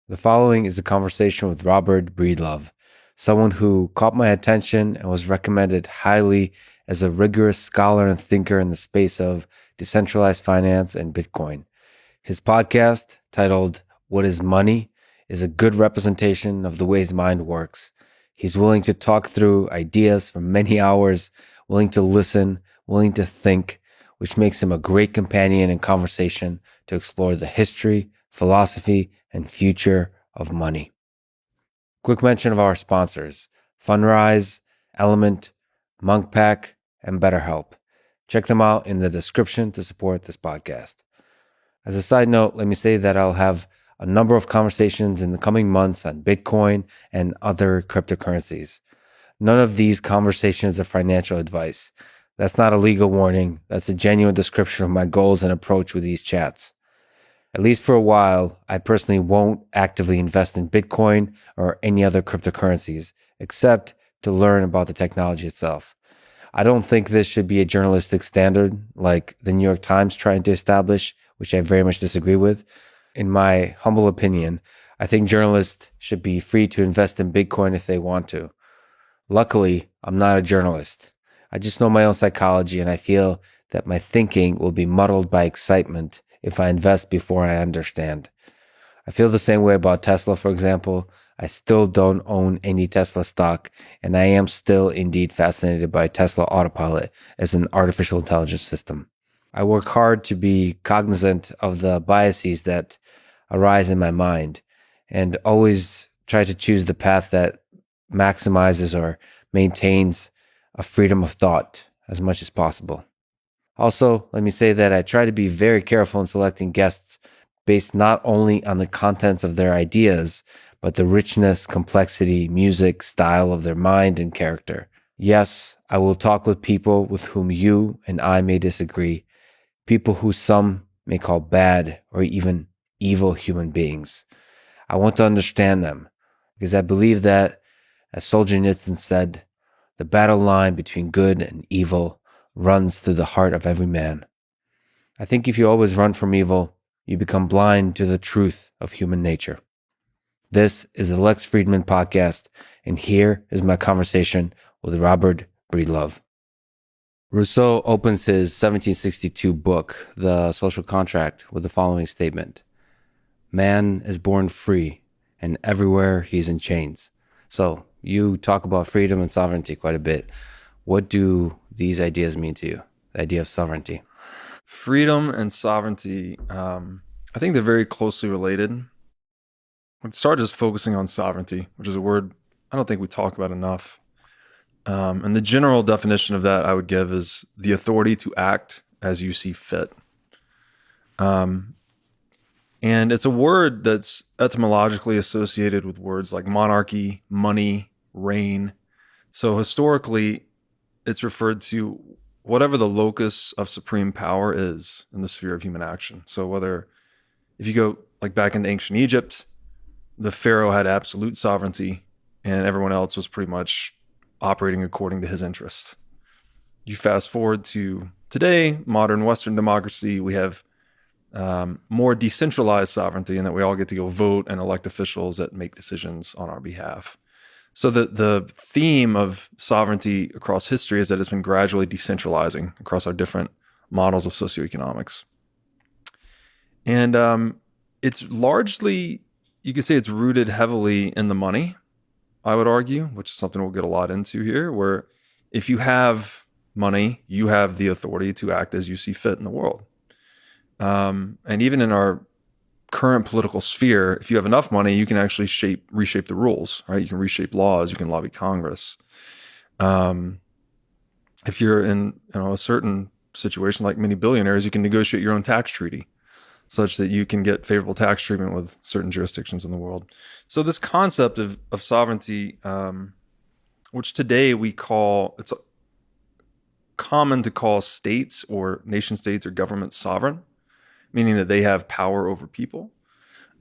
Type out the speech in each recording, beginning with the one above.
The following is a conversation with Robert Breedlove, someone who caught my attention and was recommended highly as a rigorous scholar and thinker in the space of decentralized finance and Bitcoin. His podcast, titled What is Money, is a good representation of the way his mind works. He's willing to talk through ideas for many hours, willing to listen, willing to think, which makes him a great companion in conversation to explore the history, philosophy, and future of money. Quick mention of our sponsors: Fundrise, Element, Monkpack, and BetterHelp. Check them out in the description to support this podcast. As a side note, let me say that I'll have a number of conversations in the coming months on Bitcoin and other cryptocurrencies. None of these conversations are financial advice. That's not a legal warning. That's a genuine description of my goals and approach with these chats. At least for a while, I personally won't actively invest in Bitcoin or any other cryptocurrencies, except to learn about the technology itself. I don't think this should be a journalistic standard like the New York Times trying to establish, which I very much disagree with. In my humble opinion, I think journalists should be free to invest in Bitcoin if they want to. Luckily, I'm not a journalist. I just know my own psychology, and I feel that my thinking will be muddled by excitement if I invest before I understand. I feel the same way about Tesla, for example. I still don't own any Tesla stock, and I am still indeed fascinated by Tesla Autopilot as an artificial intelligence system. I work hard to be cognizant of the biases that arise in my mind and always try to choose the path that maximizes or maintains a freedom of thought as much as possible. Also, let me say that I try to be very careful in selecting guests based not only on the contents of their ideas, but the richness, complexity, music, style of their mind and character. Yes, I will talk with people with whom you and I may disagree, people who some may call bad or even evil human beings. I want to understand them because I believe that, as Solzhenitsyn said, the battle line between good and evil runs through the heart of every man. I think if you always run from evil, you become blind to the truth of human nature. This is the Lex Friedman podcast, and here is my conversation with Robert Breedlove. Rousseau opens his 1762 book, The Social Contract, with the following statement: "Man is born free, and everywhere he's in chains." So, you talk about freedom and sovereignty quite a bit. What do these ideas mean to you, the idea of sovereignty? Freedom and sovereignty, I think they're very closely related. Let's start just focusing on sovereignty, which is a word I don't think we talk about enough. And the general definition of that I would give is the authority to act as you see fit. And it's a word that's etymologically associated with words like monarchy, money, reign. So historically, it's referred to whatever the locus of supreme power is in the sphere of human action. So whether, if you go like back into ancient Egypt, the pharaoh had absolute sovereignty and everyone else was pretty much operating according to his interest. You fast forward to today, modern Western democracy, we have more decentralized sovereignty in that we all get to go vote and elect officials that make decisions on our behalf. So the theme of sovereignty across history is that it's been gradually decentralizing across our different models of socioeconomics. And it's largely, you could say it's rooted heavily in the money, I would argue, which is something we'll get a lot into here, where if you have money, you have the authority to act as you see fit in the world. And even in our current political sphere, if you have enough money, you can actually reshape the rules, right? You can reshape laws, you can lobby Congress. If you're in a certain situation like many billionaires, you can negotiate your own tax treaty such that you can get favorable tax treatment with certain jurisdictions in the world. So this concept of sovereignty, which today it's common to call states or nation states or governments sovereign, meaning that they have power over people.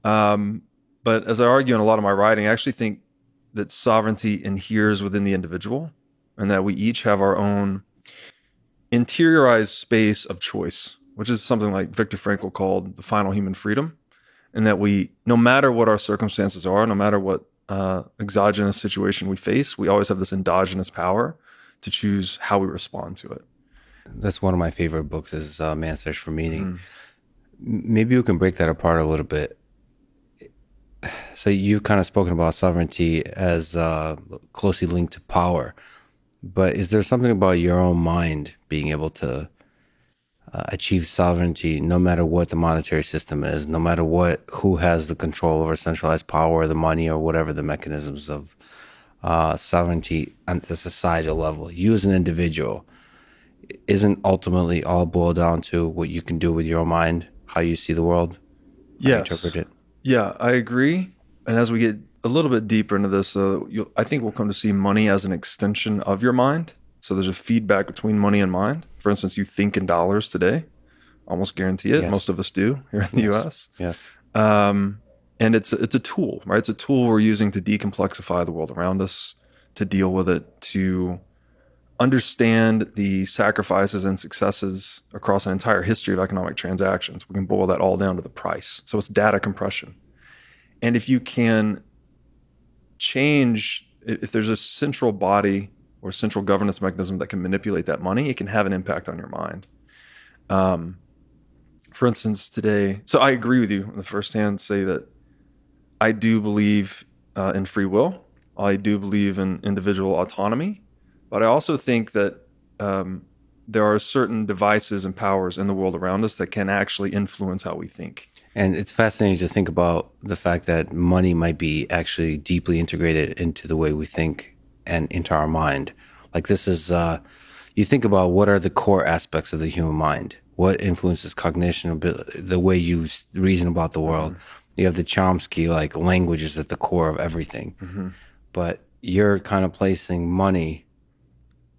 But as I argue in a lot of my writing, I actually think that sovereignty inheres within the individual and that we each have our own interiorized space of choice, which is something like Viktor Frankl called the final human freedom. and that we, no matter what our circumstances are, no matter what exogenous situation we face, we always have this endogenous power to choose how we respond to it. That's one of my favorite books is Man's Search for Meaning. Mm-hmm. Maybe we can break that apart a little bit. So you've kind of spoken about sovereignty as closely linked to power, but is there something about your own mind being able to achieve sovereignty no matter what the monetary system is, no matter who has the control over centralized power, the money, or whatever the mechanisms of sovereignty on the societal level? You as an individual isn't ultimately all boiled down to what you can do with your own mind, how you see the world, how you interpret Yes. it. Yeah, I agree. And as we get a little bit deeper into this, I think we'll come to see money as an extension of your mind. So there's a feedback between money and mind. For instance, you think in dollars today, almost guarantee it. Yes. Most of us do here in the Yes. US. Yes. And it's a tool, right? It's a tool we're using to decomplexify the world around us, to deal with it, to understand the sacrifices and successes across an entire history of economic transactions. We can boil that all down to the price. So it's data compression. And if you can change, if there's a central body or central governance mechanism that can manipulate that money, it can have an impact on your mind. For instance, today, so I agree with you on the first hand, say that I do believe in free will. I do believe in individual autonomy. But I also think that there are certain devices and powers in the world around us that can actually influence how we think. And it's fascinating to think about the fact that money might be actually deeply integrated into the way we think and into our mind. Like this is, you think about what are the core aspects of the human mind? What influences cognition, the way you reason about the world? You have the Chomsky, like language is at the core of everything. But you're kind of placing money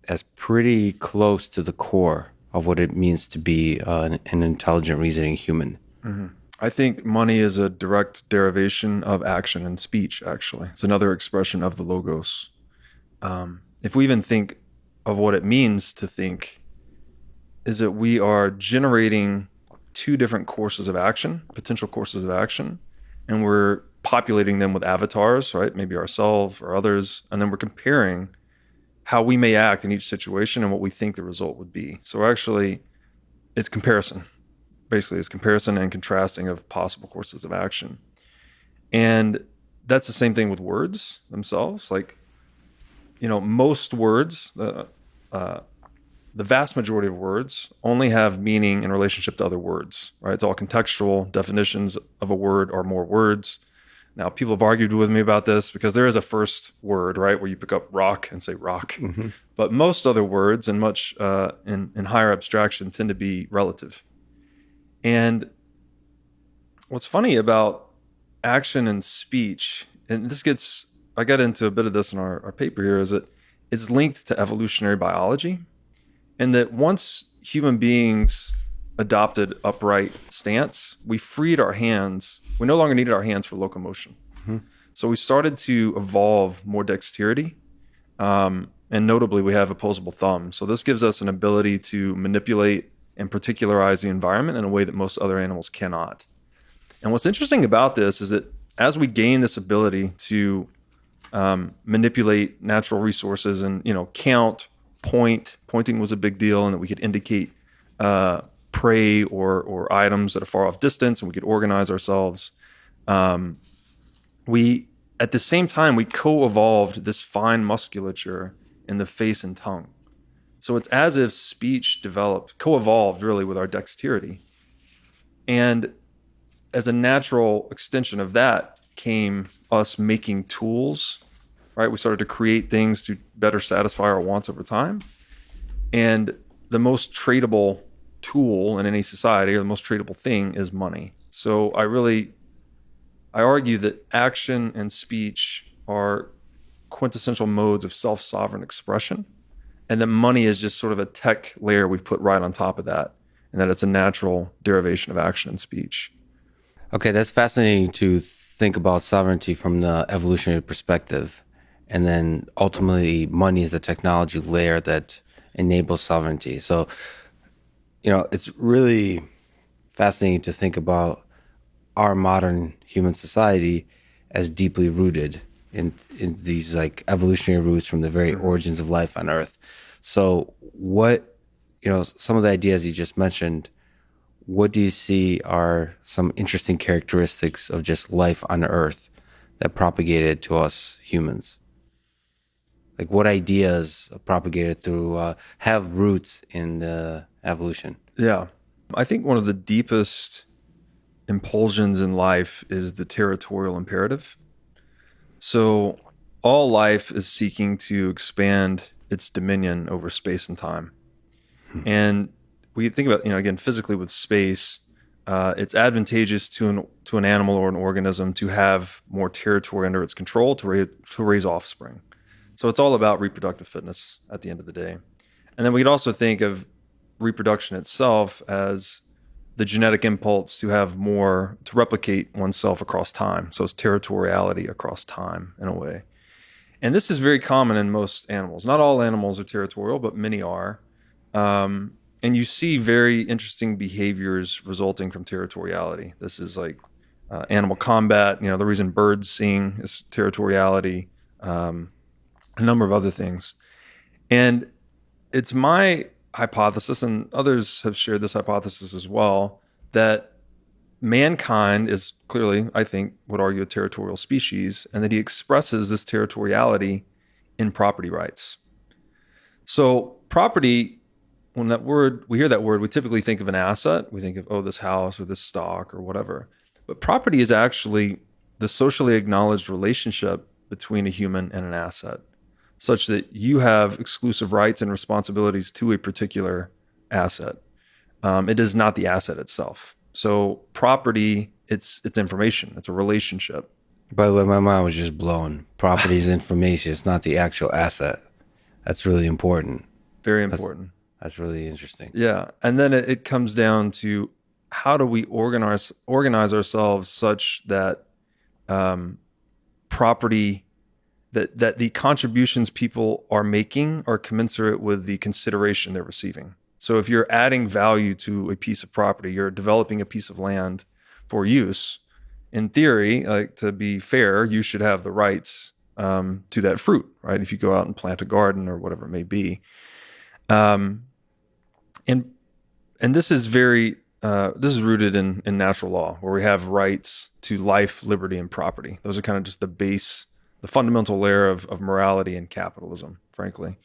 as pretty close to the core of what it means to be an intelligent, reasoning human. I think money is a direct derivation of action and speech, actually. It's another expression of the logos. If we even think of what it means to think, is that we are generating two different courses of action, potential courses of action, and we're populating them with avatars, right? Maybe ourselves or others, and then we're comparing how we may act in each situation and what we think the result would be. So actually, it's comparison. Basically, it's comparison and contrasting of possible courses of action. And that's the same thing with words themselves. Like, most words, the vast majority of words only have meaning in relationship to other words, right? It's all contextual. Definitions of a word are more words. Now, people have argued with me about this because there is a first word, right, where you pick up rock and say rock. But most other words and much in higher abstraction tend to be relative. And what's funny about action and speech, and I got into a bit of this in our paper here, is that it's linked to evolutionary biology. And that once human beings adopted upright stance, we freed our hands. We no longer needed our hands for locomotion. So we started to evolve more dexterity. And notably, we have opposable thumbs. So this gives us an ability to manipulate and particularize the environment in a way that most other animals cannot. And what's interesting about this is that as we gain this ability to manipulate natural resources and count, pointing was a big deal, and that we could indicate prey or items at a far off distance, and we could organize ourselves. We at the same time we co-evolved this fine musculature in the face and tongue. So it's as if speech co-evolved really with our dexterity. And as a natural extension of that came us making tools, right? We started to create things to better satisfy our wants over time. And the most tradable tool in any society, or the most tradable thing, is money. So I argue that action and speech are quintessential modes of self-sovereign expression, and that money is just sort of a tech layer we've put right on top of that, and that it's a natural derivation of action and speech. Okay, that's fascinating to think about sovereignty from the evolutionary perspective. And then ultimately, money is the technology layer that enables sovereignty. So, it's really fascinating to think about our modern human society as deeply rooted in these like evolutionary roots from the very Hmm. origins of life on Earth. So, what some of the ideas you just mentioned, what do you see are some interesting characteristics of just life on Earth that propagated to us humans? Like, what ideas propagated through have roots in the evolution? Yeah. I think one of the deepest impulsions in life is the territorial imperative. So all life is seeking to expand its dominion over space and time. And we think about, again, physically with space, it's advantageous to an animal or an organism to have more territory under its control to raise offspring. So it's all about reproductive fitness at the end of the day. And then we could also think of reproduction itself as the genetic impulse to have more, to replicate oneself across time. So it's territoriality across time in a way. And this is very common in most animals. Not all animals are territorial, but many are. And you see very interesting behaviors resulting from territoriality. This is like animal combat. The reason birds sing is territoriality, a number of other things. And it's my hypothesis, and others have shared this hypothesis as well, that mankind is clearly, I think, would argue a territorial species, and that he expresses this territoriality in property rights. So, property, when we hear that word, we typically think of an asset. We think of, oh, this house or this stock or whatever. But property is actually the socially acknowledged relationship between a human and an asset, such that you have exclusive rights and responsibilities to a particular asset. It is not the asset itself. So property, it's information. It's a relationship. By the way, my mind was just blown. Property is information. It's not the actual asset. That's really important. Very That's, important. that's really interesting. Yeah, and then it comes down to how do we organize ourselves such that property that the contributions people are making are commensurate with the consideration they're receiving. So if you're adding value to a piece of property, you're developing a piece of land for use. In theory, like to be fair, you should have the rights to that fruit, right? If you go out and plant a garden or whatever it may be, um, and this is this is rooted in natural law, where we have rights to life, liberty, and property. Those are kind of just the fundamental layer of morality and capitalism, frankly.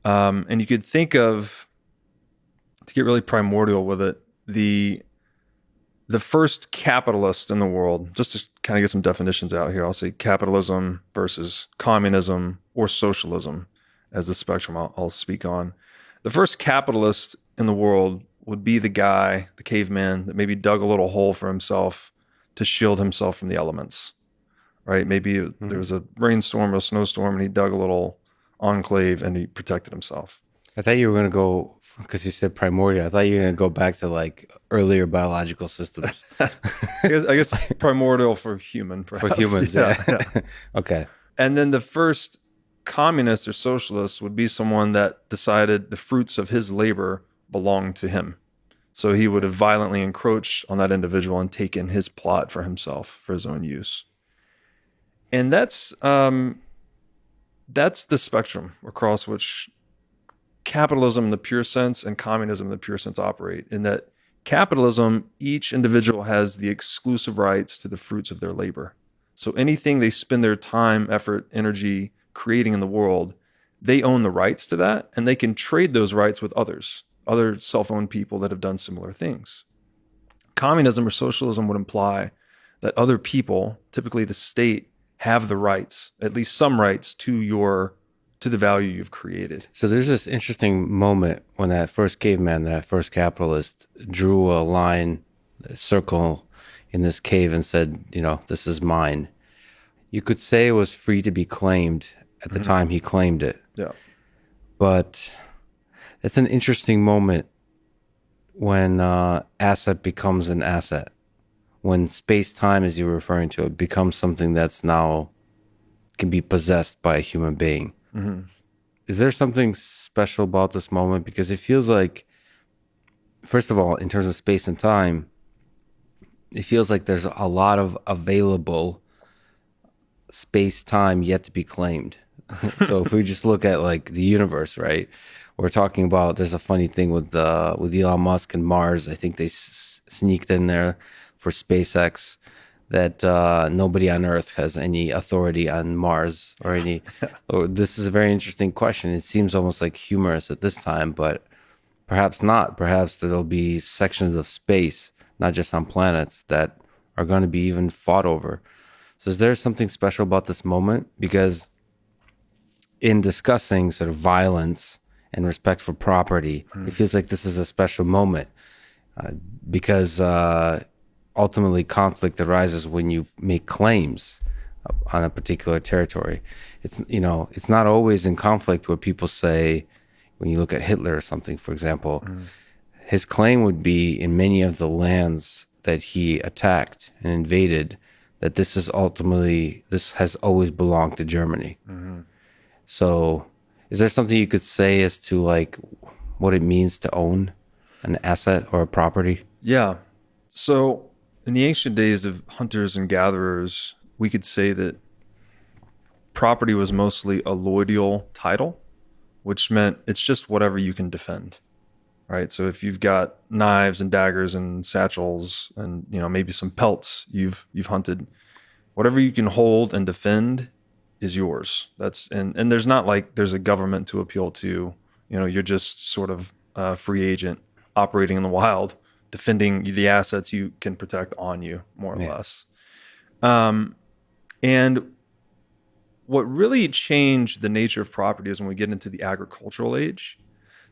And you could think of, to get really primordial with it, the first capitalist in the world, just to kind of get some definitions out here, I'll say capitalism versus communism or socialism as the spectrum I'll speak on. The first capitalist in the world would be the guy, the caveman, that maybe dug a little hole for himself to shield himself from the elements, right? Maybe there was a rainstorm or a snowstorm and he dug a little enclave and he protected himself. I thought you were going to go, because you said primordial, I thought you were going to go back to like earlier biological systems. I guess primordial for human, perhaps. For humans, yeah. Okay. And then the first communist or socialist would be someone that decided the fruits of his labor belonged to him. So he would have violently encroached on that individual and taken his plot for himself, for his own use. And that's the spectrum across which capitalism in the pure sense and communism in the pure sense operate. In that capitalism, each individual has the exclusive rights to the fruits of their labor. So anything they spend their time, effort, energy creating in the world, they own the rights to that, and they can trade those rights with others, other self-owned people that have done similar things. Communism or socialism would imply that other people, typically the state, have the rights, at least some rights to the value you've created. So there's this interesting moment when that first caveman, that first capitalist, drew a line, a circle in this cave and said, this is mine. You could say it was free to be claimed at the time he claimed it. Yeah. But it's an interesting moment when asset becomes an asset. When space-time, as you were referring to, it becomes something that's now can be possessed by a human being. Mm-hmm. Is there something special about this moment? Because it feels like, first of all, in terms of space and time, it feels like there's a lot of available space time yet to be claimed. So if we just look at like the universe, right? We're talking about there's a funny thing with Elon Musk and Mars. I think they sneaked in there for SpaceX that nobody on Earth has any authority on Mars or any. Oh, this is a very interesting question. It seems almost like humorous at this time, but perhaps not. Perhaps there'll be sections of space, not just on planets, that are going to be even fought over. So is there something special about this moment? Because in discussing sort of violence and respect for property, it feels like this is a special moment uh, because ultimately conflict arises when you make claims on a particular territory. It's not always in conflict where people say, when you look at Hitler or something, for example, his claim would be in many of the lands that he attacked and invaded that this has always belonged to Germany. So, is there something you could say as to like what it means to own an asset or a property? Yeah. So in the ancient days of hunters and gatherers, we could say that property was mostly a allodial title, which meant it's just whatever you can defend, right? So if you've got knives and daggers and satchels and maybe some pelts you've hunted, whatever you can hold and defend is yours. And there's not like there's a government to appeal to. You're just sort of a free agent operating in the wild, defending the assets you can protect on you, more or Yeah. less. And what really changed the nature of property is when we get into the agricultural age.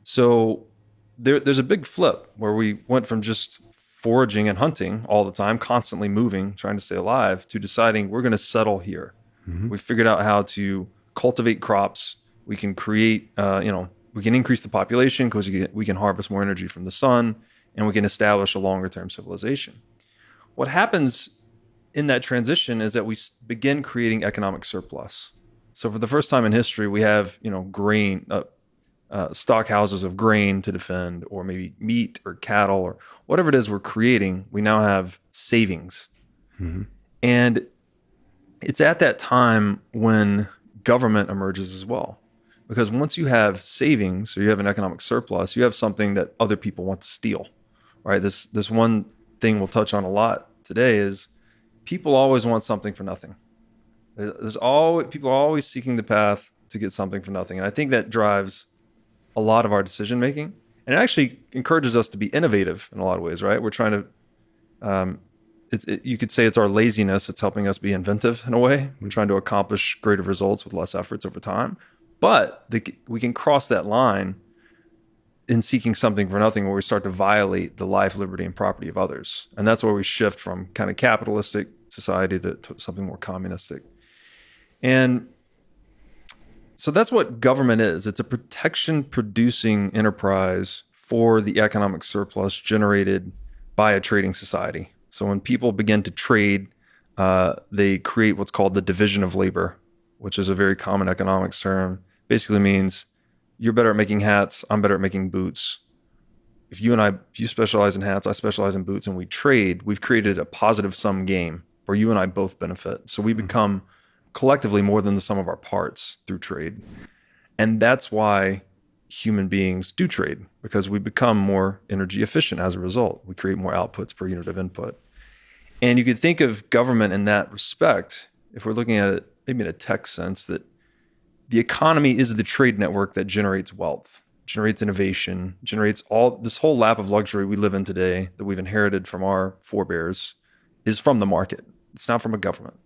So there's a big flip where we went from just foraging and hunting all the time, constantly moving, trying to stay alive, to deciding we're going to settle here. Mm-hmm. We figured out how to cultivate crops. We can create, we can increase the population because we can harvest more energy from the sun, and we can establish a longer term civilization. What happens in that transition is that we begin creating economic surplus. So for the first time in history, we have, grain, stock houses of grain to defend, or maybe meat or cattle or whatever it is we're creating. We now have savings. Mm-hmm. And it's at that time when government emerges as well. Because once you have savings or you have an economic surplus, you have something that other people want to steal, right? This one thing we'll touch on a lot today is people always want something for nothing. People are always seeking the path to get something for nothing. And I think that drives a lot of our decision making. And it actually encourages us to be innovative in a lot of ways, right? We're trying to, you could say it's our laziness that's helping us be inventive in a way. We're trying to accomplish greater results with less efforts over time. But we can cross that line in seeking something for nothing where we start to violate the life, liberty, and property of others. And that's where we shift from kind of capitalistic society to something more communistic. And so that's what government is. It's a protection producing enterprise for the economic surplus generated by a trading society. So when people begin to trade, they create what's called the division of labor, which is a very common economics term. Basically means you're better at making hats, I'm better at making boots. If you specialize in hats, I specialize in boots, and we trade, we've created a positive sum game where you and I both benefit. So we become collectively more than the sum of our parts through trade. And that's why human beings do trade, because we become more energy efficient as a result. We create more outputs per unit of input. And you could think of government in that respect, if we're looking at it maybe in a tech sense, that the economy is the trade network that generates wealth, generates innovation, generates all this whole lap of luxury we live in today that we've inherited from our forebears is from the market. It's not from a government.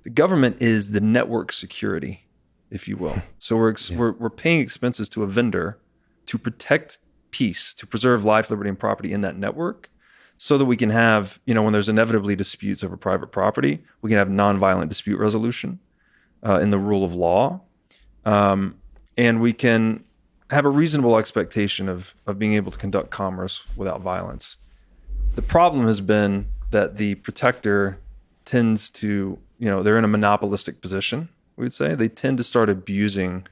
The government is the network security, if you will. So we're paying expenses to a vendor to protect peace, to preserve life, liberty, and property in that network, so that we can have, when there's inevitably disputes over private property, we can have nonviolent dispute resolution in the rule of law. And we can have a reasonable expectation of being able to conduct commerce without violence. The problem has been that the protector tends to, they're in a monopolistic position, we would say. They tend to start abusing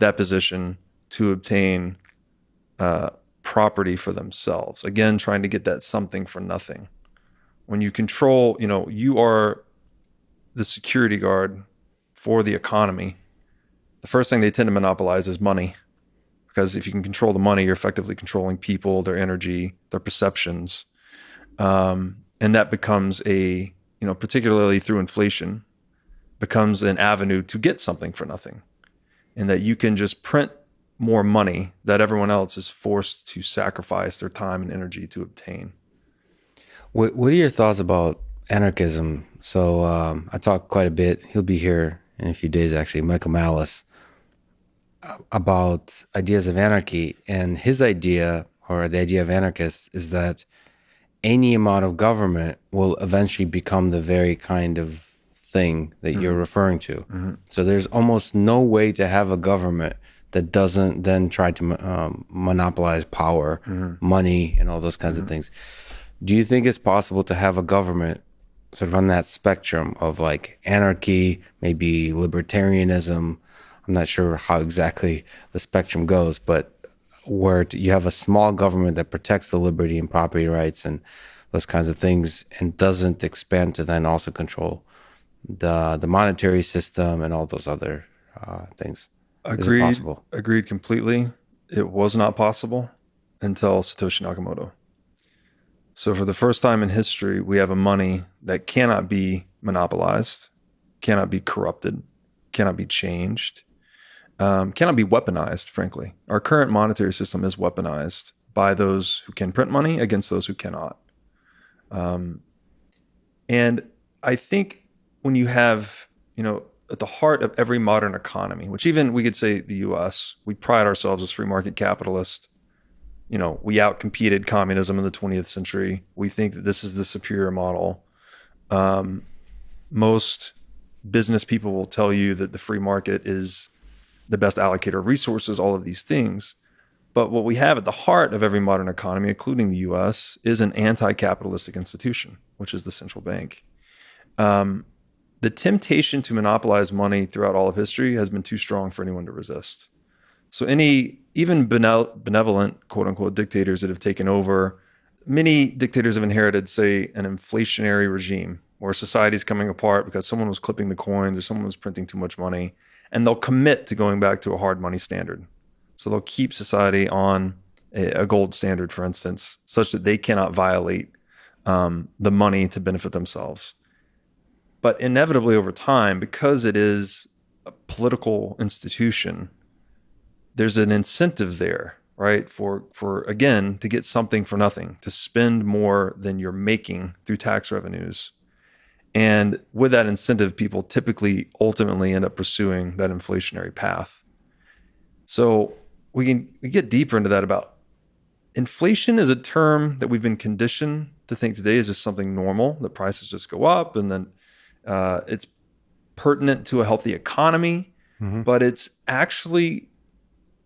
that position to obtain property for themselves. Again, trying to get that something for nothing. When you control, you are the security guard for the economy. The first thing they tend to monopolize is money, because if you can control the money, you're effectively controlling people, their energy, their perceptions. And that becomes particularly through inflation, becomes an avenue to get something for nothing. And that you can just print more money that everyone else is forced to sacrifice their time and energy to obtain. What are your thoughts about anarchism? So I talked quite a bit. He'll be here in a few days, actually, Michael Malice, about ideas of anarchy. And his idea, or the idea of anarchists, is that any amount of government will eventually become the very kind of thing that you're referring to. So there's almost no way to have a government that doesn't then try to monopolize power, money, and all those kinds of things. Do you think it's possible to have a government sort of on that spectrum of like anarchy, maybe libertarianism? I'm not sure how exactly the spectrum goes, but where you have a small government that protects the liberty and property rights and those kinds of things and doesn't expand to then also control the monetary system and all those other things. Is it Agreed. possible? Agreed completely. It was not possible until Satoshi Nakamoto. So for the first time in history, we have a money that cannot be monopolized, cannot be corrupted, cannot be changed, cannot be weaponized, frankly. Our current monetary system is weaponized by those who can print money against those who cannot. And I think when you have, at the heart of every modern economy, which even we could say the US, we pride ourselves as free market capitalists. We outcompeted communism in the 20th century. We think that this is the superior model. Most business people will tell you that the free market is the best allocator of resources, all of these things. But what we have at the heart of every modern economy, including the US, is an anti-capitalistic institution, which is the central bank. The temptation to monopolize money throughout all of history has been too strong for anyone to resist. So even benevolent, quote unquote, dictators that have taken over, many dictators have inherited, say, an inflationary regime where society's coming apart because someone was clipping the coins or someone was printing too much money, and they'll commit to going back to a hard money standard. So they'll keep society on a gold standard, for instance, such that they cannot violate the money to benefit themselves. But inevitably over time, because it is a political institution, there's an incentive there, right? For again, to get something for nothing, to spend more than you're making through tax revenues. And with that incentive, people typically ultimately end up pursuing that inflationary path. So we get deeper into that about inflation is a term that we've been conditioned to think today is just something normal, that prices just go up and then it's pertinent to a healthy economy. But it's actually,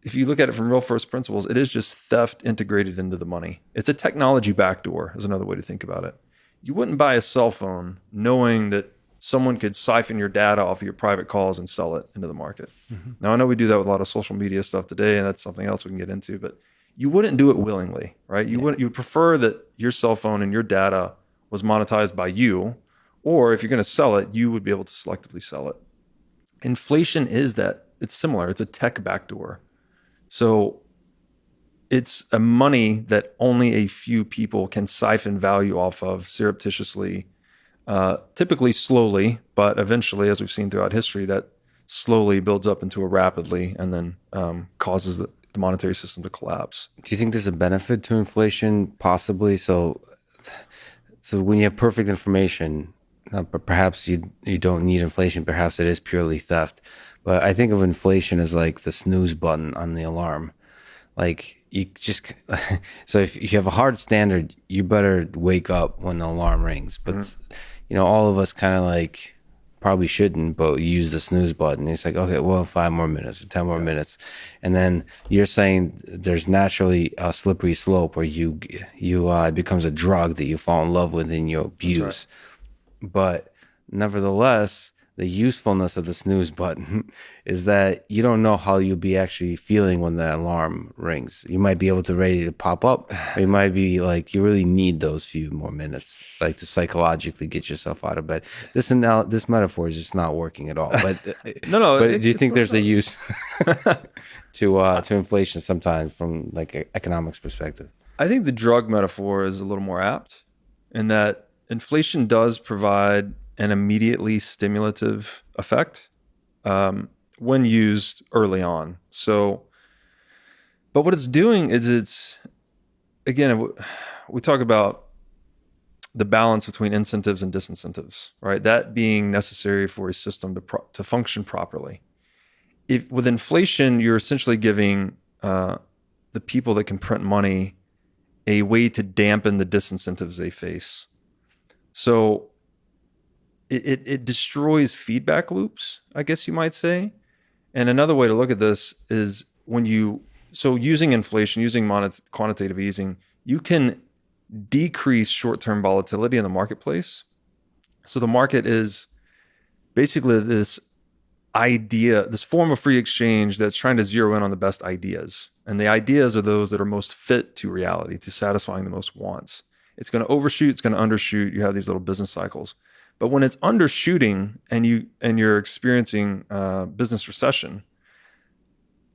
if you look at it from real first principles, it is just theft integrated into the money. It's a technology backdoor is another way to think about it. You wouldn't buy a cell phone knowing that someone could siphon your data off of your private calls and sell it into the market. Now, I know we do that with a lot of social media stuff today, and that's something else we can get into, but you wouldn't do it willingly, right? You would prefer that your cell phone and your data was monetized by you, or if you're going to sell it, you would be able to selectively sell it. Inflation is that. It's similar. It's a tech backdoor. So it's a money that only a few people can siphon value off of surreptitiously, typically slowly, but eventually, as we've seen throughout history, that slowly builds up into a rapidly and then causes the monetary system to collapse. Do you think there's a benefit to inflation? Possibly. So when you have perfect information, but perhaps you don't need inflation. Perhaps it is purely theft. But I think of inflation as like the snooze button on the alarm. Like you just, so if you have a hard standard, you better wake up when the alarm rings. But, all of us kind of like probably shouldn't, but use the snooze button. It's like, okay, well, 5 more minutes or 10 more minutes. And then you're saying there's naturally a slippery slope where it becomes a drug that you fall in love with and you abuse. That's right. But nevertheless, the usefulness of the snooze button is that you don't know how you'll be actually feeling when the alarm rings. You might be able to ready to pop up, or you might be like you really need those few more minutes, like to psychologically get yourself out of bed. This metaphor is just not working at all. But No, but do you it's think what it there's a does. use to inflation sometimes from like economics perspective? I think the drug metaphor is a little more apt in that inflation does provide an immediately stimulative effect when used early on. So, but what it's doing is it's, again, we talk about the balance between incentives and disincentives, right? That being necessary for a system to function properly. If with inflation, you're essentially giving the people that can print money a way to dampen the disincentives they face. So it destroys feedback loops, I guess you might say. And another way to look at this is using inflation, using quantitative easing, you can decrease short-term volatility in the marketplace. So the market is basically this form of free exchange that's trying to zero in on the best ideas. And the ideas are those that are most fit to reality, to satisfying the most wants. It's going to overshoot, it's going to undershoot. You have these little business cycles. But when it's undershooting and you're experiencing business recession,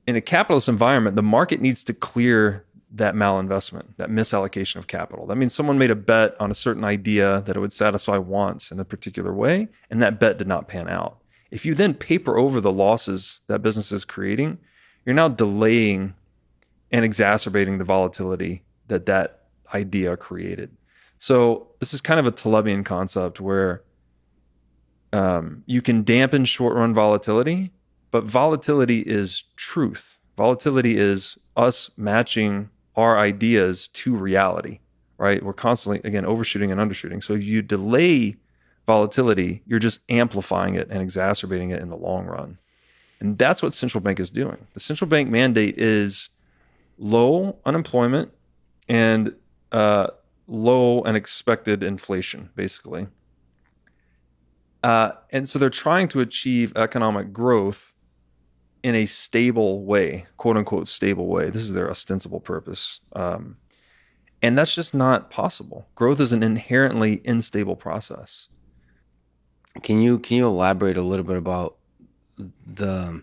in a capitalist environment, the market needs to clear that malinvestment, that misallocation of capital. That means someone made a bet on a certain idea that it would satisfy wants in a particular way, and that bet did not pan out. If you then paper over the losses that business is creating, you're now delaying and exacerbating the volatility that idea created. So this is kind of a Talebian concept where you can dampen short-run volatility, but volatility is truth. Volatility is us matching our ideas to reality, right? We're constantly, again, overshooting and undershooting. So you delay volatility, you're just amplifying it and exacerbating it in the long run. And that's what central bank is doing. The central bank mandate is low unemployment and low and expected inflation, basically. And so they're trying to achieve economic growth in a stable way, quote unquote, stable way. This is their ostensible purpose. And that's just not possible. Growth is an inherently unstable process. Can you elaborate a little bit about the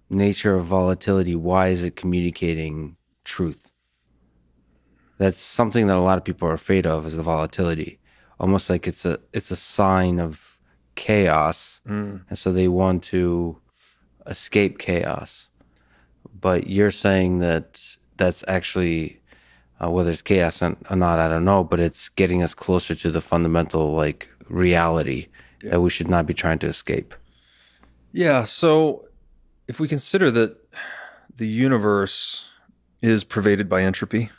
nature of volatility? Why is it communicating truth? That's something that a lot of people are afraid of, is the volatility. Almost like it's a sign of chaos, and so they want to escape chaos. But you're saying that that's actually whether it's chaos or not, I don't know, but it's getting us closer to the fundamental like reality that we should not be trying to escape. Yeah. So if we consider that the universe is pervaded by entropy,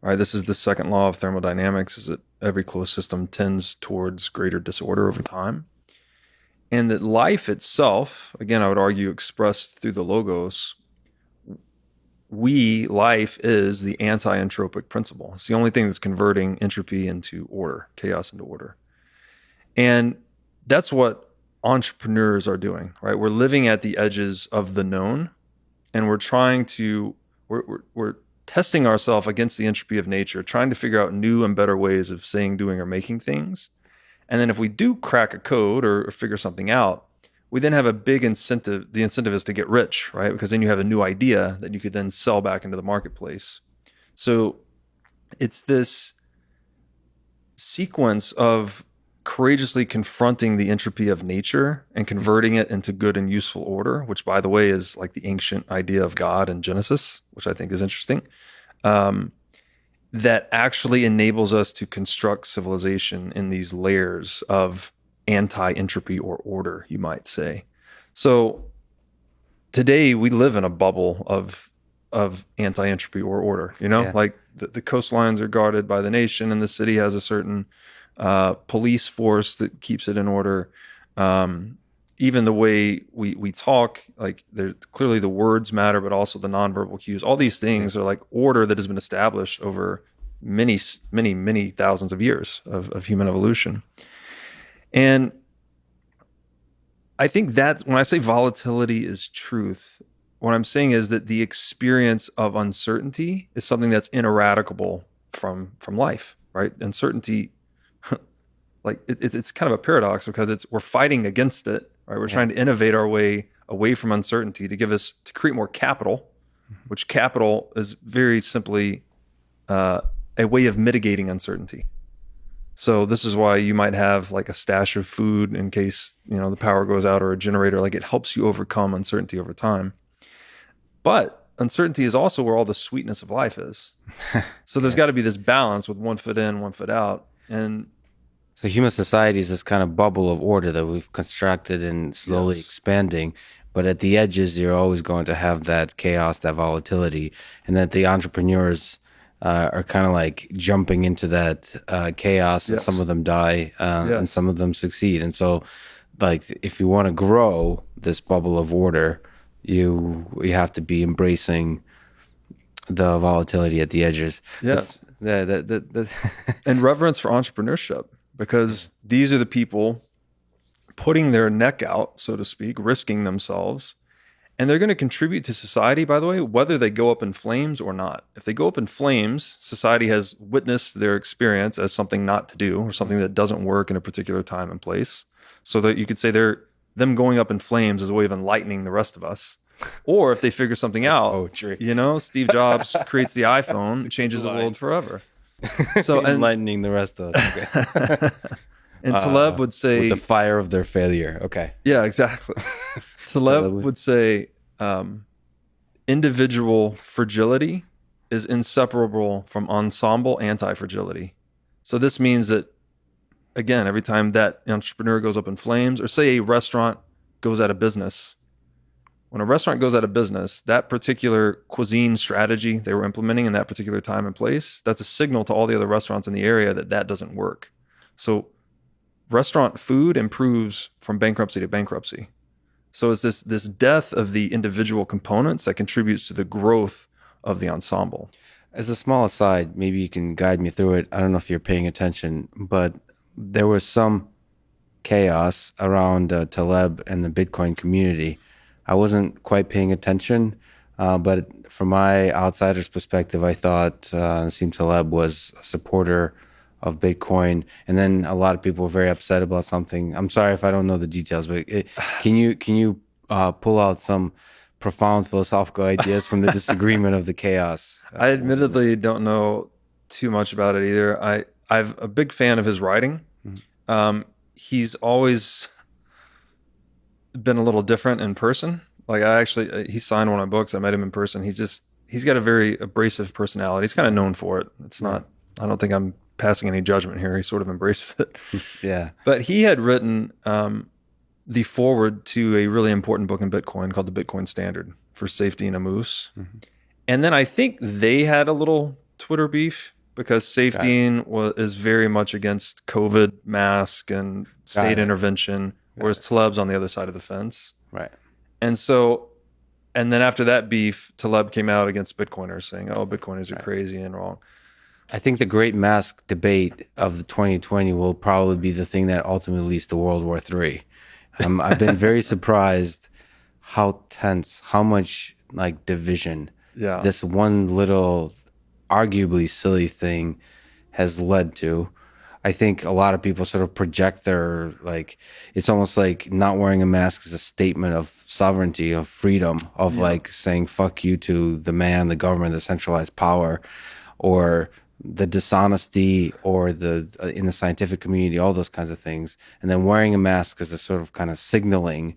right? This is the second law of thermodynamics, is that every closed system tends towards greater disorder over time. And that life itself, again, I would argue expressed through the logos, life is the anti-entropic principle. It's the only thing that's converting entropy into order, chaos into order. And that's what entrepreneurs are doing, right? We're living at the edges of the known, and we're testing ourselves against the entropy of nature, trying to figure out new and better ways of saying, doing, or making things. And then if we do crack a code or figure something out, we then have a big incentive. The incentive is to get rich, right? Because then you have a new idea that you could then sell back into the marketplace. So it's this sequence of courageously confronting the entropy of nature and converting it into good and useful order, which, by the way, is like the ancient idea of God in Genesis, which I think is interesting, that actually enables us to construct civilization in these layers of anti-entropy or order, you might say. So today we live in a bubble of anti-entropy or order, Yeah. like the coastlines are guarded by the nation and the city has a certain police force that keeps it in order. Even the way we talk, like clearly the words matter, but also the nonverbal cues. All these things are like order that has been established over many, many, many thousands of years of human evolution. And I think that when I say volatility is truth, what I'm saying is that the experience of uncertainty is something that's ineradicable from life, right? Uncertainty, like it's kind of a paradox because we're fighting against it, right? We're Yeah. trying to innovate our way away from uncertainty to create more capital, which capital is very simply uh, a way of mitigating uncertainty. So this is why you might have like a stash of food in case, the power goes out, or a generator. Like, it helps you overcome uncertainty over time. But uncertainty is also where all the sweetness of life is. So there's Yeah. got to be this balance with one foot in, one foot out. And So human society is this kind of bubble of order that we've constructed and slowly yes, expanding. But at the edges, you're always going to have that chaos, that volatility, and that the entrepreneurs are kind of like jumping into that chaos, and some yes, of them die, and yes, some of them succeed. And so, like, if you want to grow this bubble of order, you have to be embracing the volatility at the edges. That's yes. that. And reverence for entrepreneurship, because these are the people putting their neck out, so to speak, risking themselves. And they're going to contribute to society, by the way, whether they go up in flames or not. If they go up in flames, society has witnessed their experience as something not to do, or something that doesn't work in a particular time and place. So that you could say them going up in flames is a way of enlightening the rest of us. Or if they figure something out, Poetry. Steve Jobs creates the iPhone, changes the line. world forever. So and Enlightening the rest of us. Okay. and Taleb would With say, the fire of their failure. Okay. yeah, exactly. Taleb Taleb would say, individual fragility is inseparable from ensemble anti-fragility. So this means that, again, every time that entrepreneur goes up in flames, or say a restaurant goes out of business, when a restaurant goes out of business, that particular cuisine strategy they were implementing in that particular time and place, that's a signal to all the other restaurants in the area that doesn't work. So restaurant food improves from bankruptcy to bankruptcy. So it's this death of the individual components that contributes to the growth of the ensemble. As a small aside, maybe you can guide me through it. I don't know if you're paying attention, but there was some chaos around Taleb and the Bitcoin community. I wasn't quite paying attention, but from my outsider's perspective, I thought Nassim Taleb was a supporter of Bitcoin, and then a lot of people were very upset about something. I'm sorry if I don't know the details, but can you pull out some profound philosophical ideas from the disagreement of the chaos? I admittedly don't know too much about it either. I'm a big fan of his writing. He's always been a little different in person. Like, he signed one of my books. I met him in person. He's got a very abrasive personality. He's kind of known for it. It's not, I don't think I'm passing any judgment here. He sort of embraces it. Yeah. But he had written the foreword to a really important book in Bitcoin called the Bitcoin Standard for Safety and Amoose. And then I think they had a little Twitter beef because Safety is very much against COVID mask and state intervention, whereas Taleb's on the other side of the fence. Right. And so, and then after that beef, Taleb came out against Bitcoiners saying, oh, Bitcoiners are crazy and wrong. I think the great mask debate of the 2020 will probably be the thing that ultimately leads to World War III. I've been very surprised how tense, how much like division this one little, arguably silly thing has led to. I think a lot of people sort of project their, like, it's almost like not wearing a mask is a statement of sovereignty, of freedom, of like saying fuck you to the man, the government, the centralized power, or the dishonesty, or the in the scientific community, all those kinds of things. And then wearing a mask is a sort of kind of signaling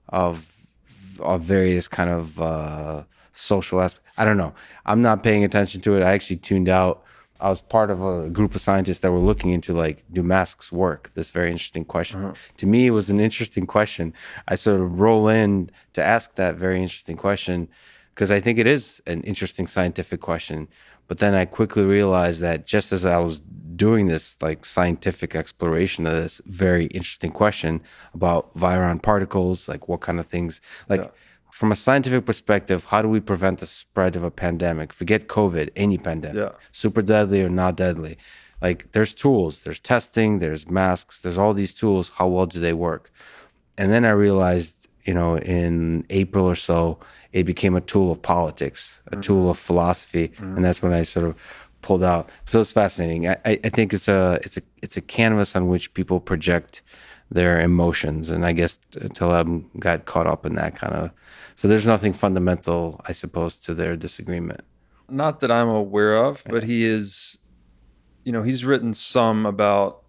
of various kind of social aspects. I don't know. I'm not paying attention to it. I actually tuned out. I was part of a group of scientists that were looking into, like, do masks work? This very interesting question. To me, it was an interesting question. I sort of roll in to ask that very interesting question because I think it is an interesting scientific question. But then I quickly realized that just as I was doing this like scientific exploration of this very interesting question about virion particles, like what kind of things, like from a scientific perspective, how do we prevent the spread of a pandemic? Forget COVID, any pandemic, super deadly or not deadly. Like, there's tools, there's testing, there's masks, there's all these tools. How well do they work? And then I realized, in April or so, it became a tool of politics, a tool of philosophy, and that's when I sort of pulled out. So it's fascinating. I think it's a canvas on which people project their emotions, and I guess Taleb got caught up in that kind of. So there's nothing fundamental, I suppose, to their disagreement. Not that I'm aware of, but he is, he's written some about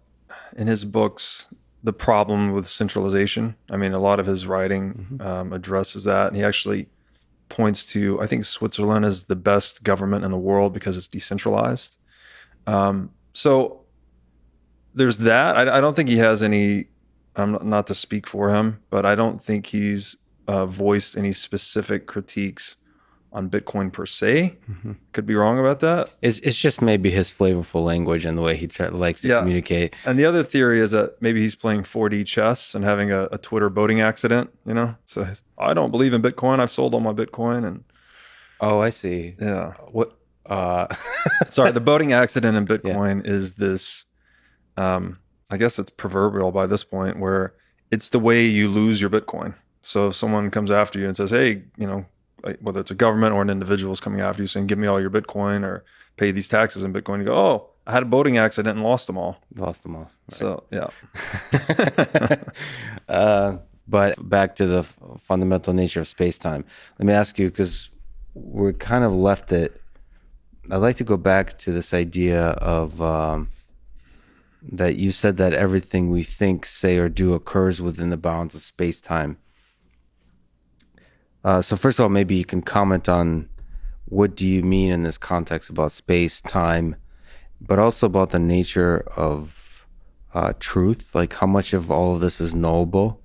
in his books the problem with centralization. I mean, a lot of his writing addresses that, and he actually points to, I think Switzerland is the best government in the world because it's decentralized. So there's that. I don't think he has any. I'm not to speak for him, but I don't think he's voiced any specific critiques on Bitcoin per se. Could be wrong about that. It's just maybe his flavorful language and the way he likes to communicate. And the other theory is that maybe he's playing 4D chess and having a Twitter boating accident, So I don't believe in Bitcoin. I've sold all my Bitcoin. And oh, I see. yeah. What? Sorry, the boating accident in Bitcoin is this, I guess it's proverbial by this point, where it's the way you lose your Bitcoin. So if someone comes after you and says, hey, whether it's a government or an individual is coming after you saying, give me all your Bitcoin or pay these taxes in Bitcoin, you go, oh, I had a boating accident and lost them all. Lost them all. Right. So, yeah. But back to the fundamental nature of space-time. Let me ask you, because we're kind of left it. I'd like to go back to this idea of that you said that everything we think, say, or do occurs within the bounds of space-time. So first of all, maybe you can comment on what do you mean in this context about space, time, but also about the nature of truth, like how much of all of this is knowable,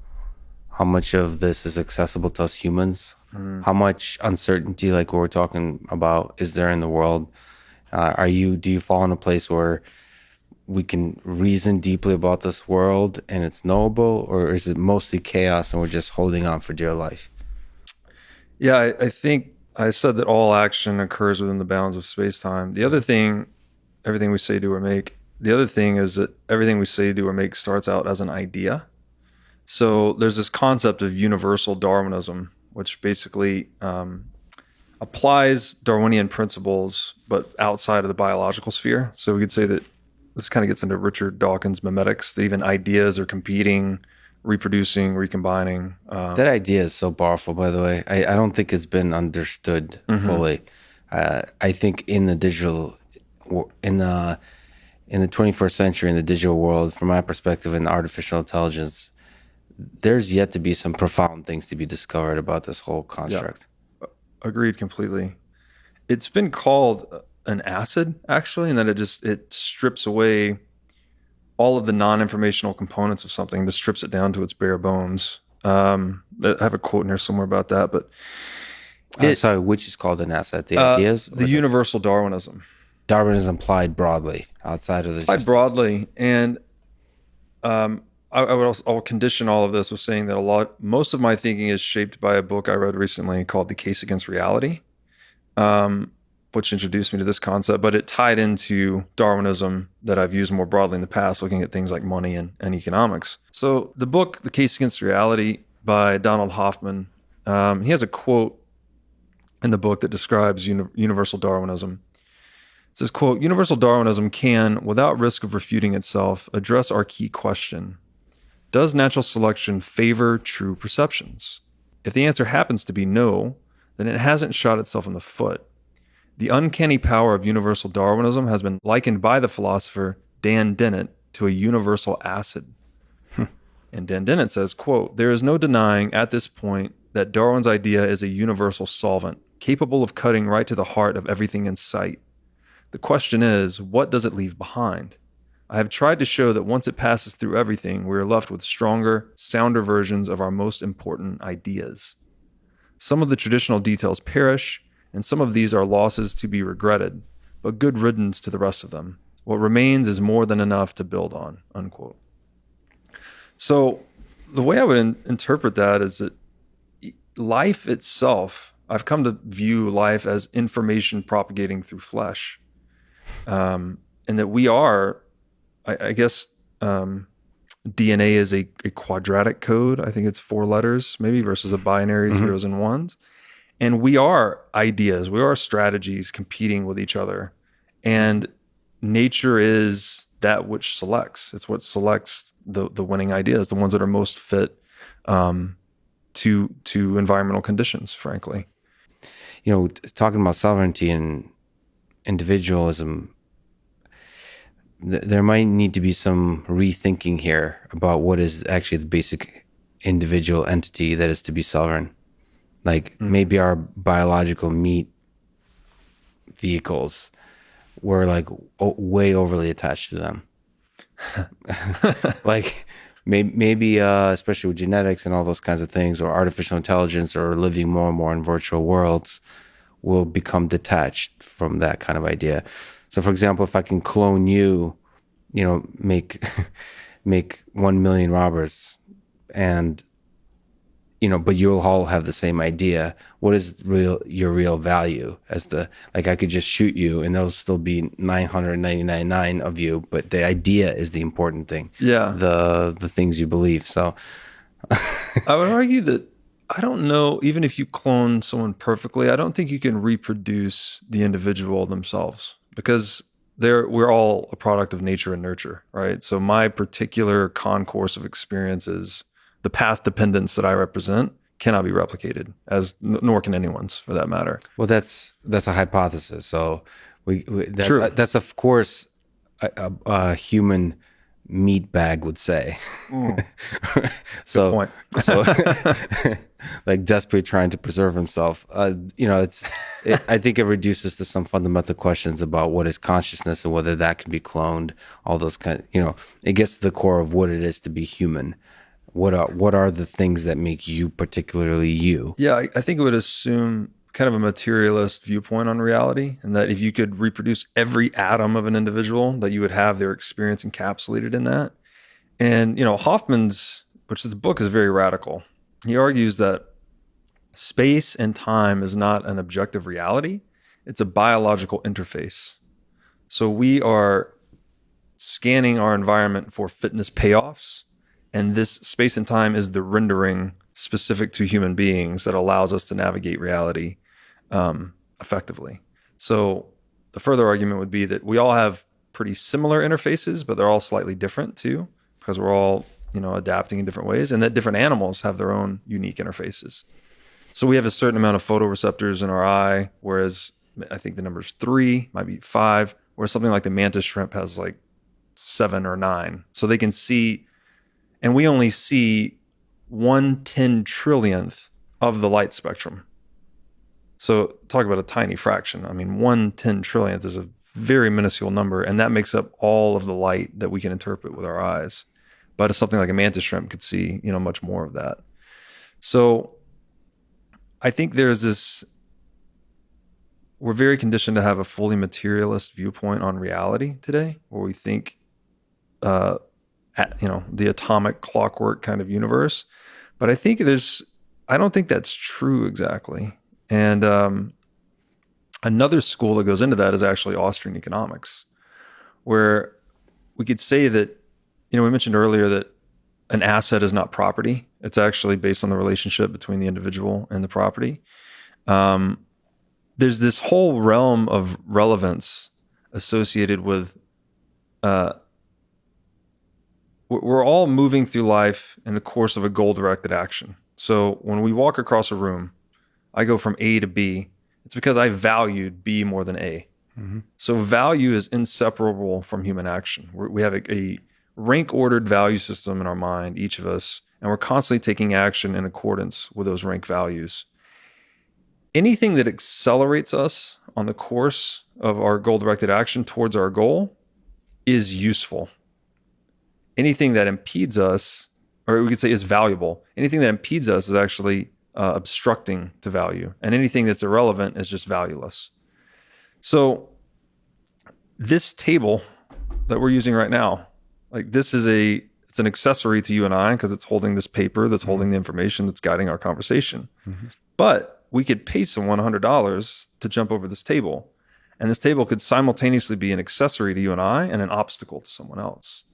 how much of this is accessible to us humans, how much uncertainty, like what we're talking about, is there in the world? Do you fall in a place where we can reason deeply about this world and it's knowable, or is it mostly chaos and we're just holding on for dear life? Yeah, I think I said that all action occurs within the bounds of space-time. The other thing, everything we say, do, or make, the other thing is that everything we say, do, or make starts out as an idea. So there's this concept of universal Darwinism, which basically applies Darwinian principles, but outside of the biological sphere. So we could say that this kind of gets into Richard Dawkins' memetics, that even ideas are competing, reproducing, recombining. That idea is so powerful, by the way. I don't think it's been understood fully. I think in the 21st century, in the digital world, from my perspective, in artificial intelligence, there's yet to be some profound things to be discovered about this whole construct. Yeah. Agreed completely. It's been called an acid, actually, and that it strips away all of the non-informational components of something, just strips it down to its bare bones. I have a quote in here somewhere about that, but sorry, which is called an asset? The ideas? The universal Darwinism. Darwinism applied broadly outside of the... Applied broadly, and I'll condition all of this with saying that most of my thinking is shaped by a book I read recently called The Case Against Reality, which introduced me to this concept, but it tied into Darwinism that I've used more broadly in the past, looking at things like money and economics. So the book, The Case Against Reality by Donald Hoffman, he has a quote in the book that describes universal Darwinism. It says, quote, "Universal Darwinism can, without risk of refuting itself, address our key question. Does natural selection favor true perceptions? If the answer happens to be no, then it hasn't shot itself in the foot. The uncanny power of universal Darwinism has been likened by the philosopher Dan Dennett to a universal acid." And Dan Dennett says, quote, "There is no denying at this point that Darwin's idea is a universal solvent, capable of cutting right to the heart of everything in sight. The question is, what does it leave behind? I have tried to show that once it passes through everything, we are left with stronger, sounder versions of our most important ideas. Some of the traditional details perish, and some of these are losses to be regretted, but good riddance to the rest of them. What remains is more than enough to build on," unquote. So the way I would interpret that is that life itself, I've come to view life as information propagating through flesh. And that we are, I guess, DNA is a quadratic code. I think it's 4 letters, maybe, versus a binary Hmm. zeros and ones. And we are ideas, we are strategies competing with each other. And nature is that which selects. It's what selects the winning ideas, the ones that are most fit um, to environmental conditions, frankly. Talking about sovereignty and individualism, there might need to be some rethinking here about what is actually the basic individual entity that is to be sovereign. Like Mm. maybe our biological meat vehicles were like way overly attached to them. Like maybe especially with genetics and all those kinds of things, or artificial intelligence, or living more and more in virtual worlds, will become detached from that kind of idea. So, for example, if I can clone you, make make 1 million robbers, and but you'll all have the same idea. What is your real value? As the like, I could just shoot you, and there'll still be 999 of you, but the idea is the important thing. Yeah. The things you believe. So, I would argue that I don't know, even if you clone someone perfectly, I don't think you can reproduce the individual themselves because we're all a product of nature and nurture, right? So my particular concourse of experiences, the path dependence that I represent cannot be replicated as nor can anyone's for that matter. well, that's a hypothesis. So that's True. that's of course a human meat bag would say. Mm, good so point. so like desperately trying to preserve himself. I think it reduces to some fundamental questions about what is consciousness and whether that can be cloned. All those it gets to the core of what it is to be human. What are the things that make you particularly you? Yeah, I think it would assume kind of a materialist viewpoint on reality, and that if you could reproduce every atom of an individual, that you would have their experience encapsulated in that. And Hoffman's, which is the book, is very radical. He argues that space and time is not an objective reality; it's a biological interface. So we are scanning our environment for fitness payoffs, and this space and time is the rendering specific to human beings that allows us to navigate reality effectively. So the further argument would be that we all have pretty similar interfaces, but they're all slightly different too, because we're all adapting in different ways, and that different animals have their own unique interfaces. So we have a certain amount of photoreceptors in our eye, whereas I think the number's 3, might be 5, whereas something like the mantis shrimp has like 7 or 9. So they can see, and we only see 1/10 trillionth of the light spectrum. So talk about a tiny fraction. I mean, 1/10 trillionth is a very minuscule number, and that makes up all of the light that we can interpret with our eyes. But something like a mantis shrimp could see, much more of that. So I think there's this, we're very conditioned to have a fully materialist viewpoint on reality today, where we think, the atomic clockwork kind of universe. But I don't think that's true exactly. And another school that goes into that is actually Austrian economics, where we could say that, we mentioned earlier that an asset is not property. It's actually based on the relationship between the individual and the property. There's this whole realm of relevance associated with, we're all moving through life in the course of a goal-directed action. So when we walk across a room, I go from A to B. It's because I valued B more than A. Mm-hmm. So value is inseparable from human action. We have a rank-ordered value system in our mind, each of us, and we're constantly taking action in accordance with those rank values. Anything that accelerates us on the course of our goal-directed action towards our goal is useful. Anything that impedes us, or we could say is valuable, anything that impedes us is actually obstructing to value. And anything that's irrelevant is just valueless. So this table that we're using right now, like it's an accessory to you and I, because it's holding this paper that's holding the information that's guiding our conversation. Mm-hmm. But we could pay someone $100 to jump over this table. And this table could simultaneously be an accessory to you and I and an obstacle to someone else.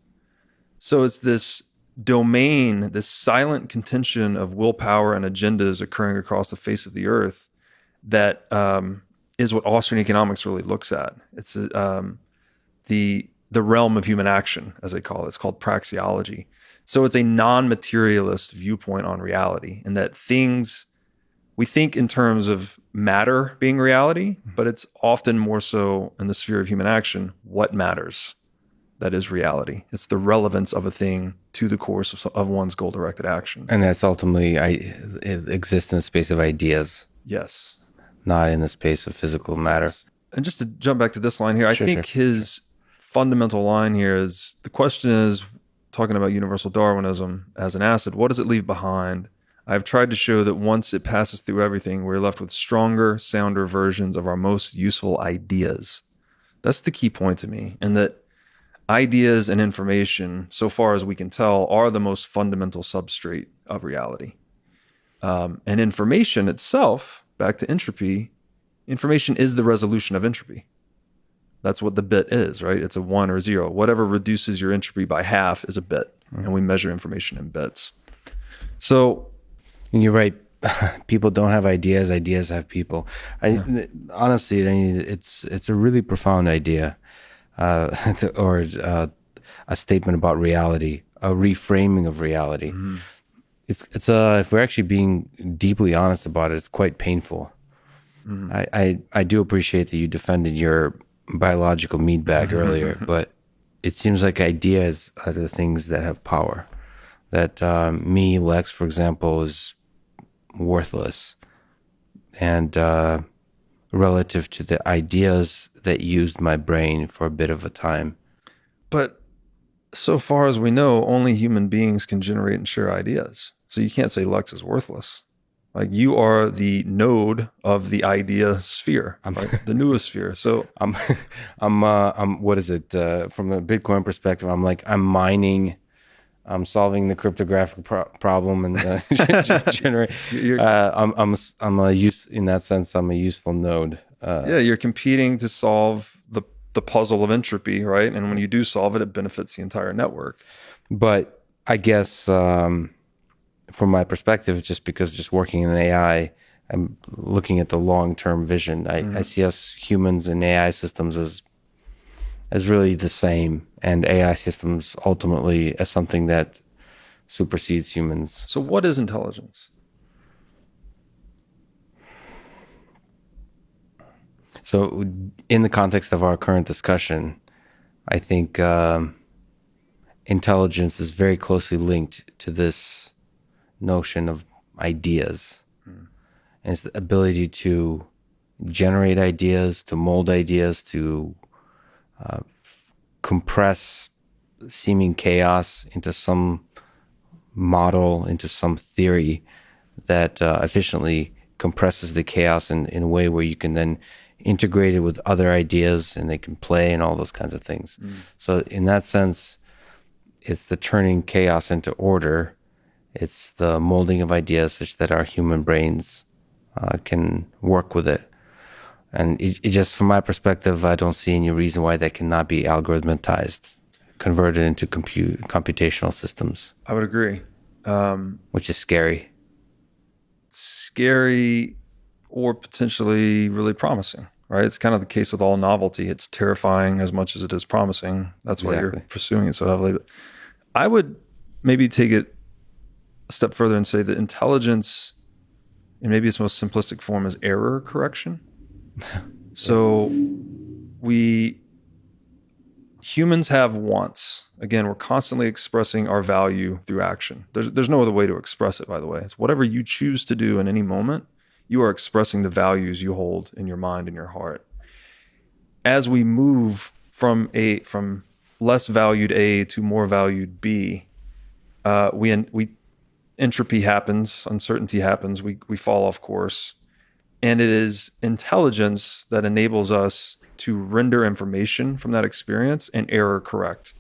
So it's this domain, this silent contention of willpower and agendas occurring across the face of the earth that is what Austrian economics really looks at. It's the realm of human action, as they call it. It's called praxeology. So it's a non-materialist viewpoint on reality, and that things we think in terms of matter being reality, but it's often more so in the sphere of human action. What matters? That is reality. It's the relevance of a thing to the course of one's goal-directed action. And that's ultimately it exists in the space of ideas, Yes. not in the space of physical matter. Yes. And just to jump back to this line here, I think his fundamental line here is, the question is, talking about universal Darwinism as an asset, what does it leave behind? I've tried to show that once it passes through everything, we're left with stronger, sounder versions of our most useful ideas. That's the key point to me. And that ideas and information, so far as we can tell, are the most fundamental substrate of reality. And information itself, back to entropy, information is the resolution of entropy. That's what the bit is, right? It's a 1 or 0. Whatever reduces your entropy by half is a bit, and we measure information in bits. So, and you're right. People don't have ideas. Ideas have people. Honestly, I mean, it's a really profound idea, or a statement about reality, a reframing of reality. Mm-hmm. It's if we're actually being deeply honest about it, it's quite painful. Mm-hmm. I do appreciate that you defended your biological meat bag earlier, but it seems like ideas are the things that have power. That me, Lex, for example, is worthless, and relative to the ideas that used my brain for a bit of a time. But so far as we know, only human beings can generate and share ideas. So you can't say Lex is worthless. Like, you are the node of the idea sphere, right? The noosphere. So I'm what is it? From a Bitcoin perspective, I'm mining. I'm solving the cryptographic problem and generate. I'm a use in that sense. I'm a useful node. You're competing to solve the puzzle of entropy, right? And when you do solve it, it benefits the entire network. But I guess from my perspective, just working in AI, I'm looking at the long-term vision. I see us humans and AI systems as really the same, and AI systems ultimately as something that supersedes humans. So what is intelligence? So in the context of our current discussion, I think intelligence is very closely linked to this notion of ideas. And it's the ability to generate ideas, to mold ideas, to compress seeming chaos into some model, into some theory that efficiently compresses the chaos in a way where you can then integrate it with other ideas and they can play and all those kinds of things. So in that sense, it's the turning chaos into order. It's the molding of ideas such that our human brains can work with it. And it just, from my perspective, I don't see any reason why that cannot be algorithmatized, converted into computational systems. I would agree. Which is scary. Scary, or potentially really promising, right? It's kind of the case with all novelty. It's terrifying as much as it is promising. That's why you're pursuing it so heavily. But I would maybe take it a step further and say that intelligence, in maybe its most simplistic form, is error correction. So humans have wants. Again, we're constantly expressing our value through action. There's no other way to express it, by the way. It's whatever you choose to do in any moment, you are expressing the values you hold in your mind and your heart. As we move from less valued A to more valued B, entropy happens, uncertainty happens, we fall off course. And it is intelligence that enables us to render information from that experience and error correct,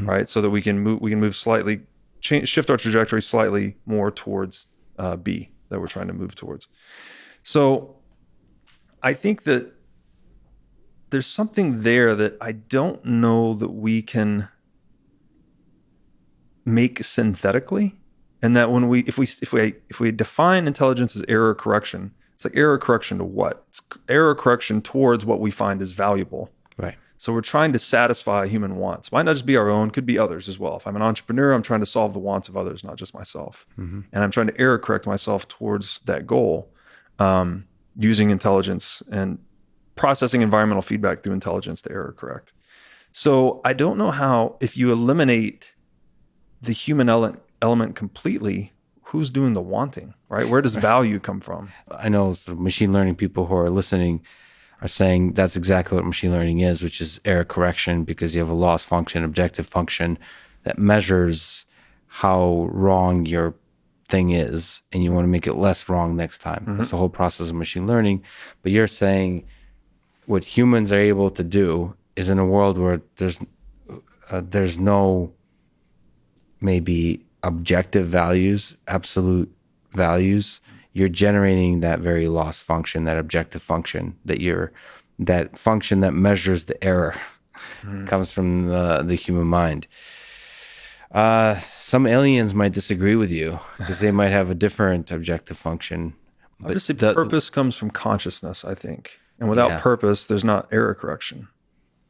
right? So that we can move slightly, shift our trajectory slightly more towards B that we're trying to move towards. So I think that there's something there that I don't know that we can make synthetically, and that when if we define intelligence as error correction, it's like error correction to what? It's error correction towards what we find is valuable. Right. So we're trying to satisfy human wants. Might not just be our own, could be others as well. If I'm an entrepreneur, I'm trying to solve the wants of others, not just myself. Mm-hmm. And I'm trying to error correct myself towards that goal, using intelligence and processing environmental feedback through intelligence to error correct. So I don't know how, if you eliminate the human element completely, who's doing the wanting, right? Where does value come from? I know some machine learning people who are listening are saying that's exactly what machine learning is, which is error correction, because you have a loss function, objective function that measures how wrong your thing is, and you want to make it less wrong next time. Mm-hmm. That's the whole process of machine learning. But you're saying what humans are able to do is in a world where there's no maybe objective values, absolute values, you're generating that very loss function, that objective function, that function that measures the error comes from the human mind. Some aliens might disagree with you because they might have a different objective function. Obviously, purpose comes from consciousness, I think. And without purpose, there's not error correction.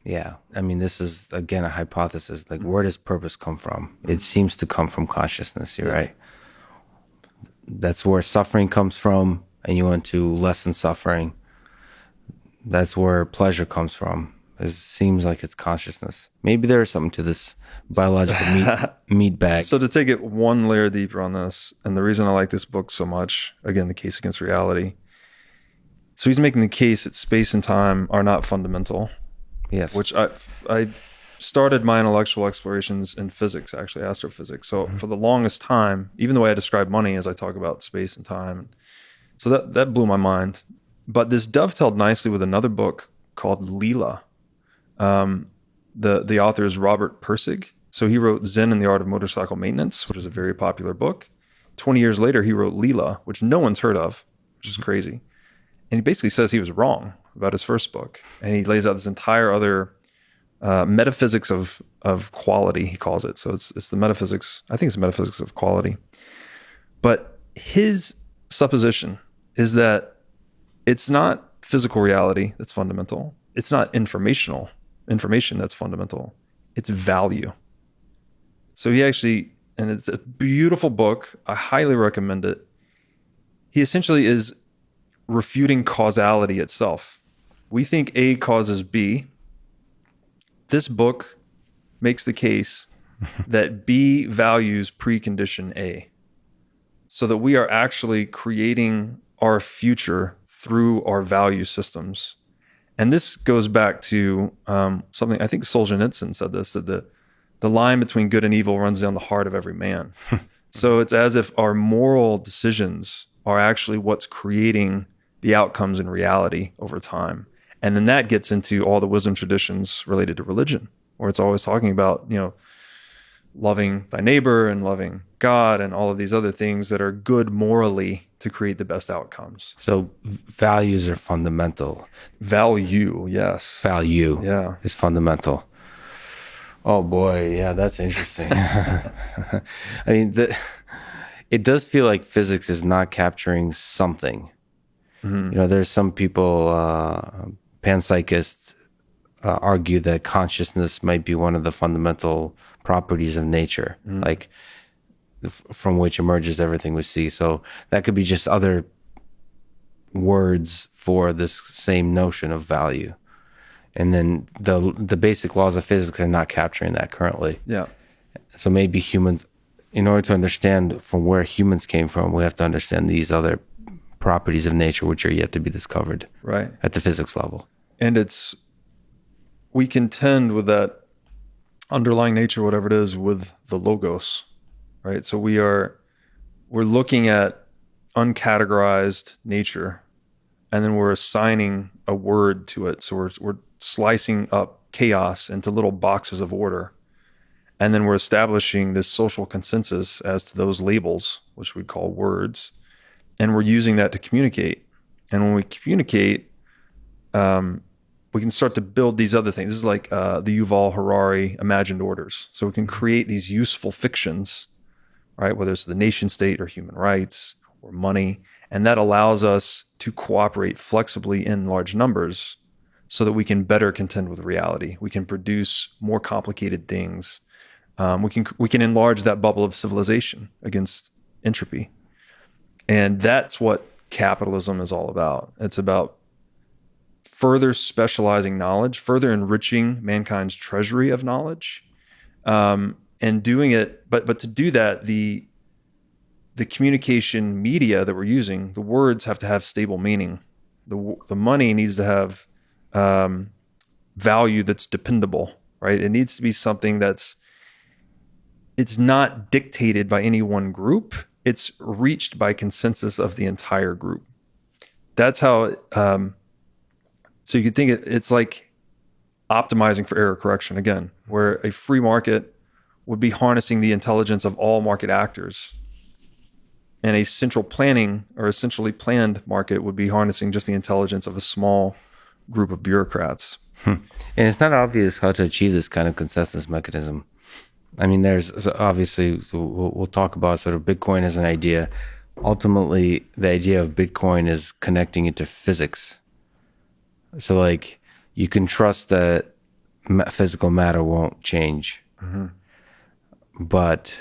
Yeah. I mean, this is, again, a hypothesis. Like, where does purpose come from? It seems to come from consciousness. You're right. That's where suffering comes from, and you want to lessen suffering. That's where pleasure comes from. It seems like it's consciousness. Maybe there is something to this biological meat bag. So to take it one layer deeper on this, and the reason I like this book so much, again, The Case Against Reality. So he's making the case that space and time are not fundamental. Yes. Which I started my intellectual explorations in physics, actually, astrophysics. So for the longest time, even the way I describe money as I talk about space and time, so that blew my mind. But this dovetailed nicely with another book called Leela. The author is Robert Pirsig. So he wrote Zen and the Art of Motorcycle Maintenance, which is a very popular book. 20 years later, he wrote Leela, which no one's heard of, which is crazy. And he basically says he was wrong about his first book. And he lays out this entire other metaphysics of quality, he calls it. So it's the metaphysics, I think it's the metaphysics of quality. But his supposition is that it's not physical reality that's fundamental. It's not information that's fundamental. It's value. So he actually, and it's a beautiful book. I highly recommend it. He essentially is refuting causality itself. We think A causes B. This book makes the case that B values precondition A, so that we are actually creating our future through our value systems. And this goes back to something, I think Solzhenitsyn said this, that the line between good and evil runs down the heart of every man. So it's as if our moral decisions are actually what's creating the outcomes in reality over time. And then that gets into all the wisdom traditions related to religion, where it's always talking about, loving thy neighbor and loving God and all of these other things that are good morally to create the best outcomes. So values are fundamental. Value, yes. Value Yeah. is fundamental. Oh boy, yeah, that's interesting. I mean, it does feel like physics is not capturing something. Mm-hmm. There's some people, panpsychists, argue that consciousness might be one of the fundamental properties of nature, like from which emerges everything we see. So that could be just other words for this same notion of value. And then the basic laws of physics are not capturing that currently. Yeah. So maybe humans, in order to understand from where humans came from, we have to understand these other properties of nature which are yet to be discovered, right, at the physics level. And we contend with that underlying nature, whatever it is, with the logos, right? So we're looking at uncategorized nature, and then we're assigning a word to it. So we're slicing up chaos into little boxes of order, and then we're establishing this social consensus as to those labels, which we'd call words. And we're using that to communicate. And when we communicate, we can start to build these other things. This is like the Yuval Harari imagined orders. So we can create these useful fictions, right? Whether it's the nation state or human rights or money. And that allows us to cooperate flexibly in large numbers so that we can better contend with reality. We can produce more complicated things. We can enlarge that bubble of civilization against entropy. And that's what capitalism is all about. It's about further specializing knowledge, further enriching mankind's treasury of knowledge, and doing it. But to do that, the communication media that we're using, the words have to have stable meaning. The money needs to have value that's dependable, right? It needs to be something it's not dictated by any one group. It's reached by consensus of the entire group. That's how. So you could think it's like optimizing for error correction again, where a free market would be harnessing the intelligence of all market actors, and a central planning or a centrally planned market would be harnessing just the intelligence of a small group of bureaucrats. And it's not obvious how to achieve this kind of consensus mechanism. I mean, there's obviously, we'll talk about sort of Bitcoin as an idea. Ultimately, the idea of Bitcoin is connecting it to physics. So like you can trust that physical matter won't change. Mm-hmm. But,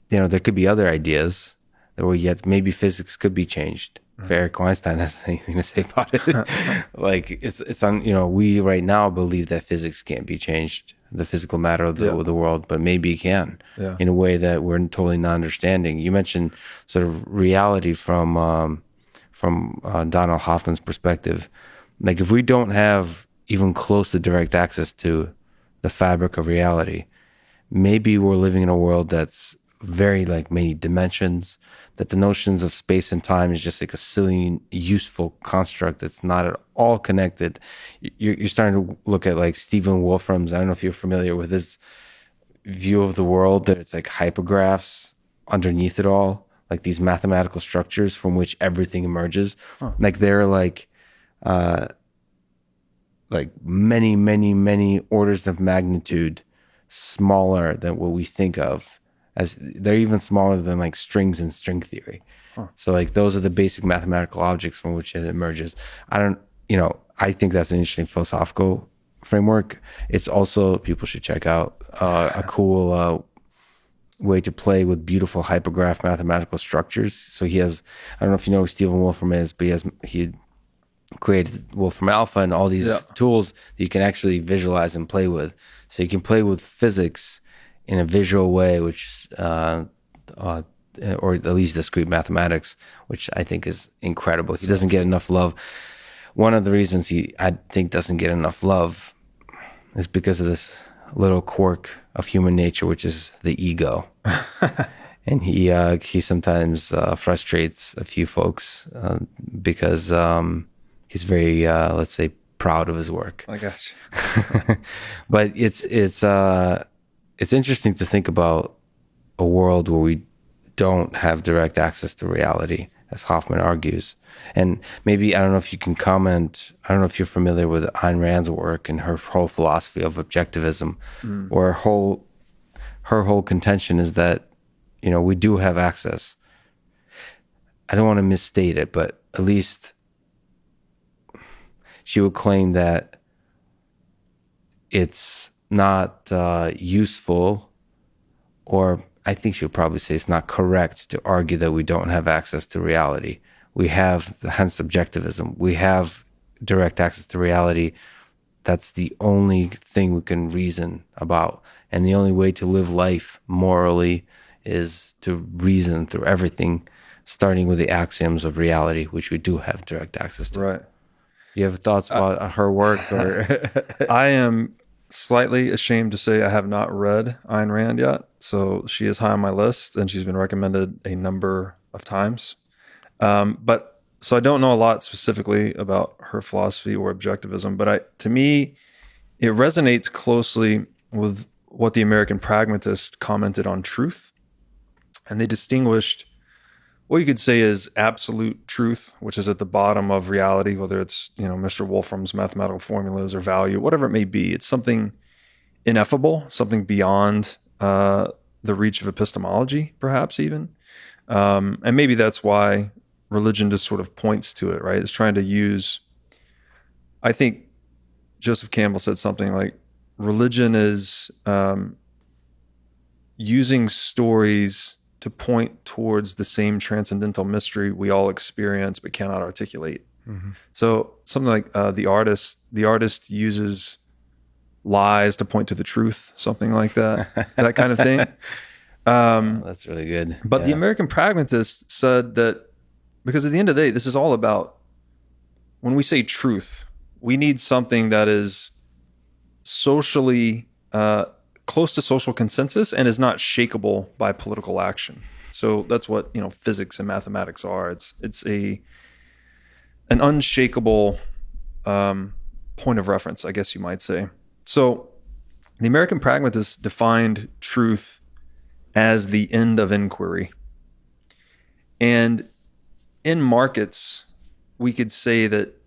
there could be other ideas that were yet, maybe physics could be changed. If Eric Weinstein has anything to say about it. Like it's on, we right now believe that physics can't be changed, the physical matter of the world, but maybe it can in a way that we're totally not understanding. You mentioned sort of reality from Donald Hoffman's perspective. Like if we don't have even close to direct access to the fabric of reality, maybe we're living in a world that's very like many dimensions, that the notions of space and time is just like a silly, useful construct that's not at all connected. You're starting to look at like Stephen Wolfram's, I don't know if you're familiar with his view of the world, that it's like hypergraphs underneath it all, like these mathematical structures from which everything emerges. Like they're like many, many, many orders of magnitude smaller than what we think of. As they're even smaller than like strings in string theory. So like those are the basic mathematical objects from which it emerges. I think that's an interesting philosophical framework. It's also, people should check out a cool way to play with beautiful hypergraph mathematical structures. So he has, I don't know if you know who Stephen Wolfram is, but he created Wolfram Alpha and all these tools that you can actually visualize and play with. So you can play with physics in a visual way, which, or at least discrete mathematics, which I think is incredible. He doesn't get enough love. One of the reasons I think, doesn't get enough love is because of this little quirk of human nature, which is the ego. And he sometimes frustrates a few folks because he's very, let's say, proud of his work. I guess. But it's interesting to think about a world where we don't have direct access to reality, as Hoffman argues. And maybe, I don't know if you can comment, I don't know if you're familiar with Ayn Rand's work and her whole philosophy of objectivism, where her whole contention is that, we do have access. I don't want to misstate it, but at least she would claim that it's not useful, or I think she would probably say it's not correct to argue that we don't have access to reality. We have, hence objectivism. We have direct access to reality. That's the only thing we can reason about. And the only way to live life morally is to reason through everything, starting with the axioms of reality, which we do have direct access to. Right. Do you have thoughts about her work? Or I am slightly ashamed to say I have not read Ayn Rand yet. So she is high on my list and she's been recommended a number of times. But so I don't know a lot specifically about her philosophy or objectivism, but to me, it resonates closely with what the American pragmatist commented on truth. And they distinguished what you could say is absolute truth, which is at the bottom of reality, whether it's, Mr. Wolfram's mathematical formulas or value, whatever it may be. It's something ineffable, something beyond the reach of epistemology, perhaps even. And maybe that's why religion just sort of points to it, right? It's trying to use, I think Joseph Campbell said something like, religion is using stories to point towards the same transcendental mystery we all experience but cannot articulate. Mm-hmm. So something like the artist uses lies to point to the truth, something like that, that kind of thing. That's really good. But the American pragmatist said that because at the end of the day, this is all about, when we say truth, we need something that is socially close to social consensus and is not shakeable by political action. So that's what physics and mathematics are. It's an unshakable point of reference, I guess you might say. So the American pragmatists defined truth as the end of inquiry. And in markets, we could say that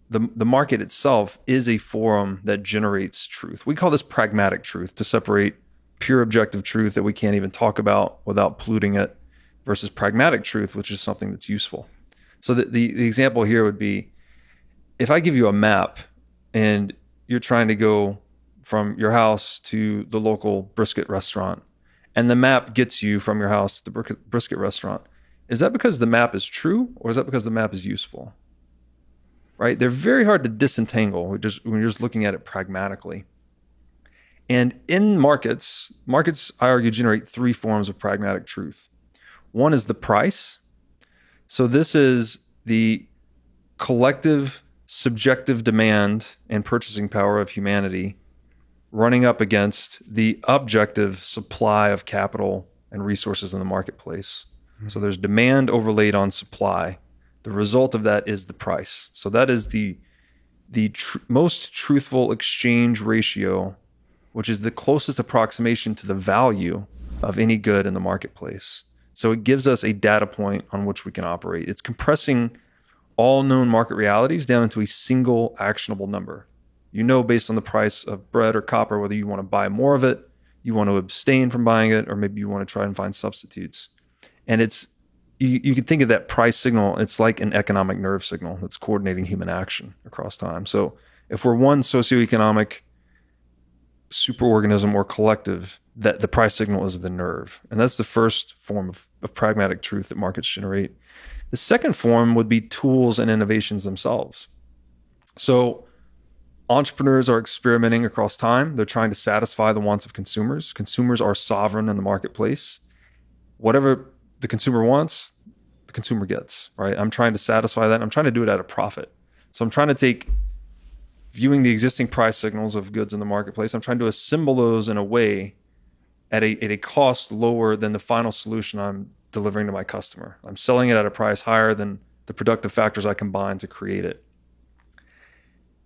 the market itself is a forum that generates truth. We call this pragmatic truth to separate pure objective truth that we can't even talk about without polluting it versus pragmatic truth, which is something that's useful. So the example here would be, if I give you a map and you're trying to go from your house to the local brisket restaurant, and the map gets you from your house to the brisket restaurant, is that because the map is true, or is that because the map is useful? Right? They're very hard to disentangle when you're just looking at it pragmatically. And in markets, I argue, generate three forms of pragmatic truth. One is the price. So this is the collective subjective demand and purchasing power of humanity running up against the objective supply of capital and resources in the marketplace. Mm-hmm. So there's demand overlaid on supply. The result of that is the price. So that is the most truthful exchange ratio, which is the closest approximation to the value of any good in the marketplace. So it gives us a data point on which we can operate. It's compressing all known market realities down into a single actionable number. Based on the price of bread or copper, whether you want to buy more of it, you want to abstain from buying it, or maybe you want to try and find substitutes. And you can think of that price signal, it's like an economic nerve signal that's coordinating human action across time. So if we're one socioeconomic superorganism or collective, that the price signal is the nerve. And that's the first form of pragmatic truth that markets generate. The second form would be tools and innovations themselves. So entrepreneurs are experimenting across time. They're trying to satisfy the wants of consumers. Consumers are sovereign in the marketplace. Whatever the consumer wants, the consumer gets, right? I'm trying to satisfy that. I'm trying to do it at a profit. So I'm trying to take, viewing the existing price signals of goods in the marketplace, I'm trying to assemble those in a way at a cost lower than the final solution I'm delivering to my customer. I'm selling it at a price higher than the productive factors I combine to create it.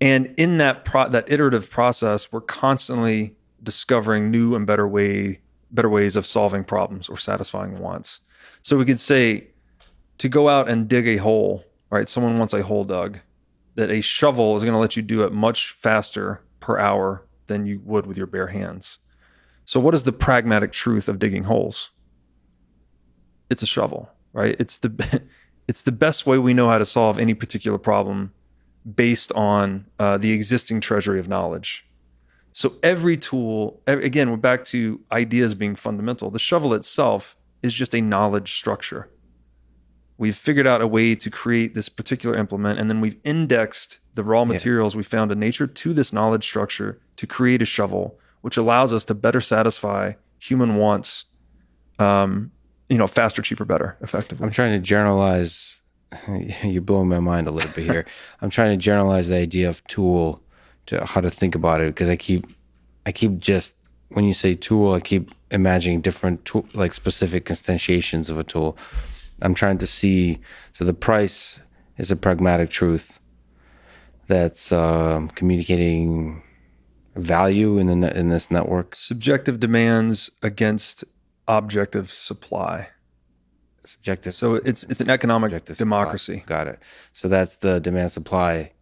And in that iterative process, we're constantly discovering new and better ways of solving problems or satisfying wants. So we could say, to go out and dig a hole, right? Someone wants a hole dug, that a shovel is going to let you do it much faster per hour than you would with your bare hands. So what is the pragmatic truth of digging holes? It's a shovel, right? It's the best way we know how to solve any particular problem based on the existing treasury of knowledge. So every tool, again, we're back to ideas being fundamental. The shovel itself is just a knowledge structure. We've figured out a way to create this particular implement, and then we've indexed the raw materials we found in nature to this knowledge structure to create a shovel, which allows us to better satisfy human wants, faster, cheaper, better, effectively. I'm trying to generalize. You're blowing my mind a little bit here. I'm trying to generalize the idea of tool to how to think about it, because I keep just, when you say tool, I keep imagining different tool, like specific instantiations of a tool. I'm trying to see, so the price is a pragmatic truth that's communicating value in this network. Subjective demands against objective supply. Subjective. So it's an economic Subjective supply. democracy. Got it. So that's the demand supply,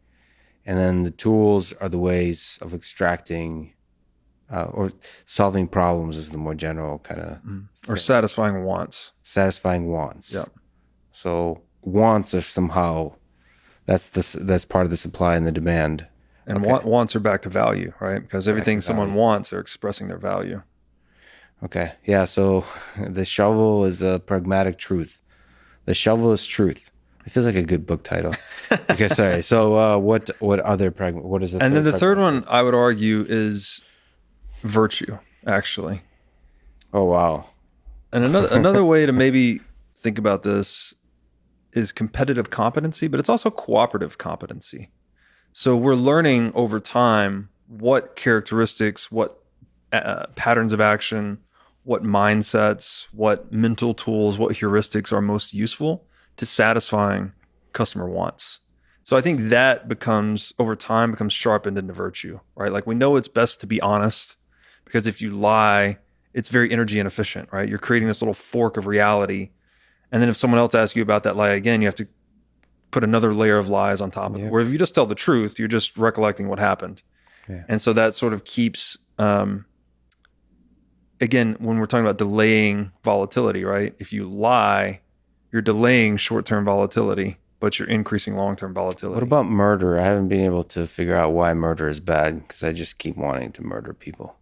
and then the tools are the ways of extracting or solving problems is the more general kind of Or thing. satisfying wants. Satisfying wants. Yeah. So wants are somehow that's part of the supply and the demand. And Okay. wants are back to value, right? Because everything to someone value. wants, they're expressing their value. Okay. Yeah. So the shovel is a pragmatic truth. The shovel is truth. It feels like a good book title. Okay. Sorry. So what other what is the And then third the third pragmatic one truth? I would argue is virtue, actually. Oh wow. And another way to maybe think about this is competitive competency, but it's also cooperative competency. So we're learning over time what characteristics, what patterns of action, what mindsets, what mental tools, what heuristics are most useful to satisfying customer wants. So I think that becomes over time becomes sharpened into virtue, right? Like we know it's best to be honest because if you lie, it's very energy inefficient, right? You're creating this little fork of reality. And then if someone else asks you about that lie again, you have to put another layer of lies on top of it. Yep. Where if you just tell the truth, you're just recollecting what happened. Yeah. And so that sort of keeps, again, when we're talking about delaying volatility, right? If you lie, you're delaying short-term volatility, but you're increasing long-term volatility. What about murder? I haven't been able to figure out why murder is bad because I just keep wanting to murder people.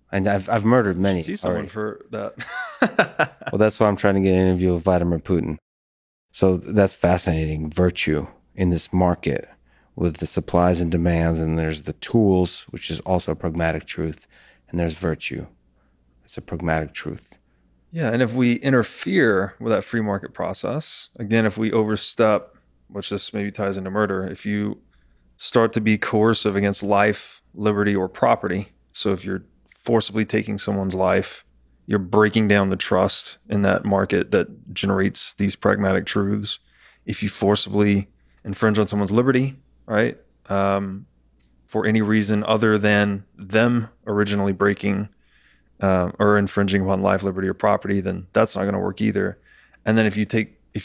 And I've murdered many. You should see someone already. for that. Well, that's why I'm trying to get an interview with Vladimir Putin. So that's fascinating. Virtue in this market with the supplies and demands, and there's the tools, which is also a pragmatic truth, and there's virtue. It's a pragmatic truth. Yeah, and if we interfere with that free market process, again, if we overstep, which this maybe ties into murder, if you start to be coercive against life, liberty, or property, so if you're forcibly taking someone's life, you're breaking down the trust in that market that generates these pragmatic truths. If you forcibly infringe on someone's liberty, right, for any reason other than them originally breaking or infringing upon life, liberty, or property, then that's not going to work either. And then if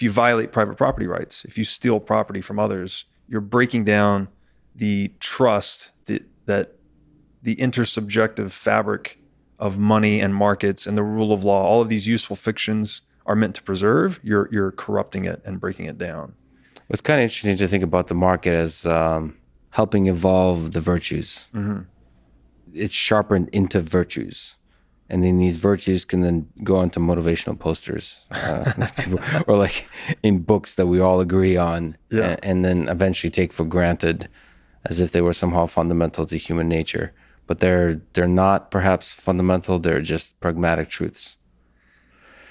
you violate private property rights, if you steal property from others, you're breaking down the trust that the intersubjective fabric of money and markets and the rule of law, all of these useful fictions are meant to preserve. You're corrupting it and breaking it down. It's kind of interesting to think about the market as helping evolve the virtues. Mm-hmm. It's sharpened into virtues. And then these virtues can then go onto motivational posters or like in books that we all agree on and then eventually take for granted as if they were somehow fundamental to human nature. But they're not perhaps fundamental. They're just pragmatic truths.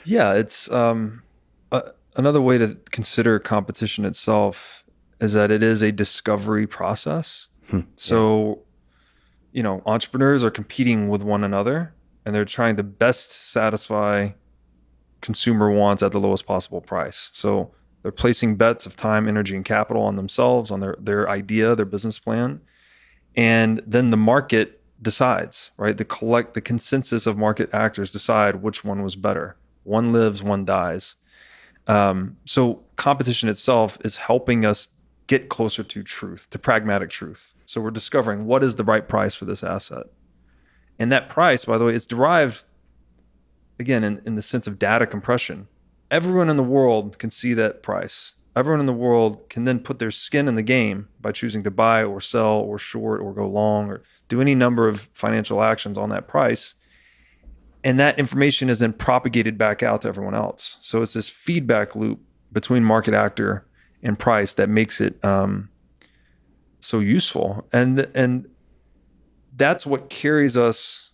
Yeah, it's another way to consider competition itself is that it is a discovery process. So, entrepreneurs are competing with one another and they're trying to best satisfy consumer wants at the lowest possible price. So they're placing bets of time, energy, and capital on themselves, on their idea, their business plan. And then the market decides, right? The consensus of market actors decide which one was better. One lives, one dies. So competition itself is helping us get closer to truth, to pragmatic truth. So we're discovering what is the right price for this asset. And that price, by the way, is derived, again, in the sense of data compression. Everyone in the world can see that price. Everyone in the world can then put their skin in the game by choosing to buy or sell or short or go long or do any number of financial actions on that price. And that information is then propagated back out to everyone else. So it's this feedback loop between market actor and price that makes it so useful. And that's what carries us.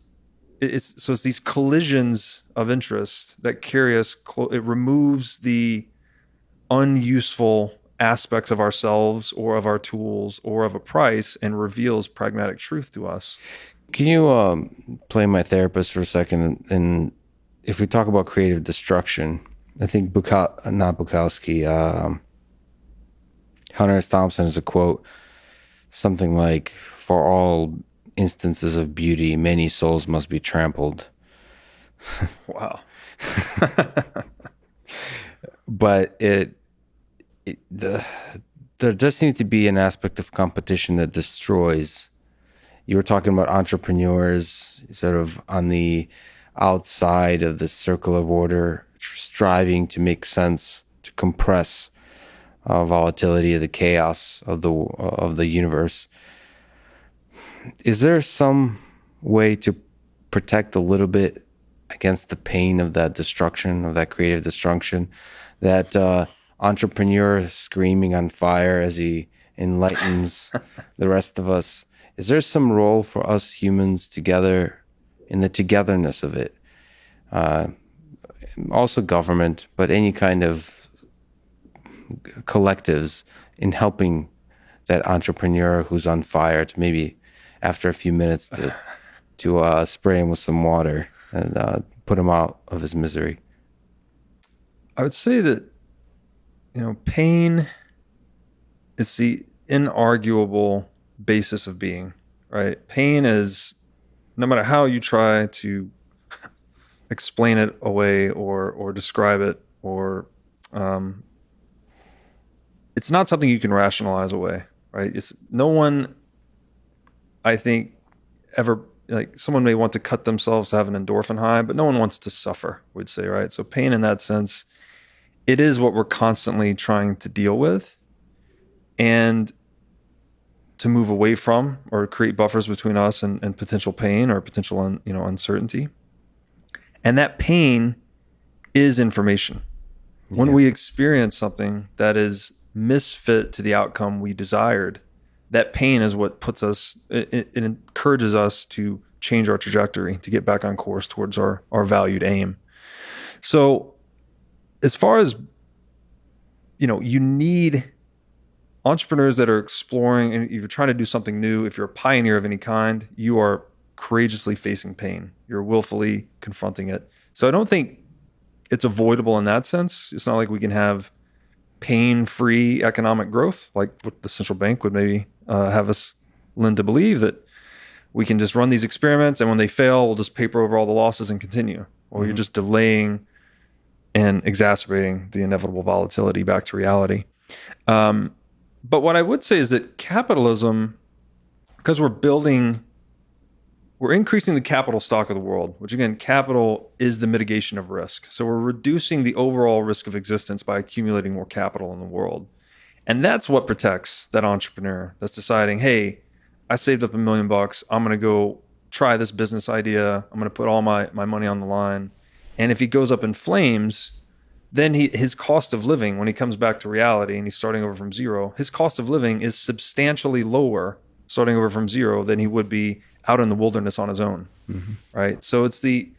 It's these collisions of interest that carry us. It removes the unuseful aspects of ourselves or of our tools or of a price and reveals pragmatic truth to us. Can you play my therapist for a second? And if we talk about creative destruction, I think Hunter S. Thompson has a quote, something like, "For all instances of beauty, many souls must be trampled." Wow. but there does seem to be an aspect of competition that destroys. You were talking about entrepreneurs sort of on the outside of the circle of order, striving to make sense, to compress volatility of the chaos of the universe. Is there some way to protect a little bit against the pain of that destruction, of that creative destruction, that entrepreneur screaming on fire as he enlightens the rest of us? Is there some role for us humans together in the togetherness of it? Uh, Also government, but any kind of collectives in helping that entrepreneur who's on fire to maybe after a few minutes to spray him with some water and put him out of his misery. I would say that, pain is the inarguable basis of being, right? Pain is, no matter how you try to explain it away or describe it, or it's not something you can rationalize away, right? It's no one, I think, ever, like, someone may want to cut themselves to have an endorphin high, but no one wants to suffer, we'd say, right? So pain in that sense, it is what we're constantly trying to deal with and to move away from, or create buffers between us and potential pain or potential uncertainty. And that pain is information. When we experience something that is misfit to the outcome we desired, that pain is what puts us, it encourages us to change our trajectory, to get back on course towards our valued aim. So as far as, you need entrepreneurs that are exploring, and if you're trying to do something new, if you're a pioneer of any kind, you are courageously facing pain. You're willfully confronting it. So I don't think it's avoidable in that sense. It's not like we can have pain-free economic growth, like what the central bank would maybe have us lend to believe, that we can just run these experiments and when they fail, we'll just paper over all the losses and continue. Or you're just delaying and exacerbating the inevitable volatility back to reality. But what I would say is that capitalism, because we're increasing the capital stock of the world, which again, capital is the mitigation of risk. So we're reducing the overall risk of existence by accumulating more capital in the world. And that's what protects that entrepreneur that's deciding, hey, I saved up $1 million. I'm going to go try this business idea. I'm going to put all my money on the line. And if he goes up in flames, then his cost of living, when he comes back to reality and he's starting over from zero, his cost of living is substantially lower starting over from zero than he would be out in the wilderness on his own, right? So it's the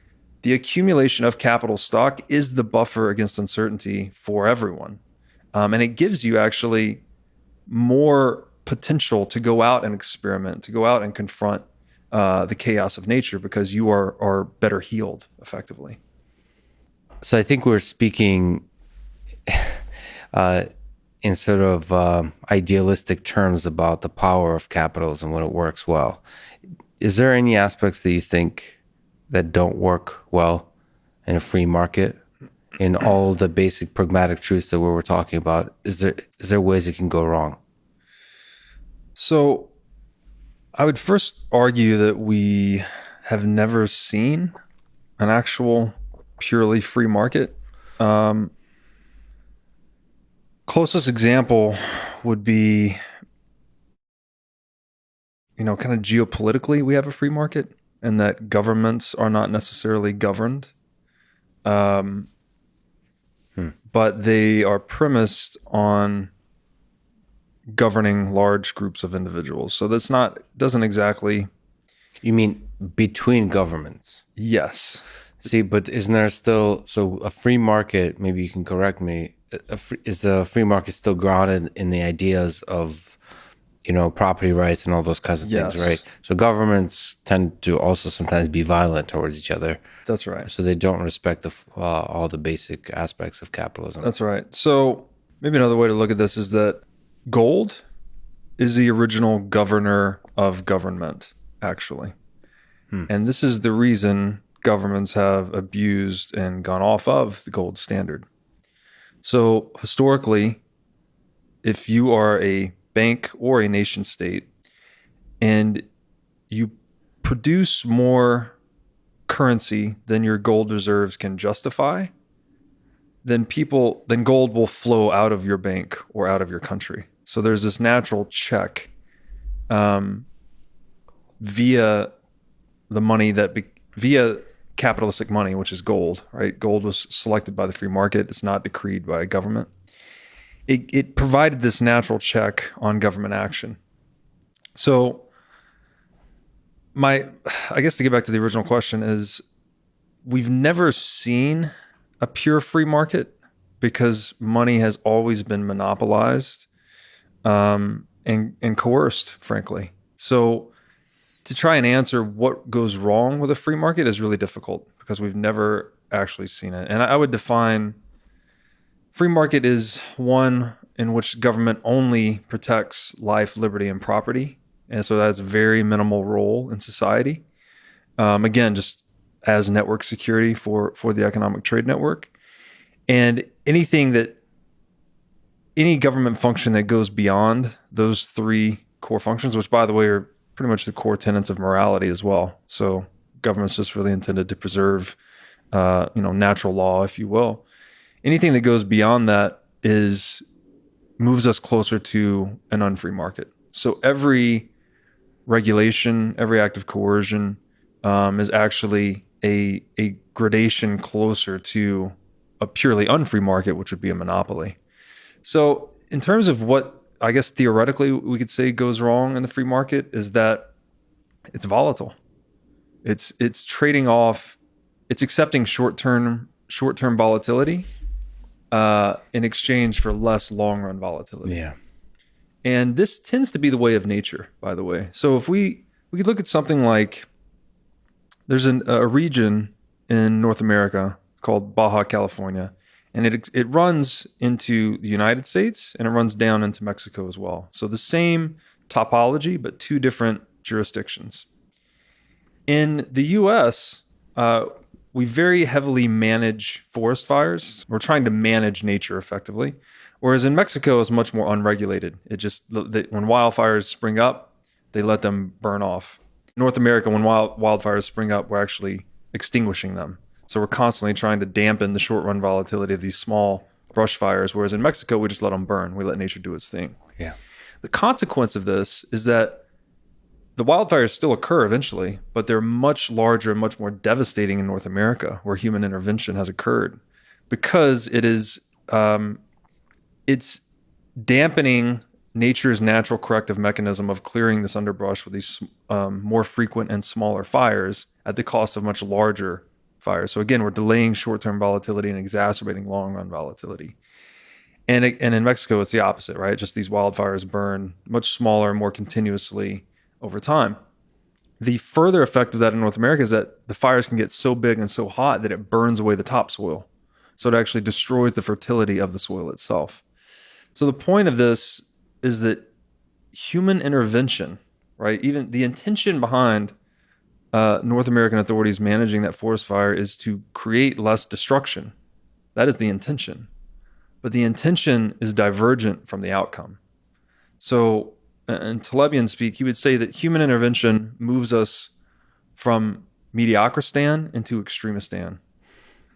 accumulation of capital stock is the buffer against uncertainty for everyone. And it gives you actually more potential to go out and experiment, to go out and confront the chaos of nature, because you are better healed effectively. So I think we're speaking in sort of idealistic terms about the power of capitalism when it works well. Is there any aspects that you think that don't work well in a free market? In all the basic pragmatic truths that we were talking about, is there ways it can go wrong? So I would first argue that we have never seen an actual purely free market. Closest example would be, kind of geopolitically, we have a free market, and that governments are not necessarily governed. But they are premised on governing large groups of individuals. So doesn't exactly. You mean between governments? Yes. See, but isn't there still, so a free market, maybe you can correct me, is the free market still grounded in the ideas of, property rights and all those kinds of things, right? So governments tend to also sometimes be violent towards each other. That's right. So they don't respect all the basic aspects of capitalism. That's right. So maybe another way to look at this is that gold is the original governor of government, actually. And this is the reason governments have abused and gone off of the gold standard. So historically, if you are a bank or a nation state and you produce more currency than your gold reserves can justify, then gold will flow out of your bank or out of your country. So there's this natural check um, via the money via capitalistic money, which is gold, right? Gold was selected by the free market. It's not decreed by a government. It provided this natural check on government action. So I guess to get back to the original question is we've never seen a pure free market because money has always been monopolized and coerced, frankly. So to try and answer what goes wrong with a free market is really difficult because we've never actually seen it. And I would define free market is one in which government only protects life, liberty, and property. And so that has a very minimal role in society. Again, just as network security for the economic trade network. And any government function that goes beyond those three core functions, which by the way are pretty much the core tenets of morality as well. So government's just really intended to preserve, natural law, if you will. Anything that goes beyond that moves us closer to an unfree market. So every regulation, every act of coercion is actually a gradation closer to a purely unfree market, which would be a monopoly. So in terms of what I guess theoretically we could say goes wrong in the free market is that it's volatile. It's trading off, it's accepting short-term volatility in exchange for less long-run volatility. Yeah. And this tends to be the way of nature, by the way. So if we could look at something like there's a region in North America called Baja California, and it runs into the United States and it runs down into Mexico as well. So the same topology, but two different jurisdictions. In the U.S., we very heavily manage forest fires. We're trying to manage nature effectively. Whereas in Mexico, it's much more unregulated. When wildfires spring up, they let them burn off. North America, when wildfires spring up, we're actually extinguishing them. So we're constantly trying to dampen the short-run volatility of these small brush fires. Whereas in Mexico, we just let them burn. We let nature do its thing. Yeah. The consequence of this is that the wildfires still occur eventually, but they're much larger and much more devastating in North America, where human intervention has occurred, because it's dampening nature's natural corrective mechanism of clearing this underbrush with these more frequent and smaller fires at the cost of much larger fires. So again, we're delaying short-term volatility and exacerbating long-run volatility. And in Mexico, it's the opposite, right? Just these wildfires burn much smaller, more continuously over time. The further effect of that in North America is that the fires can get so big and so hot that it burns away the topsoil. So it actually destroys the fertility of the soil itself. So the point of this is that human intervention, right? Even the intention behind North American authorities managing that forest fire is to create less destruction. That is the intention. But the intention is divergent from the outcome. So in Talebian speak, he would say that human intervention moves us from mediocristan into extremistan.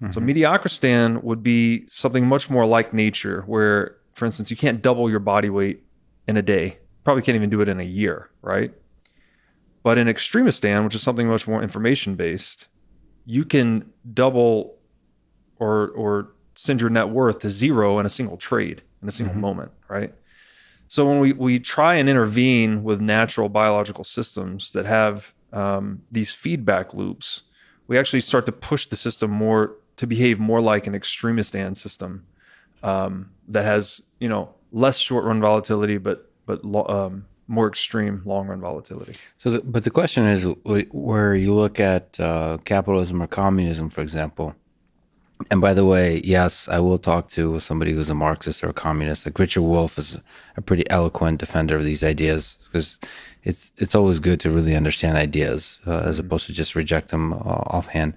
Mm-hmm. So mediocristan would be something much more like nature, where, for instance, you can't double your body weight in a day. Probably can't even do it in a year, right? But in extremistan, which is something much more information-based, you can double or send your net worth to zero in a single trade, in a single moment, right? So when we try and intervene with natural biological systems that have these feedback loops, we actually start to push the system more to behave more like an extremistan system that has, less short-run volatility, but more extreme long-run volatility. So, but the question is, where you look at capitalism or communism, for example. And by the way, yes, I will talk to somebody who's a Marxist or a communist. Like Richard Wolff is a pretty eloquent defender of these ideas, because it's always good to really understand ideas as opposed to just reject them offhand.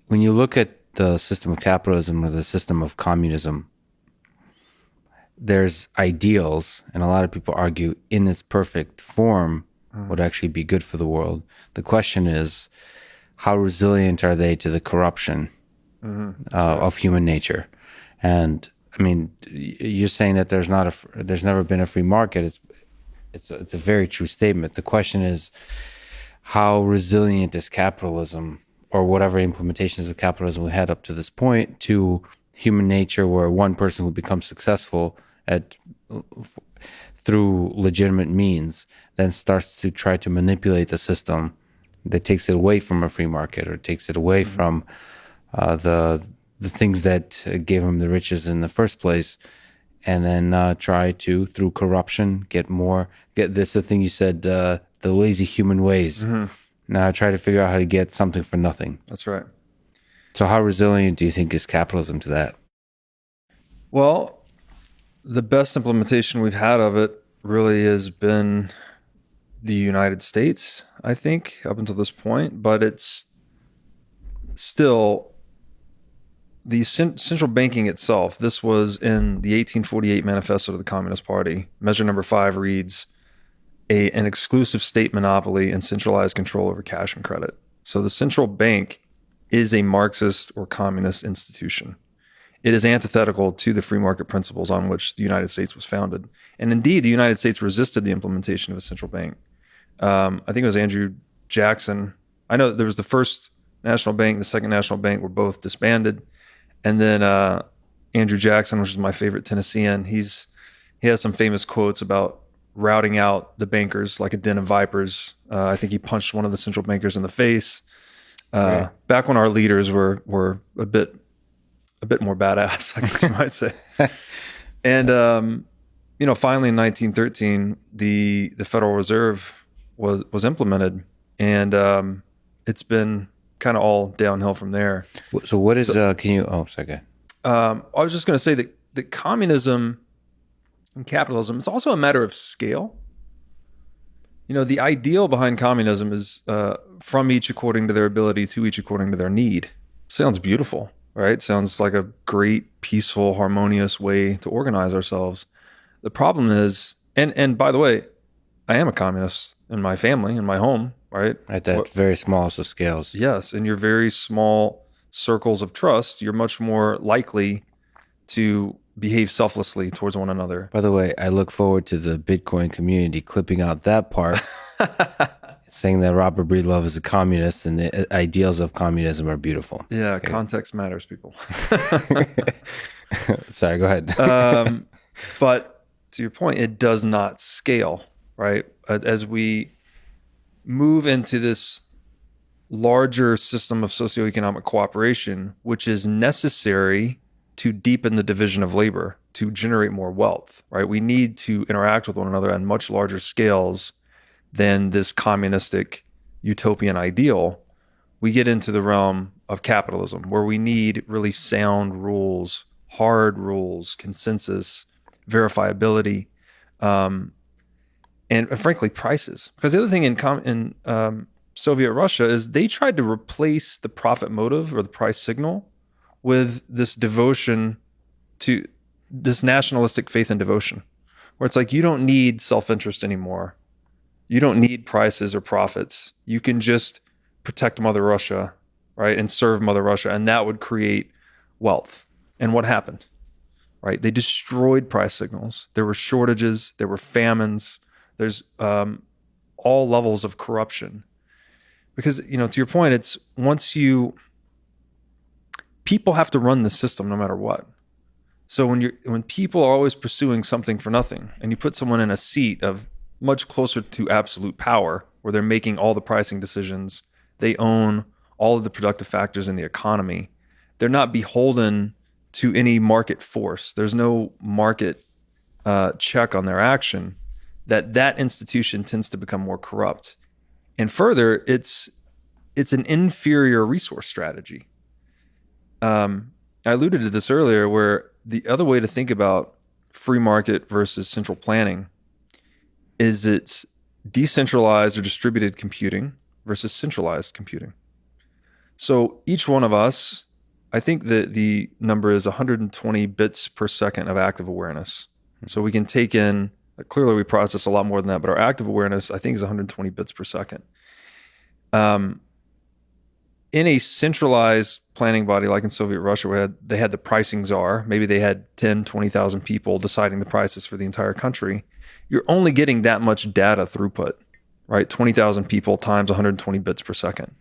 When you look at the system of capitalism or the system of communism, there's ideals, and a lot of people argue in its perfect form would actually be good for the world. The question is, how resilient are they to the corruption of human nature? And I mean, you're saying that there's never been a free market. It's a very true statement. The question is, how resilient is capitalism, or whatever implementations of capitalism we had up to this point, to human nature, where one person who becomes successful at through legitimate means then starts to try to manipulate the system that takes it away from a free market, or takes it away from the things that gave him the riches in the first place, and then try to, through corruption, get this, the thing you said, the lazy human ways. Now try to figure out how to get something for nothing. That's right. So how resilient do you think is capitalism to that? Well, the best implementation we've had of it really has been the United States, I think, up until this point. But it's still the central banking itself. This was in the 1848 Manifesto of the Communist Party. Measure number 5 reads, an exclusive state monopoly and centralized control over cash and credit. So the central bank is a Marxist or communist institution. It is antithetical to the free market principles on which the United States was founded. And indeed, the United States resisted the implementation of a central bank. I think it was Andrew Jackson. I know there was the first national bank, the second national bank were both disbanded. And then Andrew Jackson, which is my favorite Tennessean, he has some famous quotes about routing out the bankers like a den of vipers. I think he punched one of the central bankers in the face. Right. Back when our leaders were a bit more badass, I guess you might say. And finally in 1913, the Federal Reserve was implemented, and it's been kind of all downhill from there. So what is can you sorry, go ahead. I was just going to say that communism and capitalism, it's also a matter of scale. The ideal behind communism is from each according to their ability, to each according to their need. Sounds beautiful, right? Sounds like a great, peaceful, harmonious way to organize ourselves. The problem is, and by the way, I am a communist in my family, in my home, right? At that very smallest of scales. Yes, in your very small circles of trust, you're much more likely to behave selflessly towards one another. By the way, I look forward to the Bitcoin community clipping out that part, saying that Robert Breedlove is a communist and the ideals of communism are beautiful. Yeah, Okay. Context matters, people. Sorry, go ahead. But to your point, it does not scale, right? As we move into this larger system of socioeconomic cooperation, which is necessary to deepen the division of labor, to generate more wealth, right? We need to interact with one another on much larger scales than this communistic utopian ideal. We get into the realm of capitalism, where we need really sound rules, hard rules, consensus, verifiability, and frankly, prices. Because the other thing in Soviet Russia is they tried to replace the profit motive or the price signal with this devotion to this nationalistic faith and devotion, where it's like, you don't need self-interest anymore. You don't need prices or profits. You can just protect Mother Russia, right? And serve Mother Russia. And that would create wealth. And what happened, right? They destroyed price signals. There were shortages. There were famines. There's all levels of corruption. Because, to your point, it's people have to run the system no matter what. So when people are always pursuing something for nothing, and you put someone in a seat of much closer to absolute power, where they're making all the pricing decisions, they own all of the productive factors in the economy, they're not beholden to any market force. There's no market check on their action. That institution tends to become more corrupt. And further, it's an inferior resource strategy. I alluded to this earlier, where the other way to think about free market versus central planning is it's decentralized or distributed computing versus centralized computing. So each one of us I think that the number is 120 bits per second of active awareness. So we can take in, clearly we process a lot more than that, but our active awareness, I think, is 120 bits per second. Um, in a centralized planning body like in Soviet Russia, where they had the pricing czar, maybe they had 10, 20,000 people deciding the prices for the entire country, you're only getting that much data throughput, right? 20,000 people times 120 bits per second.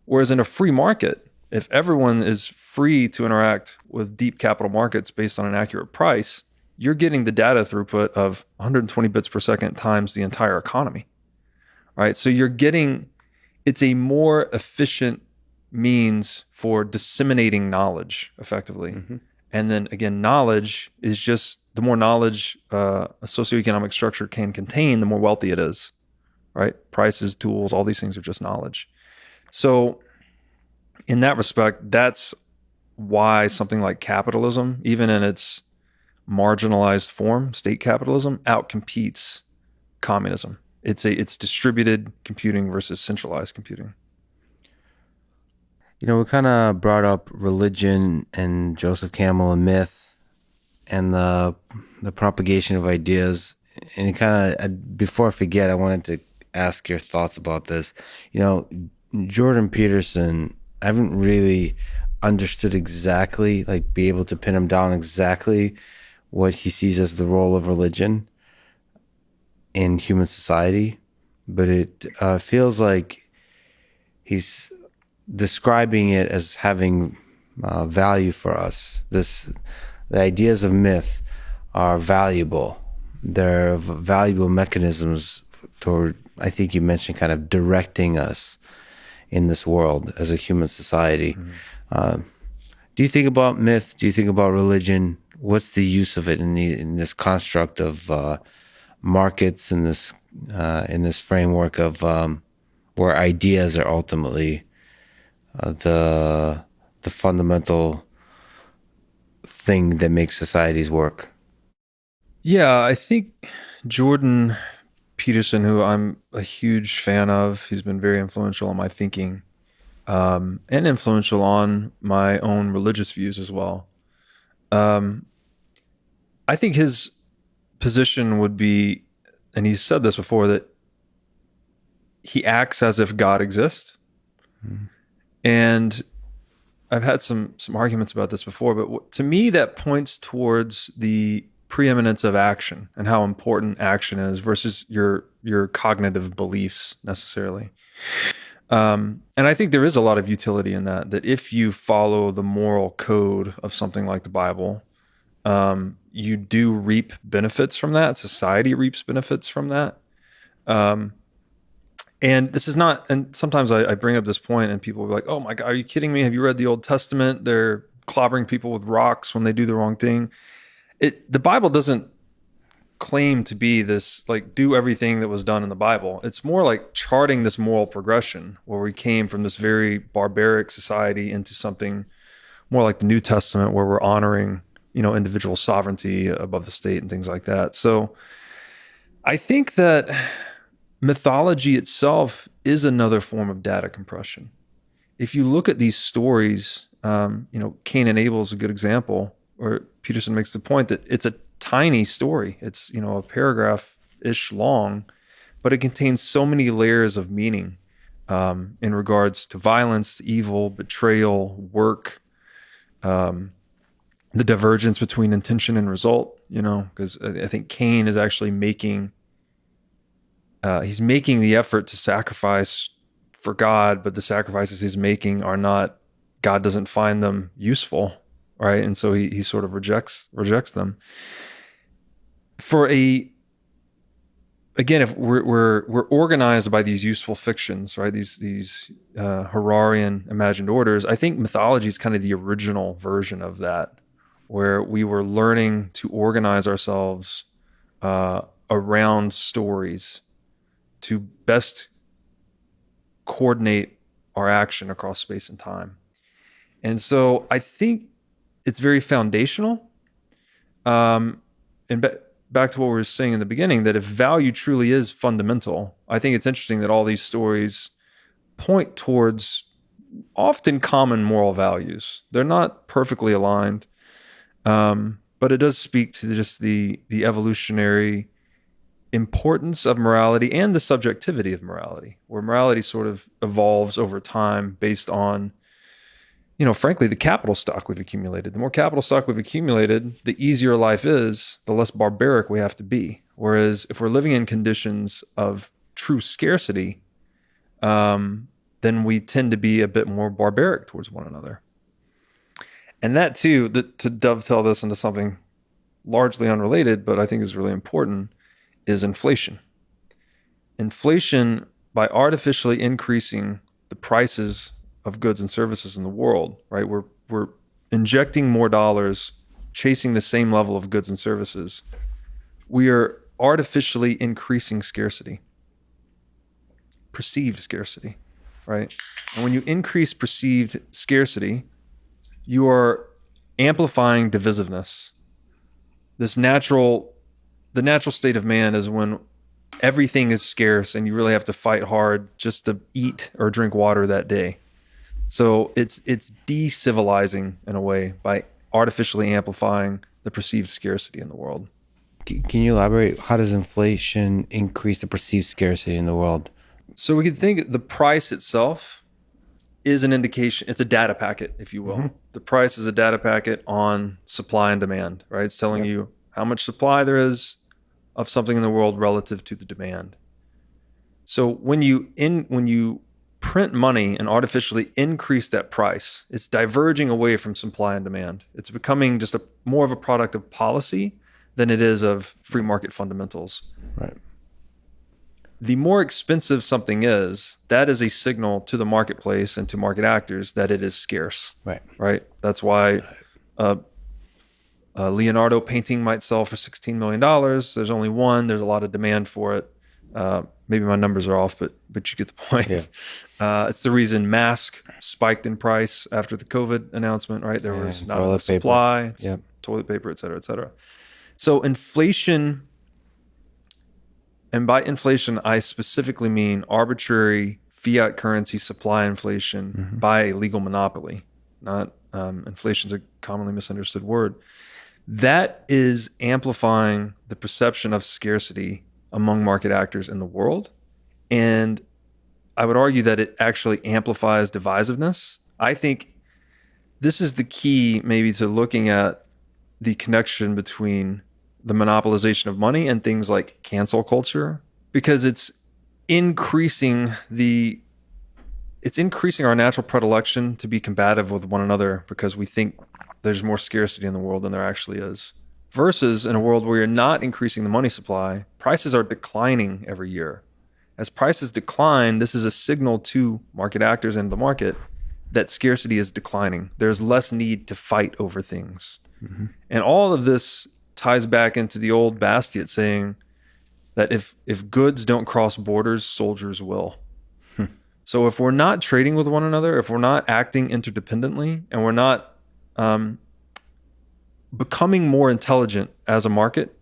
Whereas in a free market, if everyone is free to interact with deep capital markets based on an accurate price, you're getting the data throughput of 120 bits per second times the entire economy, right? So you're getting, it's a more efficient means for disseminating knowledge effectively. Mm-hmm. And then again, knowledge is just the more knowledge a socioeconomic structure can contain, the more wealthy it is, right? Prices, tools, all these things are just knowledge. So in that respect, that's why something like capitalism, even in its marginalized form, state capitalism, outcompetes communism. It's distributed computing versus centralized computing. We kind of brought up religion and Joseph Campbell and myth and the propagation of ideas. And it kind of, before I forget, I wanted to ask your thoughts about this. Jordan Peterson, I haven't really understood exactly, like, be able to pin him down exactly what he sees as the role of religion in human society, but it feels like he's describing it as having value for us. The ideas of myth are valuable. They're valuable mechanisms toward, I think you mentioned, kind of directing us in this world as a human society. Mm-hmm. Do you think about myth? Do you think about religion? What's the use of it in this construct of markets, in this framework of where ideas are ultimately the fundamental thing that makes societies work? Yeah, I think Jordan Peterson, who I'm a huge fan of, he's been very influential on my thinking, and influential on my own religious views as well. Um, I think his position would be, and he's said this before, that he acts as if God exists. Mm-hmm. And I've had some arguments about this before, but to me, that points towards the preeminence of action and how important action is versus your cognitive beliefs necessarily. And I think there is a lot of utility in that. That if you follow the moral code of something like the Bible, you do reap benefits from that. Society reaps benefits from that. And this is not, and sometimes I bring up this point and people will be like, oh my God, are you kidding me? Have you read the Old Testament? They're clobbering people with rocks when they do the wrong thing. The Bible doesn't claim to be this, like, do everything that was done in the Bible. It's more like charting this moral progression where we came from this very barbaric society into something more like the New Testament, where we're honoring, individual sovereignty above the state and things like that. So I think that mythology itself is another form of data compression. If you look at these stories, Cain and Abel is a good example, where Peterson makes the point that it's a tiny story. It's, a paragraph-ish long, but it contains so many layers of meaning in regards to violence, evil, betrayal, work, the divergence between intention and result, because I think Cain is actually making the effort to sacrifice for God, but the sacrifices he's making are not, God doesn't find them useful, right? And so he sort of rejects them. Again, if we're organized by these useful fictions, right? These Hararian imagined orders. I think mythology is kind of the original version of that, where we were learning to organize ourselves around stories to best coordinate our action across space and time. And so I think it's very foundational. Back to what we were saying in the beginning, that if value truly is fundamental, I think it's interesting that all these stories point towards often common moral values. They're not perfectly aligned, but it does speak to just the evolutionary importance of morality and the subjectivity of morality, where morality sort of evolves over time based on, frankly, the capital stock we've accumulated. The more capital stock we've accumulated, the easier life is, the less barbaric we have to be. Whereas if we're living in conditions of true scarcity, then we tend to be a bit more barbaric towards one another. And that too, to dovetail this into something largely unrelated, but I think is really important, is inflation. Inflation, by artificially increasing the prices of goods and services in the world, right? We're injecting more dollars, chasing the same level of goods and services. We are artificially increasing scarcity, perceived scarcity, right? And when you increase perceived scarcity, you are amplifying divisiveness. The natural state of man is when everything is scarce and you really have to fight hard just to eat or drink water that day. So it's decivilizing in a way by artificially amplifying the perceived scarcity in the world. Can you elaborate? How does inflation increase the perceived scarcity in the world? So we can think the price itself is an indication. It's a data packet, if you will. Mm-hmm. The price is a data packet on supply and demand, right? It's telling you how much supply there is of something in the world relative to the demand. So when you print money and artificially increase that price, it's diverging away from supply and demand. It's becoming just more of a product of policy than it is of free market fundamentals. Right. The more expensive something is, that is a signal to the marketplace and to market actors that it is scarce. Right. That's why a Leonardo painting might sell for $16 million. There's only one. There's a lot of demand for it. Maybe my numbers are off, but you get the point. Yeah. It's the reason mask spiked in price after the COVID announcement, right? There was not enough supply, toilet paper, et cetera, et cetera. So inflation, and by inflation, I specifically mean arbitrary fiat currency supply inflation by a legal monopoly, not inflation's a commonly misunderstood word. That is amplifying the perception of scarcity among market actors in the world. And I would argue that it actually amplifies divisiveness. I think this is the key maybe to looking at the connection between the monopolization of money and things like cancel culture, because it's increasing our natural predilection to be combative with one another because we think there's more scarcity in the world than there actually is. Versus in a world where you're not increasing the money supply, prices are declining every year. As prices decline, this is a signal to market actors and the market that scarcity is declining. There's less need to fight over things. Mm-hmm. And all of this ties back into the old Bastiat saying that if goods don't cross borders, soldiers will. So if we're not trading with one another, if we're not acting interdependently, and we're not becoming more intelligent as a market,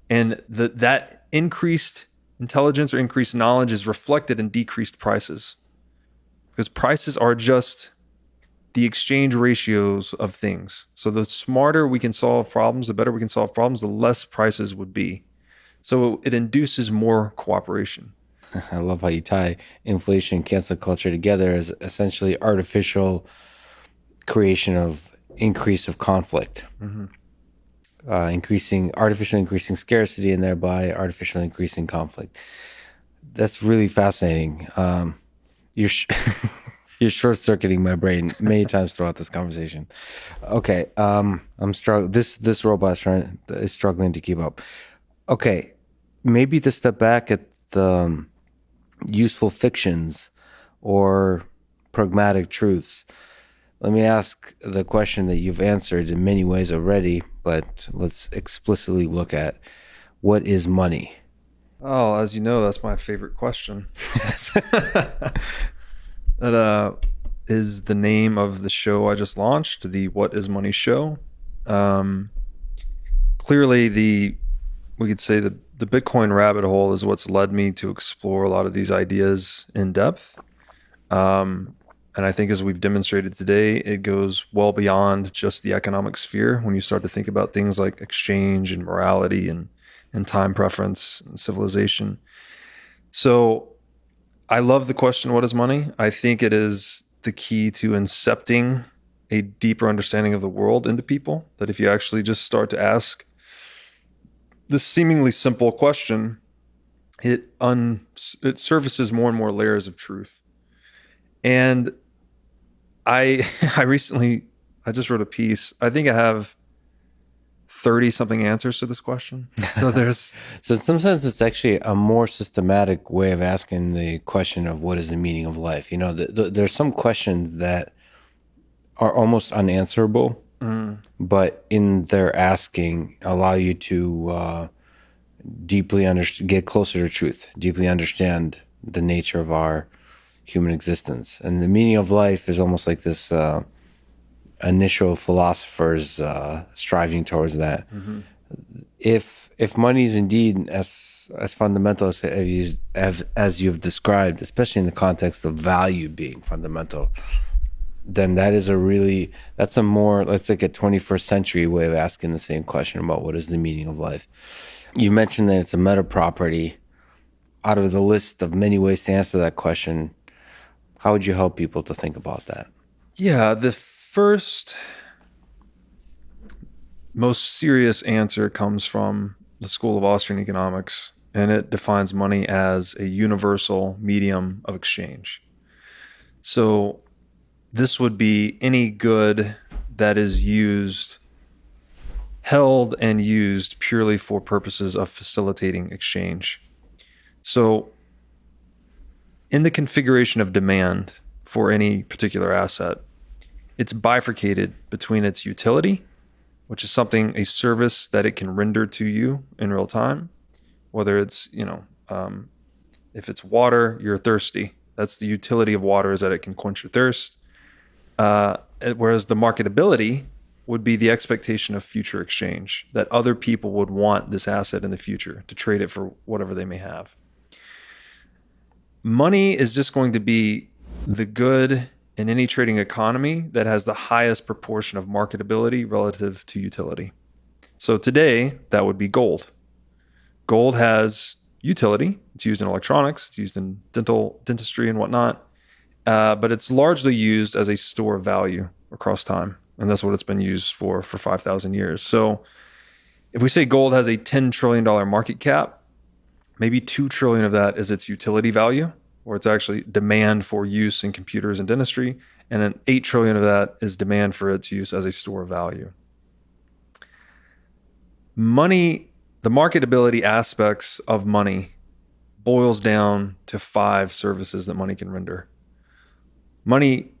and that increased intelligence or increased knowledge is reflected in decreased prices, because prices are just the exchange ratios of things. So the smarter we can solve problems, the better we can solve problems, the less prices would be. So it induces more cooperation. I love how you tie inflation and cancel culture together as essentially artificial creation of increase of conflict, artificially increasing scarcity and thereby artificially increasing conflict. That's really fascinating. You're short-circuiting my brain many times throughout this conversation. Okay, I'm struggling. This robot is struggling to keep up. Okay, maybe to step back at the useful fictions or pragmatic truths. Let me ask the question that you've answered in many ways already, but let's explicitly look at what is money? Oh, as you know, that's my favorite question. That is the name of the show I just launched, the What is Money show. Clearly, we could say the Bitcoin rabbit hole is what's led me to explore a lot of these ideas in depth. And I think as we've demonstrated today, it goes well beyond just the economic sphere when you start to think about things like exchange and morality and time preference and civilization. So I love the question, what is money? I think it is the key to incepting a deeper understanding of the world into people. That if you actually just start to ask this seemingly simple question, it surfaces more and more layers of truth. And I I recently I just wrote a piece. I think I have 30 something answers to this question. So there's So in some sense, it's actually a more systematic way of asking the question of what is the meaning of life. There's some questions that are almost unanswerable, but in their asking, allow you to get closer to truth, deeply understand the nature of our human existence. And the meaning of life is almost like this initial philosopher's striving towards that. If money is indeed as fundamental as you've described, especially in the context of value being fundamental, then that's a more, let's like a 21st century way of asking the same question about what is the meaning of life. You mentioned that it's a meta property. Out of the list of many ways to answer that question, how would you help people to think about that? Yeah, the first most serious answer comes from the School of Austrian Economics, and it defines money as a universal medium of exchange. So this would be any good that is held and used purely for purposes of facilitating exchange. So in the configuration of demand for any particular asset, it's bifurcated between its utility, which is a service that it can render to you in real time, whether it's, if it's water, you're thirsty. That's the utility of water, is that it can quench your thirst. Whereas the marketability would be the expectation of future exchange, that other people would want this asset in the future to trade it for whatever they may have. Money is just going to be the good in any trading economy that has the highest proportion of marketability relative to utility. So today, that would be gold. Gold has utility. It's used in electronics. It's used in dentistry and whatnot. But it's largely used as a store of value across time. And that's what it's been used for 5,000 years. So if we say gold has a $10 trillion market cap, maybe 2 trillion of that is its utility value, or it's actually demand for use in computers and dentistry. And then 8 trillion of that is demand for its use as a store of value. Money, the marketability aspects of money boils down to 5 services that money can render. Money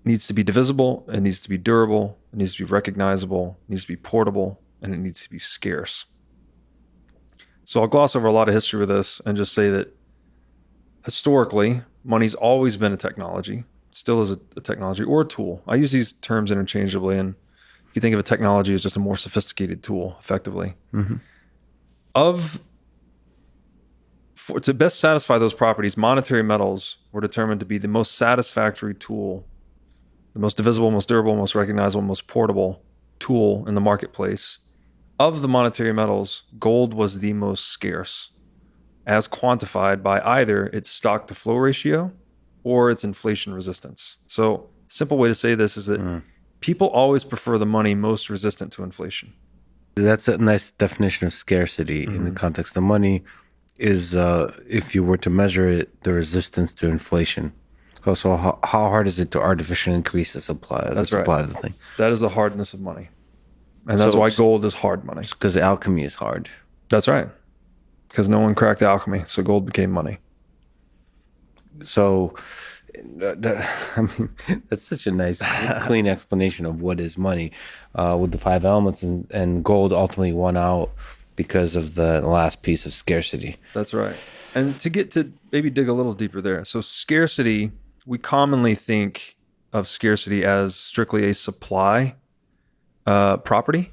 needs to be divisible, it needs to be durable, it needs to be recognizable, it needs to be portable, and it needs to be scarce. So I'll gloss over a lot of history with this and just say that historically, money's always been a technology, still is a technology or a tool. I use these terms interchangeably, and you think of a technology as just a more sophisticated tool, effectively. Mm-hmm. To best satisfy those properties, monetary metals were determined to be the most satisfactory tool, the most divisible, most durable, most recognizable, most portable tool in the marketplace. Of the monetary metals, gold was the most scarce, as quantified by either its stock to flow ratio or its inflation resistance. So, simple way to say this is that people always prefer the money most resistant to inflation. That's a nice definition of scarcity in the context of money. Is if you were to measure it, the resistance to inflation. So how hard is it to artificially increase the supply of the thing? That is the hardness of money. And that's why gold is hard money. Because alchemy is hard. That's right. Because no one cracked alchemy, so gold became money. So, that's such a nice, clean explanation of what is money, with the 5 elements, and gold ultimately won out because of the last piece of scarcity. That's right. And to maybe dig a little deeper there. So scarcity, we commonly think of scarcity as strictly a supply property,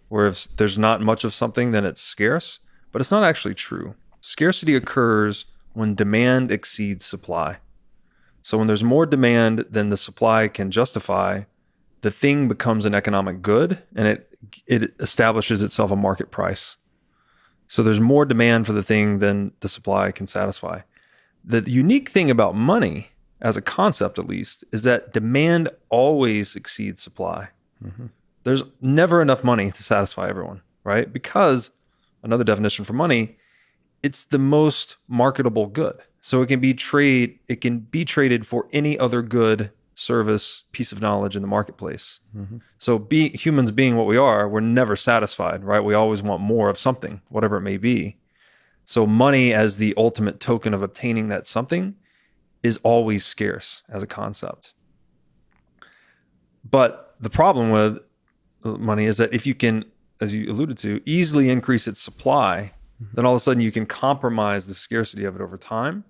where if there's not much of something, then it's scarce. But it's not actually true. Scarcity occurs when demand exceeds supply. So when there's more demand than the supply can justify, the thing becomes an economic good, and it establishes itself a market price. So there's more demand for the thing than the supply can satisfy. The unique thing about money, as a concept at least, is that demand always exceeds supply. Mm-hmm. There's never enough money to satisfy everyone, right? Because another definition for money, it's the most marketable good. So it can be traded for any other good, service, piece of knowledge in the marketplace. Mm-hmm. So humans being what we are, we're never satisfied, right? We always want more of something, whatever it may be. So money as the ultimate token of obtaining that something is always scarce as a concept. But the problem with money is that if you can, as you alluded to, easily increase its supply, then all of a sudden you can compromise the scarcity of it over time,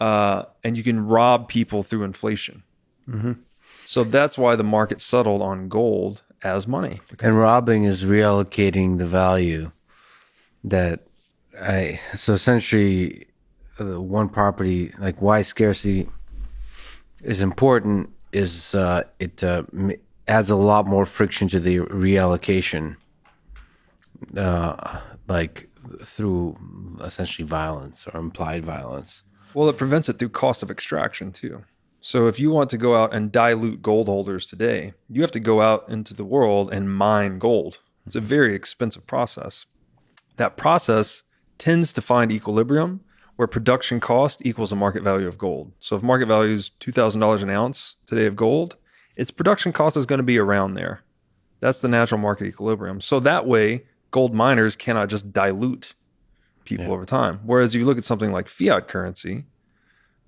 and you can rob people through inflation. Mm-hmm. So that's why the market settled on gold as money. And robbing is reallocating the value so essentially the one property, like why scarcity is important is it adds a lot more friction to the reallocation, like through essentially violence or implied violence. Well, it prevents it through cost of extraction too. So if you want to go out and dilute gold holders today, you have to go out into the world and mine gold. It's a very expensive process. That process tends to find equilibrium where production cost equals the market value of gold. So if market value is $2,000 an ounce today of gold, its production cost is going to be around there. That's the natural market equilibrium. So that way, gold miners cannot just dilute people over time. Whereas you look at something like fiat currency,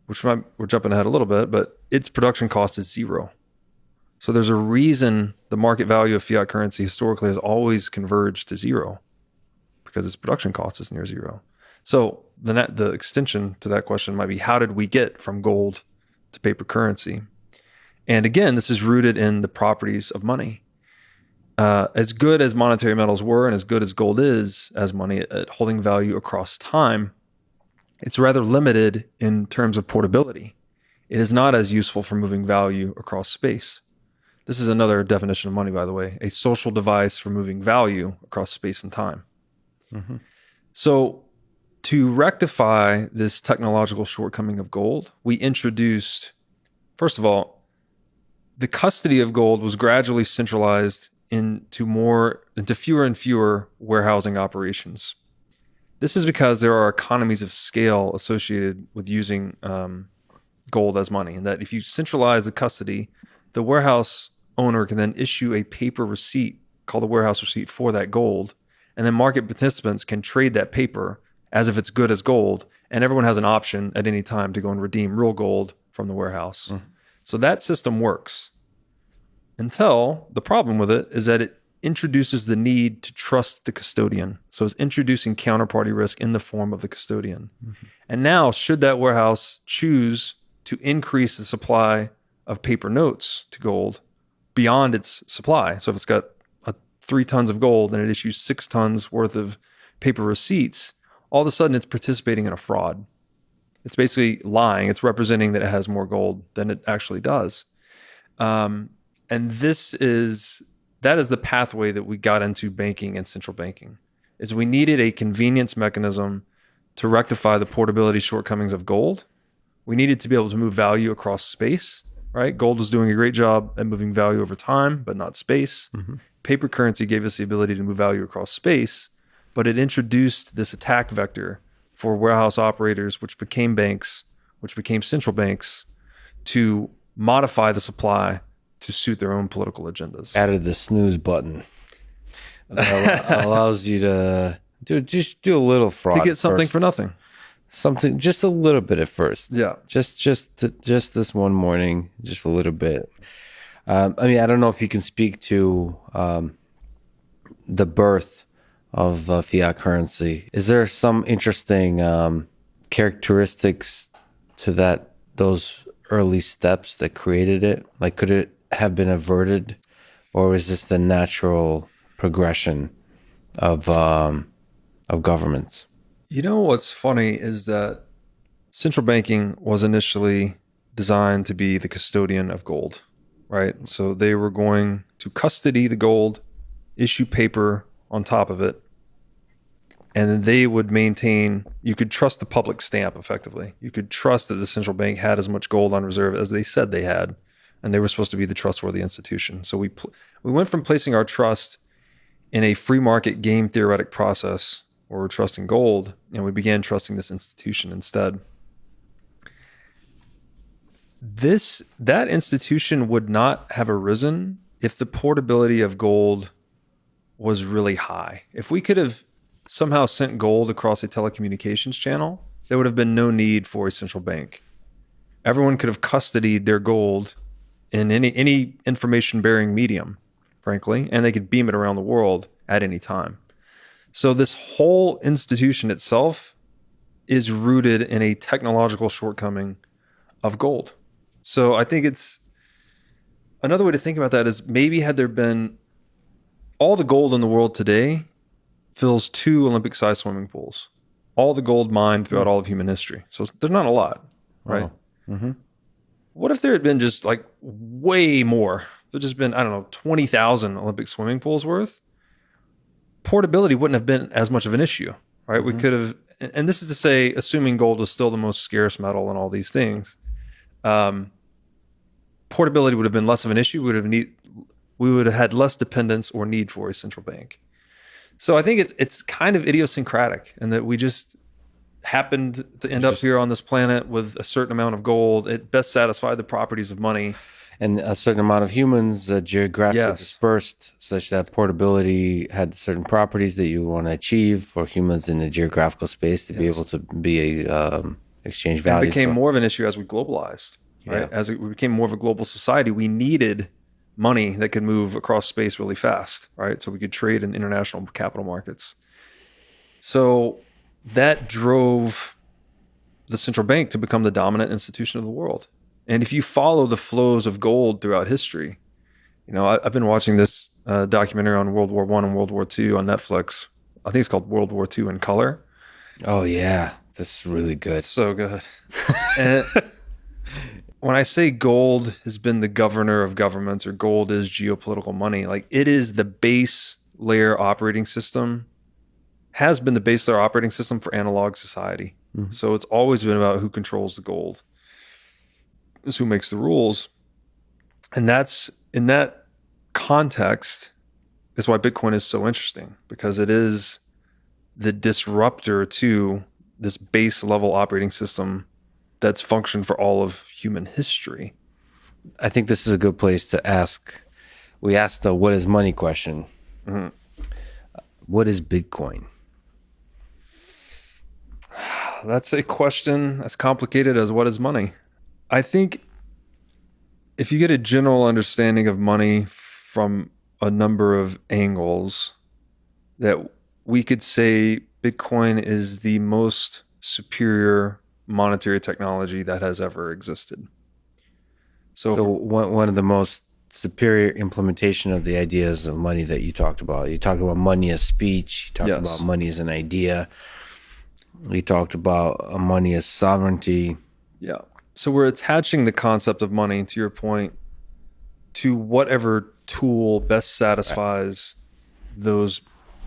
we're jumping ahead a little bit, but its production cost is zero. So there's a reason the market value of fiat currency historically has always converged to zero, because its production cost is near zero. So the extension to that question might be, how did we get from gold to paper currency? And again, this is rooted in the properties of money. As good as monetary metals were and as good as gold is as money at holding value across time, it's rather limited in terms of portability. It is not as useful for moving value across space. This is another definition of money, by the way, a social device for moving value across space and time. Mm-hmm. So to rectify this technological shortcoming of gold, we introduced, first of all, the custody of gold was gradually centralized into fewer and fewer warehousing operations. This is because there are economies of scale associated with using gold as money, and that if you centralize the custody, the warehouse owner can then issue a paper receipt called a warehouse receipt for that gold, and then market participants can trade that paper as if it's good as gold, and everyone has an option at any time to go and redeem real gold from the warehouse. Mm-hmm. So that system works until the problem with it is that it introduces the need to trust the custodian. So it's introducing counterparty risk in the form of the custodian. Mm-hmm. And now, should that warehouse choose to increase the supply of paper notes to gold beyond its supply, so if it's got 3 tons of gold and it issues 6 tons worth of paper receipts, all of a sudden it's participating in a fraud. It's basically lying. It's representing that it has more gold than it actually does. And that is the pathway that we got into banking and central banking, is we needed a convenience mechanism to rectify the portability shortcomings of gold. We needed to be able to move value across space, right? Gold was doing a great job at moving value over time, but not space. Mm-hmm. Paper currency gave us the ability to move value across space, but it introduced this attack vector for warehouse operators, which became banks, which became central banks, to modify the supply to suit their own political agendas. Added the snooze button. That allows you to do a little fraud. To get something first. For nothing. Something, just a little bit at first. Yeah. Just this one morning, just a little bit. I don't know if you can speak to the birth of fiat currency. Is there some interesting characteristics to those early steps that created it? Like, could it have been averted, or is this the natural progression of governments? You know what's funny is that central banking was initially designed to be the custodian of gold, right? So they were going to custody the gold, issue paper on top of it, and then they would maintain, you could trust the public stamp effectively. You could trust that the central bank had as much gold on reserve as they said they had, and they were supposed to be the trustworthy institution. So we went from placing our trust in a free market game theoretic process where we're trusting gold, and we began trusting this institution instead. That institution would not have arisen if the portability of gold was really high. If we could have somehow sent gold across a telecommunications channel, there would have been no need for a central bank. Everyone could have custodied their gold in any information bearing medium, frankly, and they could beam it around the world at any time. So this whole institution itself is rooted in a technological shortcoming of gold. So I think it's another way to think about that is maybe had there been all the gold in the world today fills 2 Olympic-sized swimming pools. All the gold mined throughout all of human history. So there's not a lot, right? Wow. Mm-hmm. What if there had been just like way more? There'd just been, I don't know, 20,000 Olympic swimming pools worth. Portability wouldn't have been as much of an issue, right? Mm-hmm. We could have, and this is to say, assuming gold was still the most scarce metal and all these things, portability would have been less of an issue. We would have had less dependence or need for a central bank. So I think it's kind of idiosyncratic in that we just happened to end up here on this planet with a certain amount of gold. It best satisfied the properties of money. And a certain amount of humans geographically dispersed, such that portability had certain properties that you want to achieve for humans in a geographical space to be able to be a exchange value. It became more of an issue as we globalized, right? As we became more of a global society, we needed money that could move across space really fast, right? So we could trade in international capital markets. So that drove the central bank to become the dominant institution of the world. And if you follow the flows of gold throughout history, you know, I've been watching this documentary on World War I and World War II on Netflix. I think it's called World War II in Color. Oh, yeah. This is really good. It's so good. And when I say gold has been the governor of governments or gold is geopolitical money, like it is the base layer operating system, has been the base layer operating system for analog society. Mm-hmm. So it's always been about who controls the gold. Is who makes the rules. And that's in that context is why Bitcoin is so interesting, because it is the disruptor to this base level operating system that's functioned for all of human history. I think this is a good place to ask. We asked the what is money question. Mm-hmm. What is Bitcoin? That's a question as complicated as what is money. I think if you get a general understanding of money from a number of angles, that we could say Bitcoin is the most superior monetary technology that has ever existed. So one of the most superior implementation of the ideas of money that you talked about. You talked about money as speech. You talked about money as an idea. You talked about money as sovereignty. Yeah. So we're attaching the concept of money, to your point, to whatever tool best satisfies those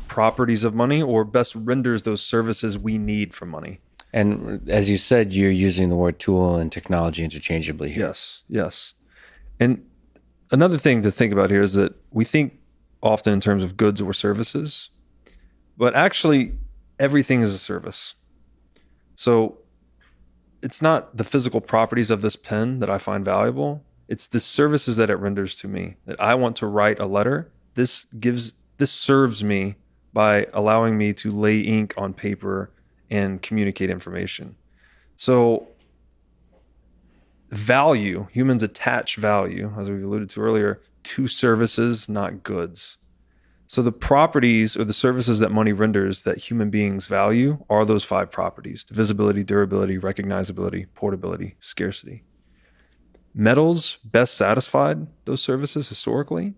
properties of money or best renders those services we need for money. And as you said, you're using the word tool and technology interchangeably here. Yes. And another thing to think about here is that we think often in terms of goods or services, but actually everything is a service. So it's not the physical properties of this pen that I find valuable. It's the services that it renders to me. That I want to write a letter. This serves me by allowing me to lay ink on paper and communicate information. So value, humans attach value, as we alluded to earlier, to services, not goods. So the properties or the services that money renders that human beings value are those 5 properties: divisibility, durability, recognizability, portability, scarcity. Metals best satisfied those services historically,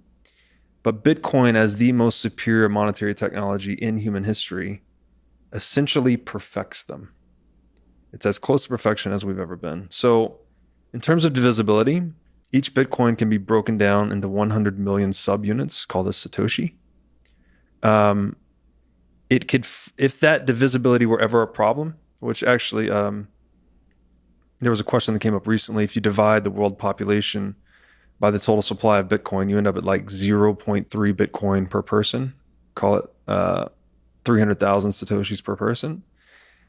but Bitcoin, as the most superior monetary technology in human history, essentially perfects them. It's as close to perfection as we've ever been. So In terms of divisibility, each Bitcoin can be broken down into 100 million subunits called a Satoshi. It could, if that divisibility were ever a problem, which actually, there was a question that came up recently. If you divide the world population by the total supply of Bitcoin, you end up at like 0.3 Bitcoin per person. Call it 300,000 Satoshis per person.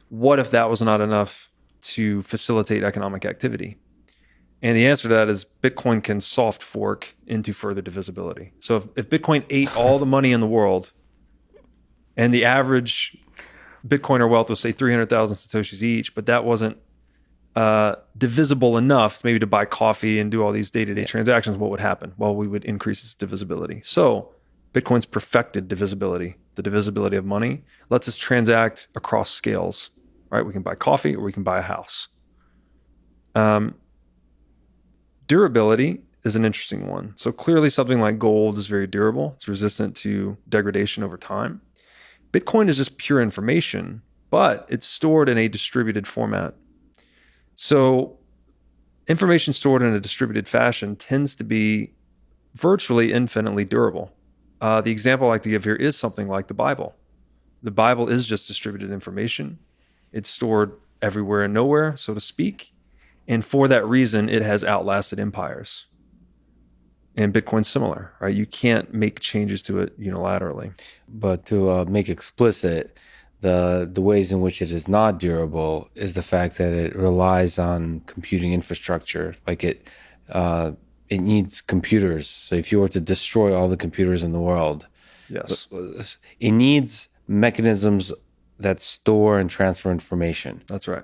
What if that was not enough to facilitate economic activity? And the answer to that is Bitcoin can soft fork into further divisibility. So if Bitcoin ate all the money in the world and the average Bitcoiner wealth was, say, 300,000 Satoshis each, but that wasn't divisible enough maybe to buy coffee and do all these day-to-day transactions, what would happen? Well, we would increase its divisibility. So Bitcoin's perfected divisibility. The divisibility of money lets us transact across scales, right? We can buy coffee or we can buy a house. Durability is an interesting one. So clearly something like gold is very durable. It's resistant to degradation over time. Bitcoin is just pure information, but it's stored in a distributed format. So information stored in a distributed fashion tends to be virtually infinitely durable. The example I like to give here is something like the Bible. The Bible is just distributed information. It's stored everywhere and nowhere, so to speak. And for that reason, it has outlasted empires. And Bitcoin's similar, right? You can't make changes to it unilaterally. But to make explicit, the ways in which it is not durable is the fact that it relies on computing infrastructure. Like it needs computers. So if you were to destroy all the computers in the world, Yes, it needs mechanisms that store and transfer information. that's right.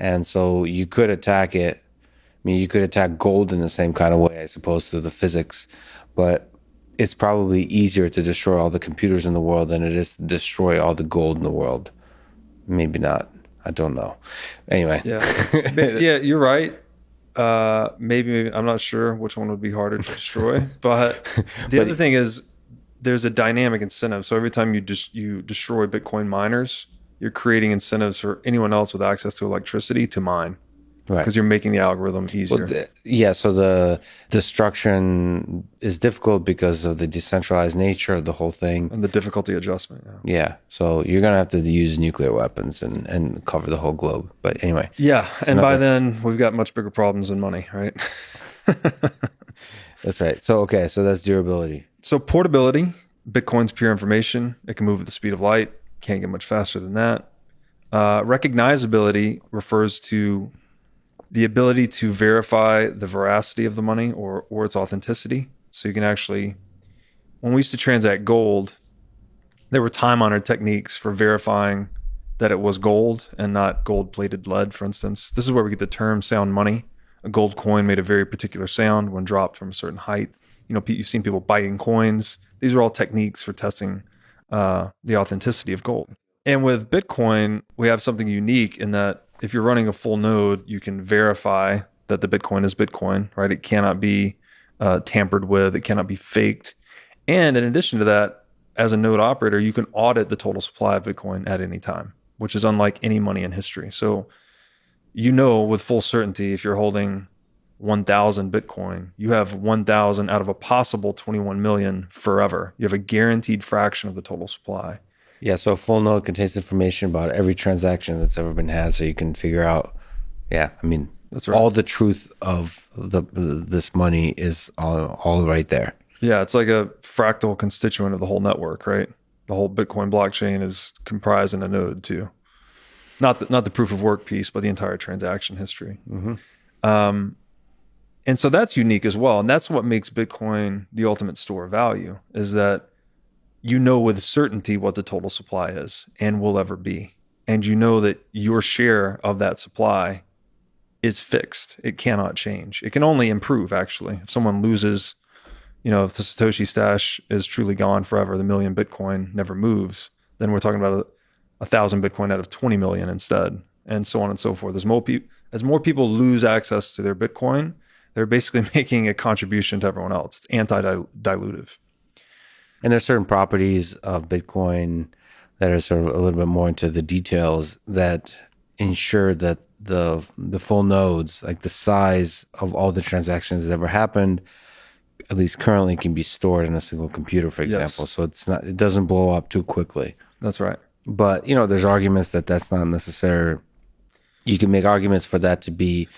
And so you could attack it. I mean, you could attack gold in the same kind of way, I suppose, through the physics, but it's probably easier to destroy all the computers in the world than it is to destroy all the gold in the world. Maybe not. I don't know. Anyway. Yeah, yeah, you're right. Maybe I'm not sure which one would be harder to destroy, but the other thing is there's a dynamic incentive. So every time you destroy Bitcoin miners, you're creating incentives for anyone else with access to electricity to mine. Right. Because you're making the algorithm easier. Well, so the destruction is difficult because of the decentralized nature of the whole thing. And the difficulty adjustment. Yeah. So you're going to have to use nuclear weapons and cover the whole globe. But anyway. Yeah. And by then, we've got much bigger problems than money, right? That's right. So, okay. So that's durability. So portability, Bitcoin's pure information. It can move at the speed of light. Can't get much faster than that. Recognizability refers to the ability to verify the veracity of the money or its authenticity. So you can actually, when we used to transact gold, there were time-honored techniques for verifying that it was gold and not gold-plated lead, for instance. This is where we get the term sound money. A gold coin made a very particular sound when dropped from a certain height. You know, you've seen people biting coins. These are all techniques for testing the authenticity of gold. And with Bitcoin, we have something unique in that if you're running a full node, you can verify that the Bitcoin is Bitcoin, right? It cannot be tampered with. It cannot be faked. And in addition to that, as a node operator, you can audit the total supply of Bitcoin at any time, which is unlike any money in history. So you know with full certainty if you're holding 1,000 Bitcoin, you have 1,000 out of a possible 21 million forever. You have a guaranteed fraction of the total supply. Yeah, so a full node contains information about every transaction that's ever been had, so you can figure out. Yeah, I mean, that's right. All the truth of this money is all right there. Yeah, it's like a fractal constituent of the whole network, right? The whole Bitcoin blockchain is comprised in a node too. Not the proof of work piece, but the entire transaction history. Mm-hmm. And so that's unique as well, and that's what makes Bitcoin the ultimate store of value. Is that you know with certainty what the total supply is and will ever be. And you know that your share of that supply is fixed. It cannot change. It can only improve, actually. If someone loses, if the Satoshi stash is truly gone forever, the million Bitcoin never moves, then we're talking about 1,000 Bitcoin out of 20 million instead, and so on and so forth. As more people lose access to their Bitcoin, they're basically making a contribution to everyone else. It's anti-dilutive. And there's certain properties of Bitcoin that are sort of a little bit more into the details that ensure that the full nodes, like the size of all the transactions that ever happened, at least currently, can be stored in a single computer, for example. Yes, So it doesn't blow up too quickly. that's right. But there's arguments that that's not necessary. You can make arguments for that to be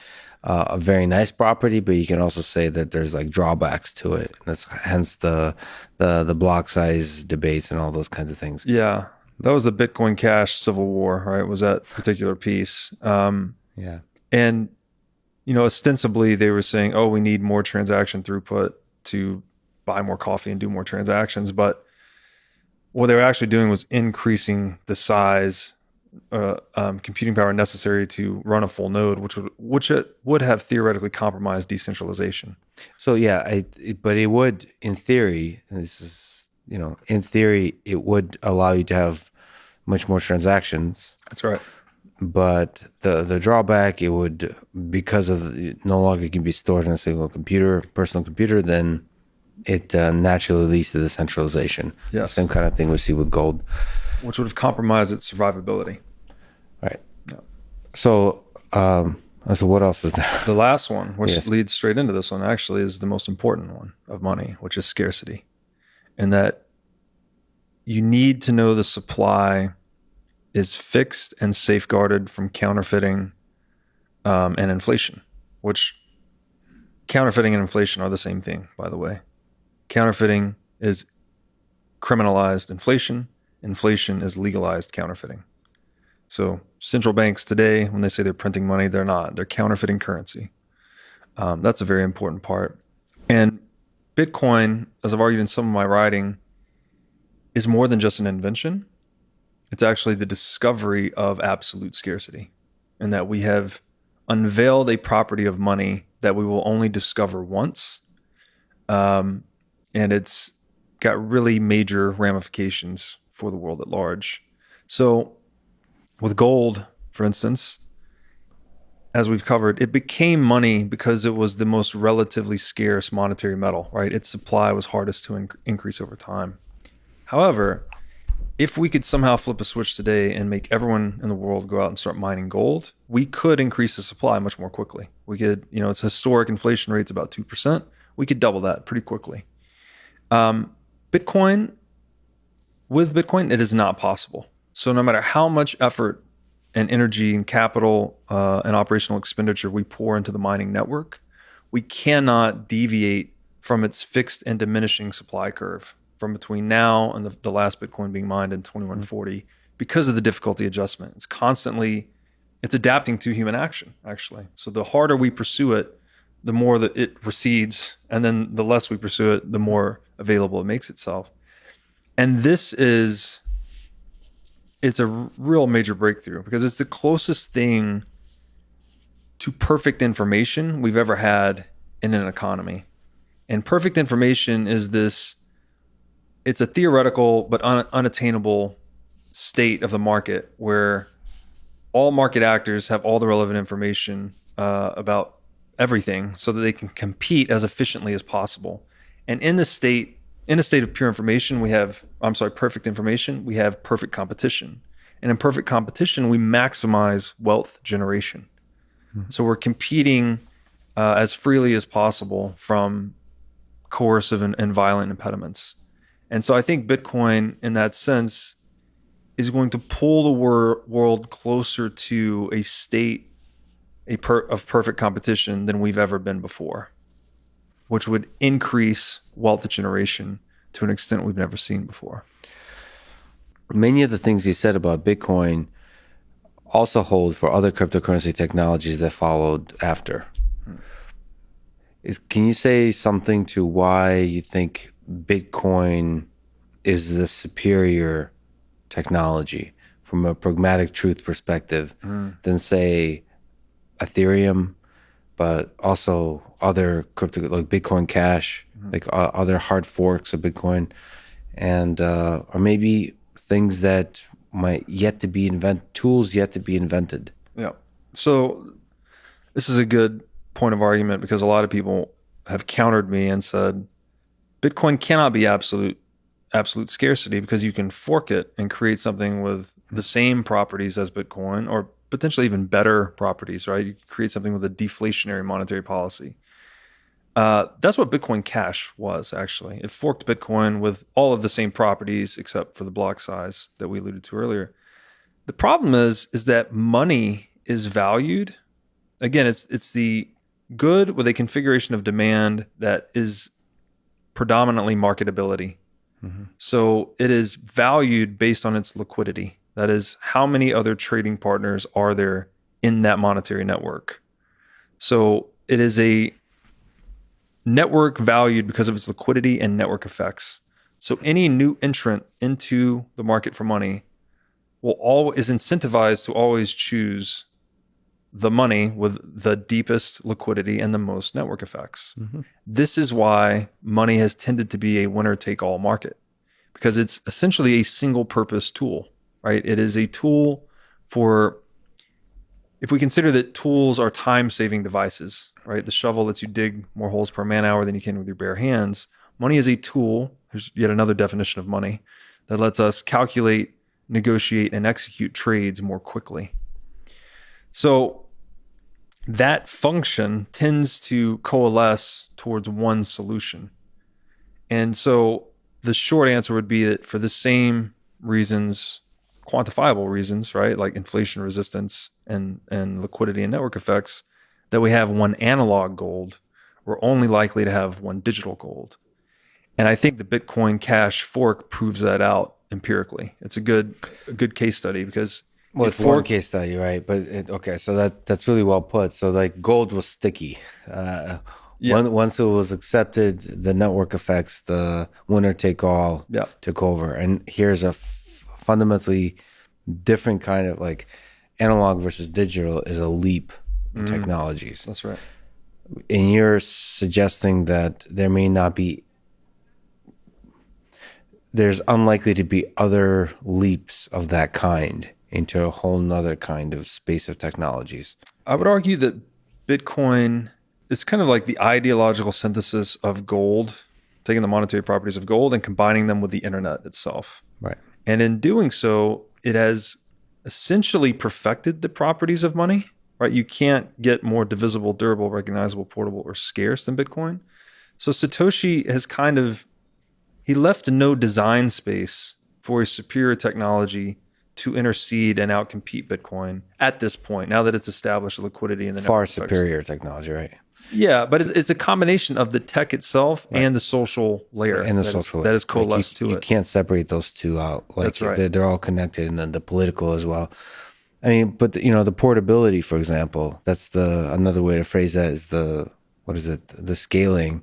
a very nice property, but you can also say that there's like drawbacks to it. That's hence the block size debates and all those kinds of things. Yeah, that was the Bitcoin Cash civil war, right? Was that particular piece? Yeah. And ostensibly they were saying, "Oh, we need more transaction throughput to buy more coffee and do more transactions," but what they were actually doing was increasing the size, computing power necessary to run a full node, which it would have theoretically compromised decentralization. So yeah, but it would, in theory, and this is in theory, it would allow you to have much more transactions. That's right. But the drawback, it would, because of no longer can be stored in a single computer, personal computer, then it naturally leads to the centralization. Yes. Same kind of thing we see with gold. Which would have compromised its survivability. Right. Yeah. So, so what else is there? The last one, which Yes. leads straight into this one, actually is the most important one of money, which is scarcity. And that you need to know the supply is fixed and safeguarded from counterfeiting and inflation, which counterfeiting and inflation are the same thing, by the way. Counterfeiting is criminalized inflation. Inflation is legalized counterfeiting. So central banks today, when they say they're printing money, they're not. They're counterfeiting currency. That's a very important part. And Bitcoin, as I've argued in some of my writing, is more than just an invention. It's actually the discovery of absolute scarcity, and that we have unveiled a property of money that we will only discover once. And it's got really major ramifications for the world at large. So with gold, for instance, as we've covered, it became money because it was the most relatively scarce monetary metal, right? Its supply was hardest to increase over time. However, if we could somehow flip a switch today and make everyone in the world go out and start mining gold, we could increase the supply much more quickly. We could, its historic inflation rate's about 2%. We could double that pretty quickly. Bitcoin, with Bitcoin, it is not possible. So no matter how much effort and energy and capital and operational expenditure we pour into the mining network, we cannot deviate from its fixed and diminishing supply curve from between now and the last Bitcoin being mined in 2140 because of the difficulty adjustment. It's adapting to human action, actually. So the harder we pursue it, the more that it recedes, and then the less we pursue it, the more available it makes itself. And it's a real major breakthrough because it's the closest thing to perfect information we've ever had in an economy. And perfect information is it's a theoretical but unattainable state of the market where all market actors have all the relevant information about everything so that they can compete as efficiently as possible. And in a state of pure information, perfect information, we have perfect competition. And in perfect competition, we maximize wealth generation. Mm-hmm. So we're competing as freely as possible from coercive and violent impediments. And so I think Bitcoin, in that sense, is going to pull the world closer to a state of perfect competition than we've ever been before, which would increase wealth generation to an extent we've never seen before. Many of the things you said about Bitcoin also hold for other cryptocurrency technologies that followed after. Can you say something to why you think Bitcoin is the superior technology from a pragmatic truth perspective than, say, Ethereum, but also other crypto like Bitcoin Cash, like other hard forks of Bitcoin, and or maybe things that might tools yet to be invented? Yeah. So this is a good point of argument because a lot of people have countered me and said Bitcoin cannot be absolute scarcity because you can fork it and create something with the same properties as Bitcoin or potentially even better properties, right? You create something with a deflationary monetary policy. That's what Bitcoin Cash was, actually. It forked Bitcoin with all of the same properties except for the block size that we alluded to earlier. The problem is that money is valued. Again, it's the good with a configuration of demand that is predominantly marketability. Mm-hmm. So it is valued based on its liquidity. That is, how many other trading partners are there in that monetary network? So it is a network valued because of its liquidity and network effects. So any new entrant into the market for money is incentivized to always choose the money with the deepest liquidity and the most network effects. Mm-hmm. This is why money has tended to be a winner take all market, because it's essentially a single purpose tool, right? It is a tool for, if we consider that tools are time saving devices, right? The shovel lets you dig more holes per man hour than you can with your bare hands. Money is a tool. There's yet another definition of money that lets us calculate, negotiate, and execute trades more quickly. So that function tends to coalesce towards one solution. And so the short answer would be that for the same reasons, quantifiable reasons, right? Like inflation resistance and liquidity and network effects, that we have one analog gold, we're only likely to have one digital gold. And I think the Bitcoin Cash fork proves that out empirically. It's a good case study because It's one case study, right? But okay, so that's really well put. So like gold was sticky. Once it was accepted, the network effects, the winner take all, took over. And here's a fundamentally different kind of like analog versus digital is a leap in technologies. That's right. And you're suggesting that there's unlikely to be other leaps of that kind into a whole nother kind of space of technologies. I would argue that Bitcoin is kind of like the ideological synthesis of gold, taking the monetary properties of gold and combining them with the internet itself. Right. And in doing so, it has essentially perfected the properties of money, right? You can't get more divisible, durable, recognizable, portable, or scarce than Bitcoin. So Satoshi has he left no design space for a superior technology to intercede and outcompete Bitcoin at this point, now that it's established liquidity in the far superior technology, right? Yeah, but it's a combination of the tech itself and the social layer and the social that is coalesced to it. You can't separate those two out. Like, that's right. They're all connected, and then the political as well. I mean, but the portability, for example, that's another way to phrase that is the scaling.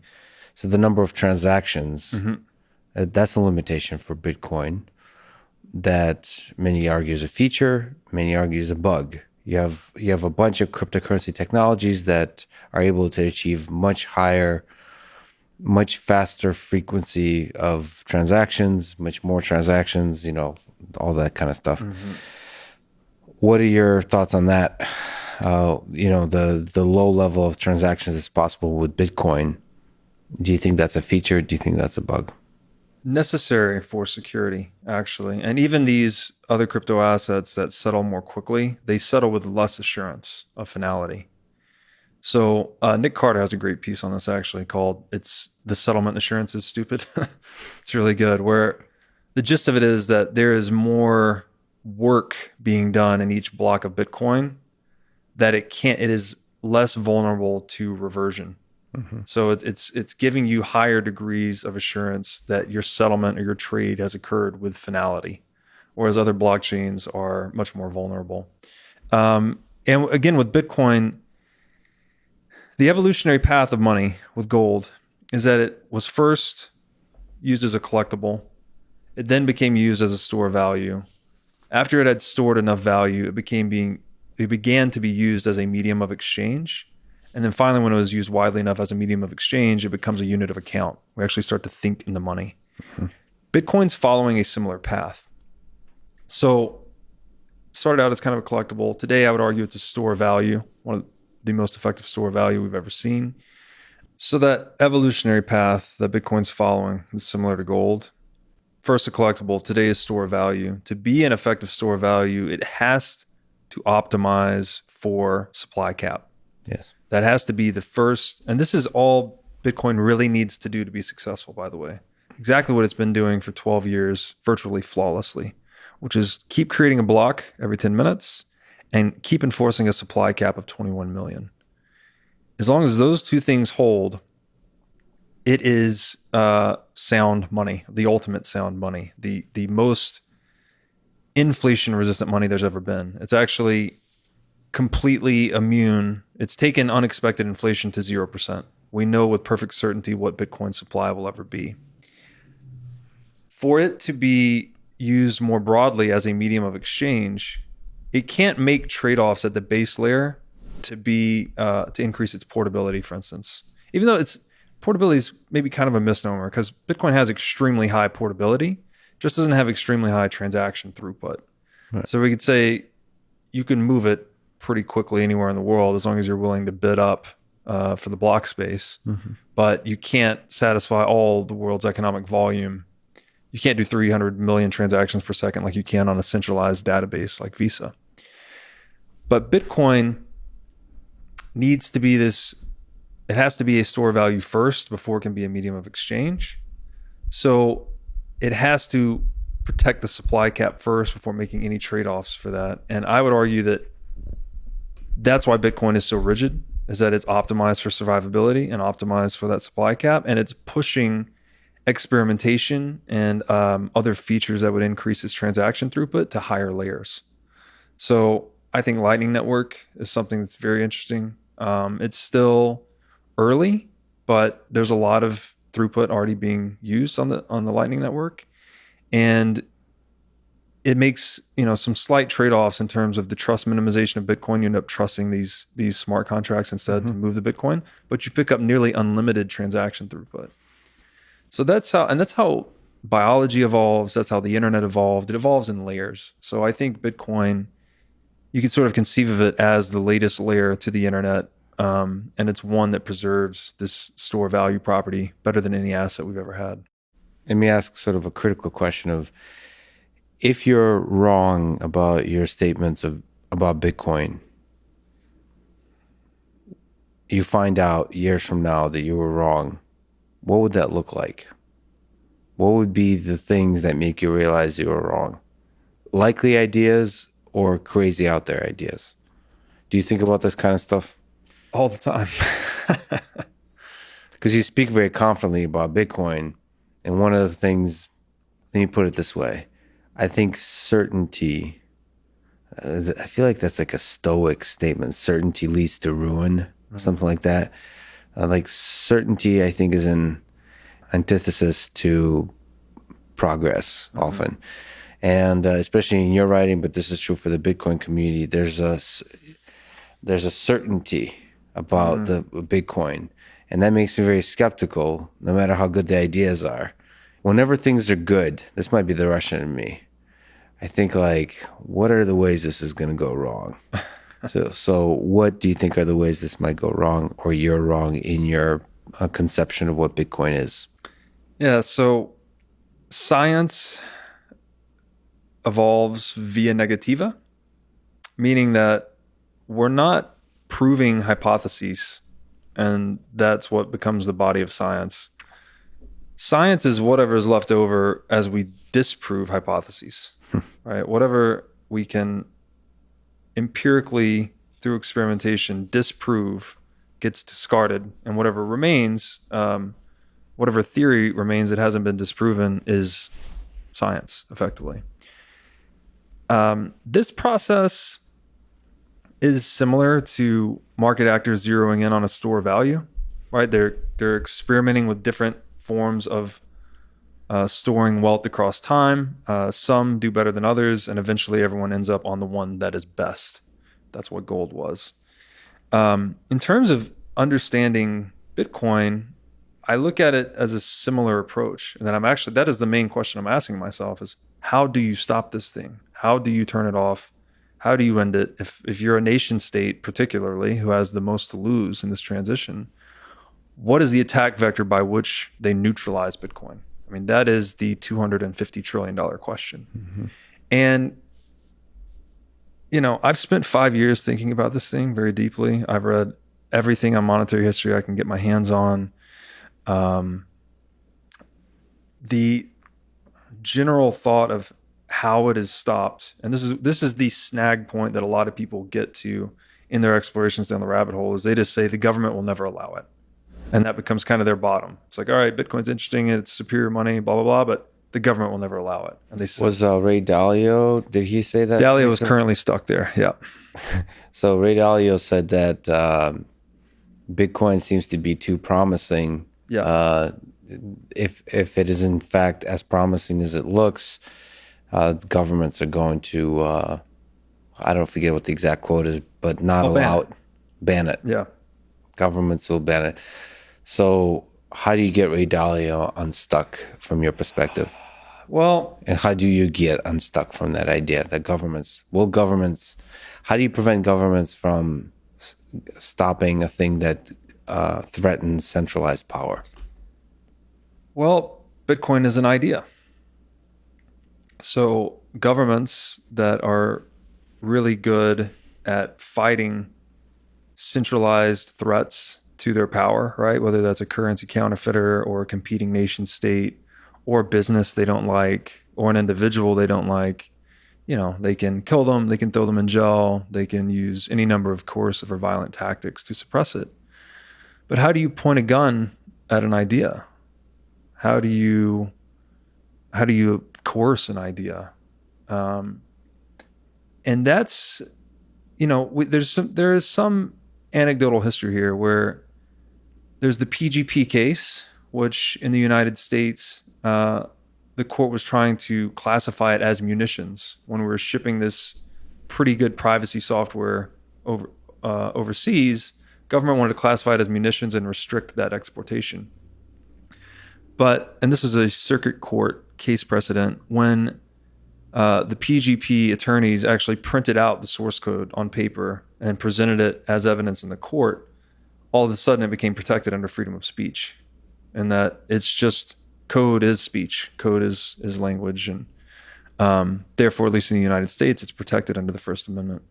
So the number of transactions, that's a limitation for Bitcoin. That many argue is a feature, many argue is a bug. You have a bunch of cryptocurrency technologies that are able to achieve much higher, much faster frequency of transactions, much more transactions, all that kind of stuff. Mm-hmm. What are your thoughts on that? The low level of transactions that's possible with Bitcoin. Do you think that's a feature? Do you think that's a bug? Necessary for security, actually. And even these other crypto assets that settle more quickly, they settle with less assurance of finality. So Nick Carter has a great piece on this, actually, called "It's the Settlement Assurance is Stupid." It's really good, where the gist of it is that there is more work being done in each block of Bitcoin that it is less vulnerable to reversion. Mm-hmm. So it's giving you higher degrees of assurance that your settlement or your trade has occurred with finality, whereas other blockchains are much more vulnerable. And again, with Bitcoin, the evolutionary path of money with gold is that it was first used as a collectible. It then became used as a store of value. After it had stored enough value, it began to be used as a medium of exchange. And then finally, when it was used widely enough as a medium of exchange, it becomes a unit of account. We actually start to think in the money. Mm-hmm. Bitcoin's following a similar path. So started out as kind of a collectible. Today, I would argue it's a store of value, one of the most effective store of value we've ever seen. So that evolutionary path that Bitcoin's following is similar to gold. First a collectible, today is store of value. To be an effective store of value, it has to optimize for supply cap. Yes. That has to be the first, and this is all Bitcoin really needs to do to be successful, by the way. Exactly what it's been doing for 12 years, virtually flawlessly, which is keep creating a block every 10 minutes and keep enforcing a supply cap of 21 million. As long as those two things hold, it is sound money, the ultimate sound money, the most inflation resistant money there's ever been. It's actually completely immune. It's taken unexpected inflation to 0%. We know with perfect certainty what Bitcoin supply will ever be. For it to be used more broadly as a medium of exchange, it can't make trade-offs at the base layer to increase its portability, for instance. Even though portability is maybe kind of a misnomer, because Bitcoin has extremely high portability, just doesn't have extremely high transaction throughput. Right. So we could say you can move it pretty quickly anywhere in the world as long as you're willing to bid up for the block space. Mm-hmm. But you can't satisfy all the world's economic volume. You can't do 300 million transactions per second like you can on a centralized database like Visa. But Bitcoin needs to be it has to be a store of value first before it can be a medium of exchange. So it has to protect the supply cap first before making any trade-offs for that. And I would argue that that's why Bitcoin is so rigid, is that it's optimized for survivability and optimized for that supply cap. And it's pushing experimentation and other features that would increase its transaction throughput to higher layers. So I think Lightning Network is something that's very interesting. It's still early, but there's a lot of throughput already being used on the Lightning Network, and it makes some slight trade-offs in terms of the trust minimization of Bitcoin. You end up trusting these smart contracts instead to move the Bitcoin, but you pick up nearly unlimited transaction throughput. So that's how biology evolves. That's how the internet evolved. It evolves in layers. So I think Bitcoin, you can sort of conceive of it as the latest layer to the internet. And it's one that preserves this store value property better than any asset we've ever had. Let me ask sort of a critical question of, if you're wrong about your statements about Bitcoin, you find out years from now that you were wrong, what would that look like? What would be the things that make you realize you were wrong? Likely ideas or crazy out there ideas? Do you think about this kind of stuff? All the time. Because you speak very confidently about Bitcoin. And one of the things, let me put it this way. I think certainty, I feel like that's like a Stoic statement. Certainty leads to ruin, something like that. Like certainty, I think, is an antithesis to progress often. And especially in your writing, but this is true for the Bitcoin community, there's a certainty about the Bitcoin. And that makes me very skeptical, no matter how good the ideas are. Whenever things are good, this might be the Russian in me, I think like, what are the ways this is going to go wrong? So what do you think are the ways this might go wrong, or you're wrong in your conception of what Bitcoin is? Yeah, so science evolves via negativa, meaning that we're not proving hypotheses, and that's what becomes the body of science. Science is whatever is left over as we disprove hypotheses, right? Whatever we can empirically, through experimentation, disprove gets discarded, and whatever remains, whatever theory remains that hasn't been disproven is science, effectively. This process is similar to market actors zeroing in on a store value, right? They're experimenting with different forms of storing wealth across time. Some do better than others, and eventually everyone ends up on the one that is best. That's what gold was. In terms of understanding Bitcoin, I look at it as a similar approach. And then that is the main question I'm asking myself is, how do you stop this thing? How do you turn it off? How do you end it? If you're a nation state, particularly, who has the most to lose in this transition, what is the attack vector by which they neutralize Bitcoin? I mean, that is the $250 trillion question. And, I've spent 5 years thinking about this thing very deeply. I've read everything on monetary history I can get my hands on. Um, the general thought of how it is stopped, and this is the snag point that a lot of people get to in their explorations down the rabbit hole, is they just say the government will never allow it, and that becomes kind of their bottom. It's like, all right, Bitcoin's interesting, it's superior money, blah blah blah, but the government will never allow it. And they said Was Ray Dalio, did he say that Dalio was recently? currently stuck there. Yeah, So Ray Dalio said that Bitcoin seems to be too promising. yeah. Uh, if it is in fact as promising as it looks, governments are going to I don't forget what the exact quote is, but not I'll ban allow it. it, ban it. Yeah. Governments will ban it. So how do you get Ray Dalio unstuck from your perspective? Well, And how do you get unstuck from that idea that governments, how do you prevent governments from stopping a thing that threatens centralized power? Bitcoin is an idea. So governments that are really good at fighting centralized threats to their power, right? Whether that's a currency counterfeiter or a competing nation state or a business they don't like or an individual they don't like, they can kill them, they can throw them in jail, they can use any number of coercive or violent tactics to suppress it. But how do you point a gun at an idea? How do you coerce an idea? Um, and that's there is some anecdotal history here where there's the PGP case, which in the United States, the court was trying to classify it as munitions when we were shipping this pretty good privacy software overseas. Government wanted to classify it as munitions and restrict that exportation. And this was a circuit court case precedent when the PGP attorneys actually printed out the source code on paper and presented it as evidence in the court. All of a sudden it became protected under freedom of speech, and that it's just code is speech, code is language, and therefore, at least in the United States, it's protected under the First Amendment.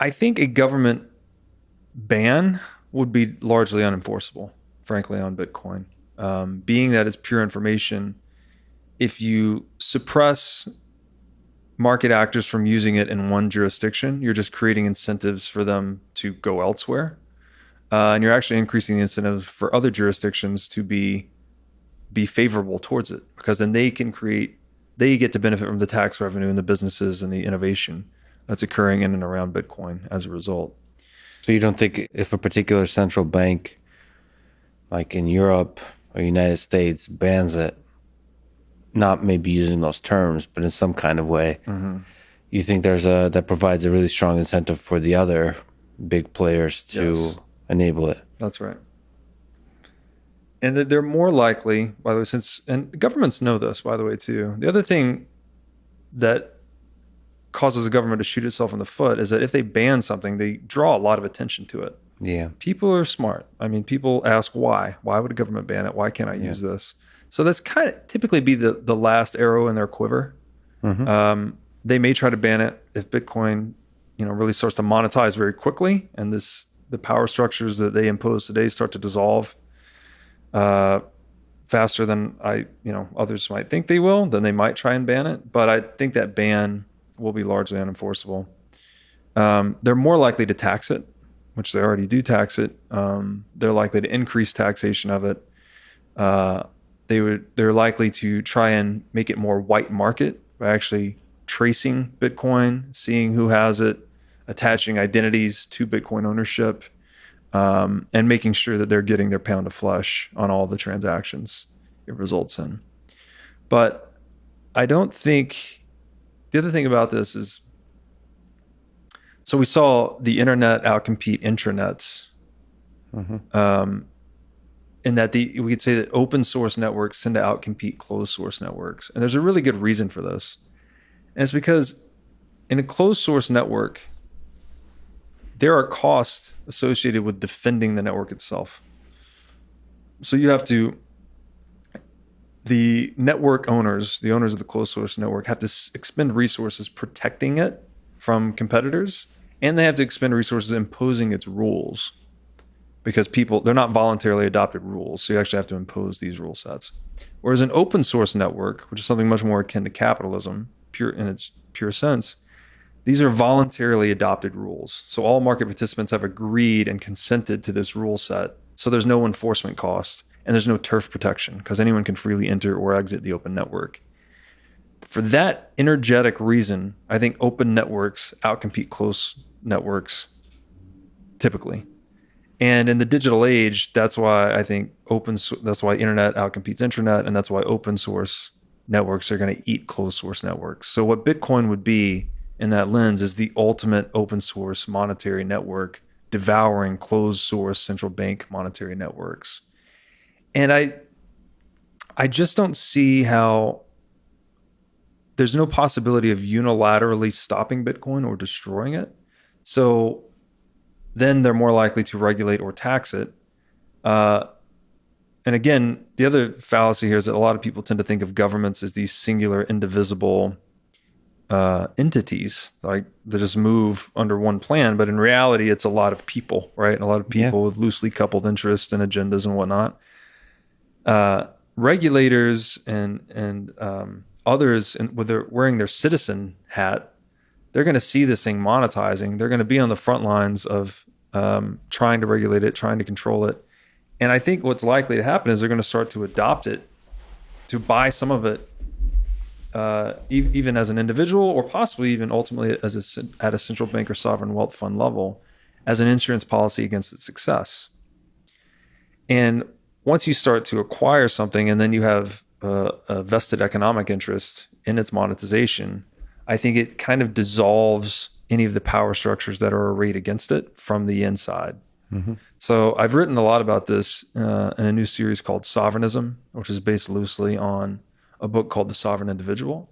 I think a government ban would be largely unenforceable, frankly, on Bitcoin. Being that it's pure information, if you suppress market actors from using it in one jurisdiction, you're just creating incentives for them to go elsewhere. And you're actually increasing the incentives for other jurisdictions to be favorable towards it, because then they get to benefit from the tax revenue and the businesses and the innovation that's occurring in and around Bitcoin as a result. So you don't think if a particular central bank, like in Europe or United States, bans it, not maybe using those terms, but in some kind of way, you think that provides a really strong incentive for the other big players to Yes. enable it? That's right. And that they're more likely, by the way, and governments know this, by the way, too. The other thing that causes a government to shoot itself in the foot is that if they ban something, they draw a lot of attention to it. Yeah. People are smart. I mean, people ask why. Why would a government ban it? Why can't I use this? So that's kind of typically be the last arrow in their quiver. They may try to ban it if Bitcoin, really starts to monetize very quickly, and the power structures that they impose today start to dissolve faster than others might think they will. Then they might try and ban it, but I think that ban will be largely unenforceable. They're more likely to tax it, which they already do tax it. They're likely to increase taxation of it. They're likely to try and make it more white market by actually tracing Bitcoin, seeing who has it, attaching identities to Bitcoin ownership, and making sure that they're getting their pound of flesh on all the transactions it results in. But I don't think the other thing about this is, so we saw the internet outcompete intranets. In that we could say that open source networks tend to outcompete closed source networks. And there's a really good reason for this. And it's because in a closed source network, there are costs associated with defending the network itself. So the network owners, the owners of the closed source network, have to expend resources protecting it from competitors, and they have to expend resources imposing its rules because they're not voluntarily adopted rules. So you actually have to impose these rule sets. Whereas an open source network, which is something much more akin to capitalism, pure in its pure sense, these are voluntarily adopted rules. So all market participants have agreed and consented to this rule set. So there's no enforcement cost and there's no turf protection because anyone can freely enter or exit the open network. For that energetic reason, I think open networks outcompete closed networks typically. And in the digital age, that's why I think that's why internet outcompetes intranet, and that's why open source networks are going to eat closed source networks. So what Bitcoin would be in that lens is the ultimate open source monetary network devouring closed source central bank monetary networks. And I just don't see how there's no possibility of unilaterally stopping Bitcoin or destroying it. So then they're more likely to regulate or tax it. And again, the other fallacy here is that a lot of people tend to think of governments as these singular, indivisible entities, like that just move under one plan. But in reality, it's a lot of people, right? And a lot of people with loosely coupled interests and agendas and whatnot. Regulators and others, with wearing their citizen hat, they're going to see this thing monetizing. They're going to be on the front lines of trying to regulate it, trying to control it. And I think what's likely to happen is they're going to start to adopt it, to buy some of it, even as an individual, or possibly even ultimately at a central bank or sovereign wealth fund level, as an insurance policy against its success. And once you start to acquire something and then you have a vested economic interest in its monetization, I think it kind of dissolves any of the power structures that are arrayed against it from the inside. Mm-hmm. So I've written a lot about this in a new series called Sovereignism, which is based loosely on a book called The Sovereign Individual.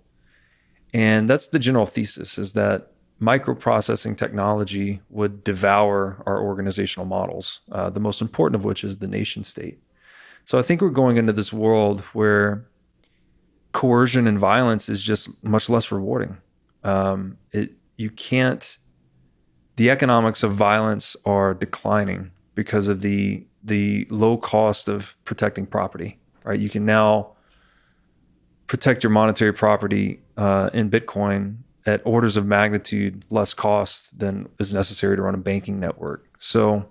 And that's the general thesis, is that microprocessing technology would devour our organizational models, the most important of which is the nation state. So I think we're going into this world where coercion and violence is just much less rewarding. The economics of violence are declining because of the low cost of protecting property, right? You can now protect your monetary property in Bitcoin at orders of magnitude less cost than is necessary to run a banking network. So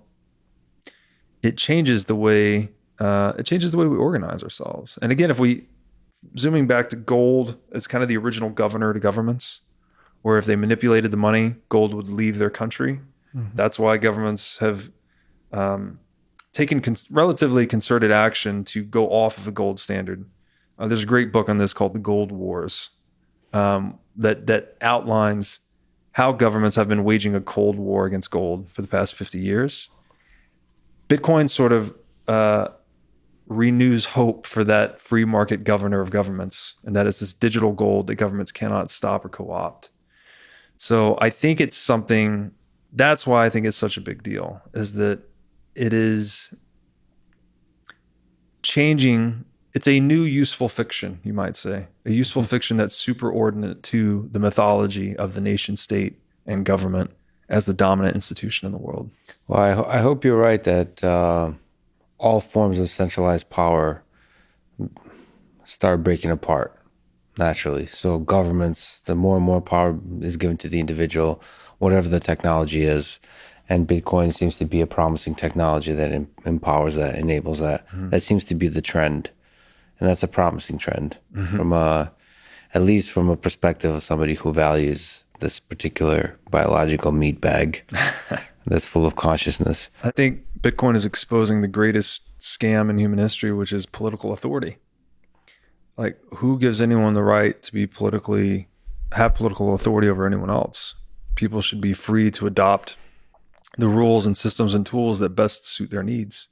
it changes the way we organize ourselves. And again, if we zooming back to gold as kind of the original governor to governments, where if they manipulated the money, gold would leave their country. Mm-hmm. That's why governments have taken relatively concerted action to go off of the gold standard. There's a great book on this called The Gold Wars that outlines how governments have been waging a cold war against gold for the past 50 years. Bitcoin sort of renews hope for that free market governor of governments, and that is this digital gold that governments cannot stop or co-opt. So I think it's something, that's why I think it's such a big deal, is that it is changing. It's a new useful fiction, you might say, a useful fiction that's superordinate to the mythology of the nation state and government as the dominant institution in the world. Well, I hope you're right that all forms of centralized power start breaking apart naturally. So governments, the more and more power is given to the individual, whatever the technology is. And Bitcoin seems to be a promising technology that empowers that, enables that. Mm-hmm. That seems to be the trend. And that's a promising trend from at least from a perspective of somebody who values this particular biological meat bag that's full of consciousness. I think Bitcoin is exposing the greatest scam in human history, which is political authority. Like, who gives anyone the right to have political authority over anyone else? People should be free to adopt the rules and systems and tools that best suit their needs.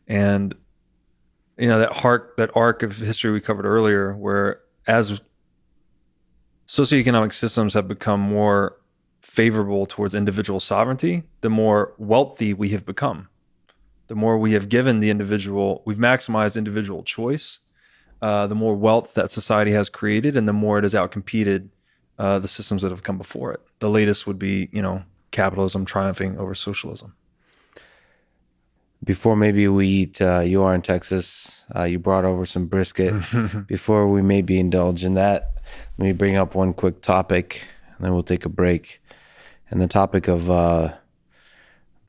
And that arc of history we covered earlier, where as socioeconomic systems have become more favorable towards individual sovereignty, the more wealthy we have become. The more we have given the individual, we've maximized individual choice, the more wealth that society has created, and the more it has outcompeted the systems that have come before it. The latest would be, capitalism triumphing over socialism. Before maybe we eat, you are in Texas, you brought over some brisket. Before we maybe indulge in that, let me bring up one quick topic, and then we'll take a break. And the topic of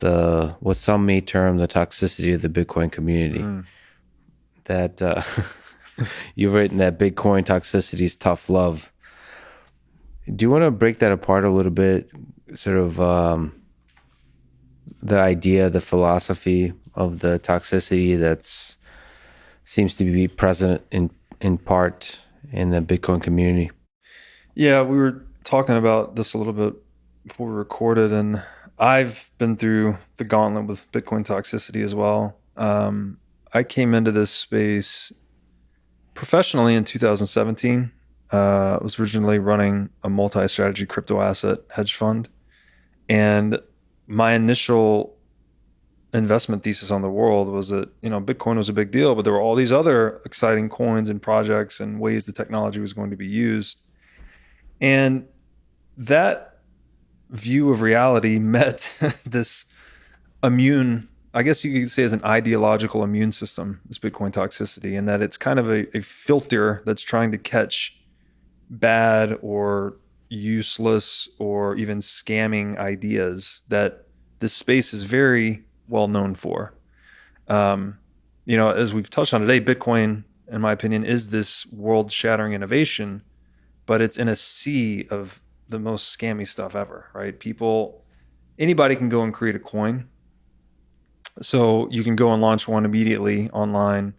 the what some may term the toxicity of the Bitcoin community. That you've written that Bitcoin toxicity is tough love. Do you want to break that apart a little bit? Sort of the idea, the philosophy of the toxicity that's seems to be present in part in the Bitcoin community. Yeah, we were talking about this a little bit before we recorded, and I've been through the gauntlet with Bitcoin toxicity as well. I came into this space professionally in 2017. I was originally running a multi-strategy crypto asset hedge fund, and my initial investment thesis on the world was that Bitcoin was a big deal, but there were all these other exciting coins and projects and ways the technology was going to be used, and that view of reality met this immune, I guess you could say, as an ideological immune system, this Bitcoin toxicity, and that it's kind of a filter that's trying to catch bad or useless or even scamming ideas that this space is very well known for. As we've touched on today, Bitcoin, in my opinion, is this world-shattering innovation, but it's in a sea of the most scammy stuff ever, right? Anybody can go and create a coin. So you can go and launch one immediately online,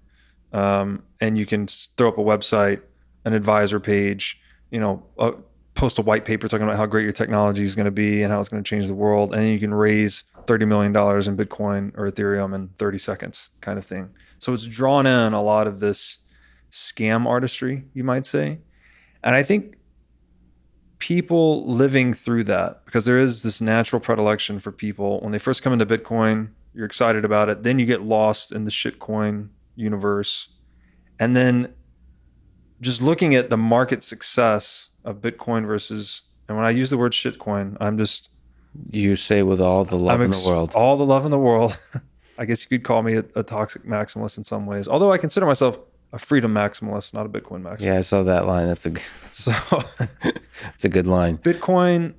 and you can throw up a website, an advisor page, post a white paper talking about how great your technology is going to be and how it's going to change the world. And then you can raise $30 million in Bitcoin or Ethereum in 30 seconds kind of thing. So it's drawn in a lot of this scam artistry, you might say. And I think people living through that, because there is this natural predilection for people when they first come into Bitcoin, you're excited about it. Then you get lost in the shitcoin universe. And then just looking at the market success of Bitcoin versus, and when I use the word shitcoin, You say with all the love in the world. All the love in the world. I guess you could call me a toxic maximalist in some ways. Although I consider myself a freedom maximalist, not a Bitcoin maximalist. Yeah, I saw that line. That's a good line. Bitcoin,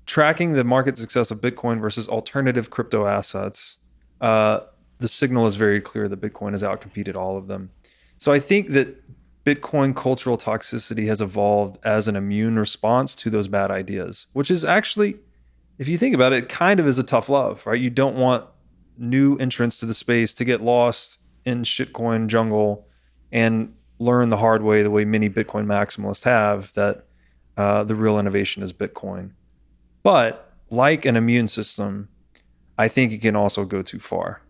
tracking the market success of Bitcoin versus alternative crypto assets, the signal is very clear that Bitcoin has outcompeted all of them. So I think that Bitcoin cultural toxicity has evolved as an immune response to those bad ideas, which is actually, if you think about it, kind of is a tough love, right? You don't want new entrants to the space to get lost in shitcoin jungle and learn the hard way, the way many Bitcoin maximalists have, that the real innovation is Bitcoin. But like an immune system, I think it can also go too far.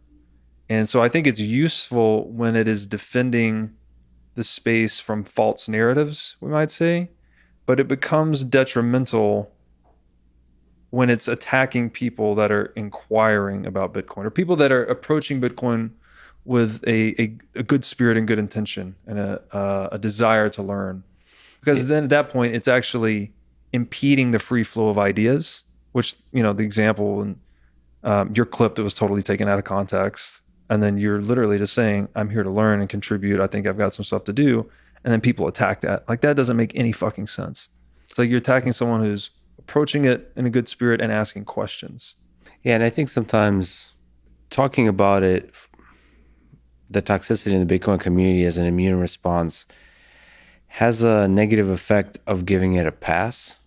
And so I think it's useful when it is defending the space from false narratives, we might say, but it becomes detrimental when it's attacking people that are inquiring about Bitcoin, or people that are approaching Bitcoin with a good spirit and good intention and a desire to learn. Because then at that point, it's actually impeding the free flow of ideas, which, the example in your clip that was totally taken out of context. And then you're literally just saying, I'm here to learn and contribute. I think I've got some stuff to do. And then people attack that. Like, that doesn't make any fucking sense. It's like you're attacking someone who's approaching it in a good spirit and asking questions. Yeah, and I think sometimes talking about it, the toxicity in the Bitcoin community as an immune response, has a negative effect of giving it a pass.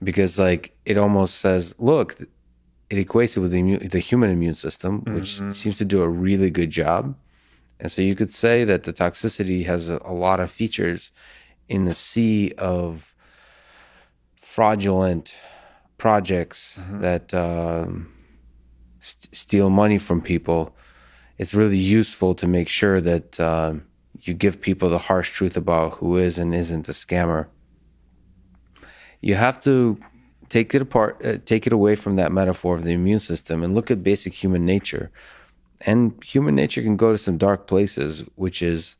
Because it almost says, look, it equates it with the human immune system, which seems to do a really good job. And so you could say that the toxicity has a lot of features in the sea of fraudulent projects that steal money from people. It's really useful to make sure that you give people the harsh truth about who is and isn't a scammer. You have to take it apart, take it away from that metaphor of the immune system and look at basic human nature. And human nature can go to some dark places, which is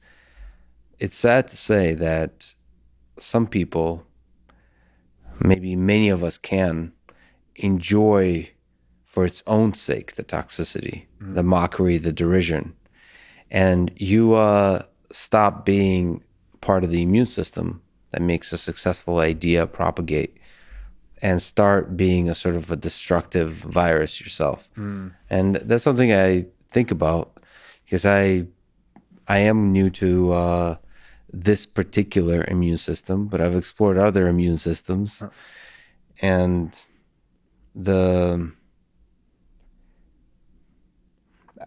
it's sad to say that some people, maybe many of us, can enjoy for its own sake the toxicity, the mockery, the derision. And you stop being part of the immune system that makes a successful idea propagate and start being a sort of a destructive virus yourself. And that's something I think about because I am new to this particular immune system, but I've explored other immune systems, and the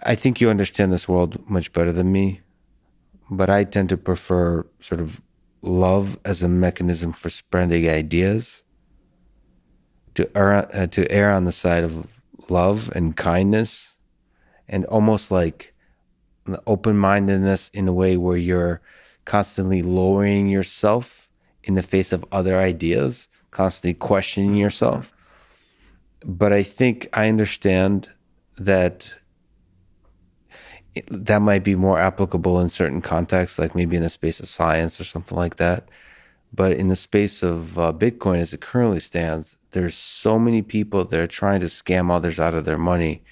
I think you understand this world much better than me, but I tend to prefer sort of love as a mechanism for spreading ideas, to err on the side of love and kindness, and almost like open-mindedness in a way where you're constantly lowering yourself in the face of other ideas, constantly questioning yourself. But I think I understand that that might be more applicable in certain contexts, like maybe in the space of science or something like that. But in the space of Bitcoin, as it currently stands, there's so many people that are trying to scam others out of their money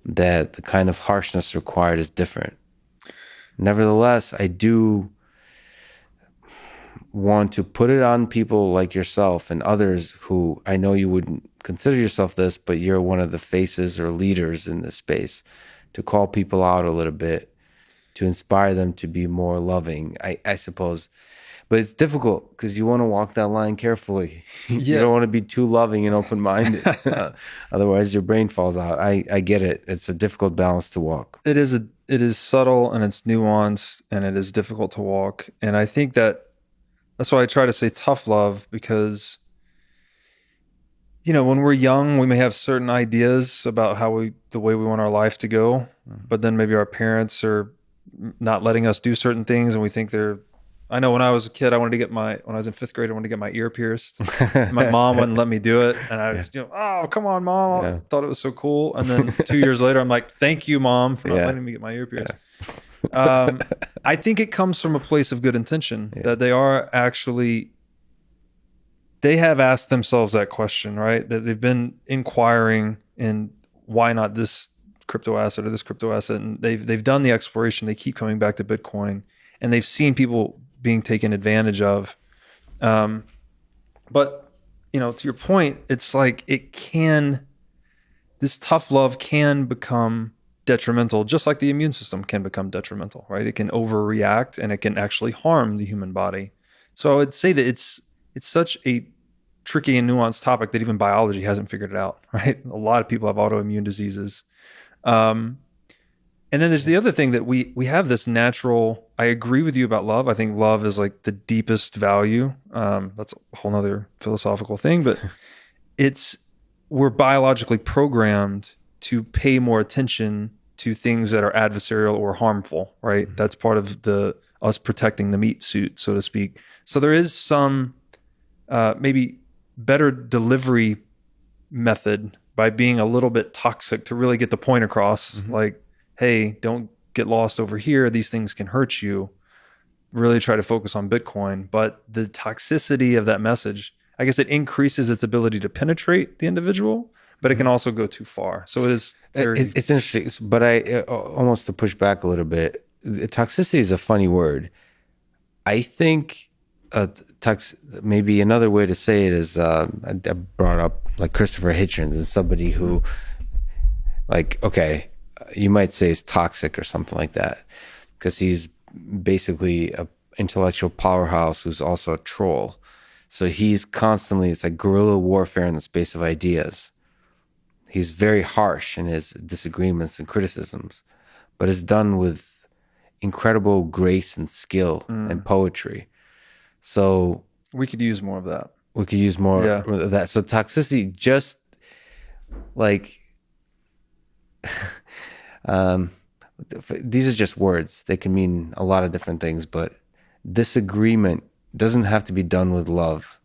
that the kind of harshness required is different. Nevertheless, I do want to put it on people like yourself and others who I know you wouldn't consider yourself this, but you're one of the faces or leaders in this space, to call people out a little bit, to inspire them to be more loving, I suppose. But it's difficult because you want to walk that line carefully. You don't want to be too loving and open-minded. Otherwise, your brain falls out. I get it. It's a difficult balance to walk. It is subtle and it's nuanced and it is difficult to walk. And I think that's why I try to say tough love, because when we're young, we may have certain ideas about the way we want our life to go, but then maybe our parents are not letting us do certain things, and we think I know when I was a kid, when I was in fifth grade, I wanted to get my ear pierced. My mom wouldn't let me do it. And I was, oh, come on, mom. I thought it was so cool. And then 2 years later, I'm like, thank you, mom, for not letting me get my ear pierced. I think it comes from a place of good intention, that they have asked themselves that question, right? That they've been inquiring in why not this crypto asset or this crypto asset. And they've done the exploration. They keep coming back to Bitcoin, and they've seen people being taken advantage of. But to your point, it's like this tough love can become detrimental, just like the immune system can become detrimental, right? It can overreact and it can actually harm the human body. So I would say that it's such a tricky and nuanced topic that even biology hasn't figured it out, right? A lot of people have autoimmune diseases. And then there's the other thing that we have this natural, I agree with you about love. I think love is like the deepest value. That's a whole nother philosophical thing, but we're biologically programmed to pay more attention to things that are adversarial or harmful, right? That's part of us protecting the meat suit, so to speak. So there is some maybe better delivery method by being a little bit toxic to really get the point across. Like, hey, don't get lost over here. These things can hurt you. Really try to focus on Bitcoin. But the toxicity of that message, I guess it increases its ability to penetrate the individual, but it can also go too far. So it's interesting. But I almost, to push back a little bit, toxicity is a funny word. I think maybe another way to say it is, I brought up like Christopher Hitchens as somebody who, like, okay, you might say is toxic or something like that, because he's basically an intellectual powerhouse who's also a troll. So he's constantly, it's like guerrilla warfare in the space of ideas. He's very harsh in his disagreements and criticisms, but it's done with incredible grace and skill and poetry. So we could use more of that. We could use more of that. So toxicity, just like, these are just words. They can mean a lot of different things, but disagreement doesn't have to be done with love,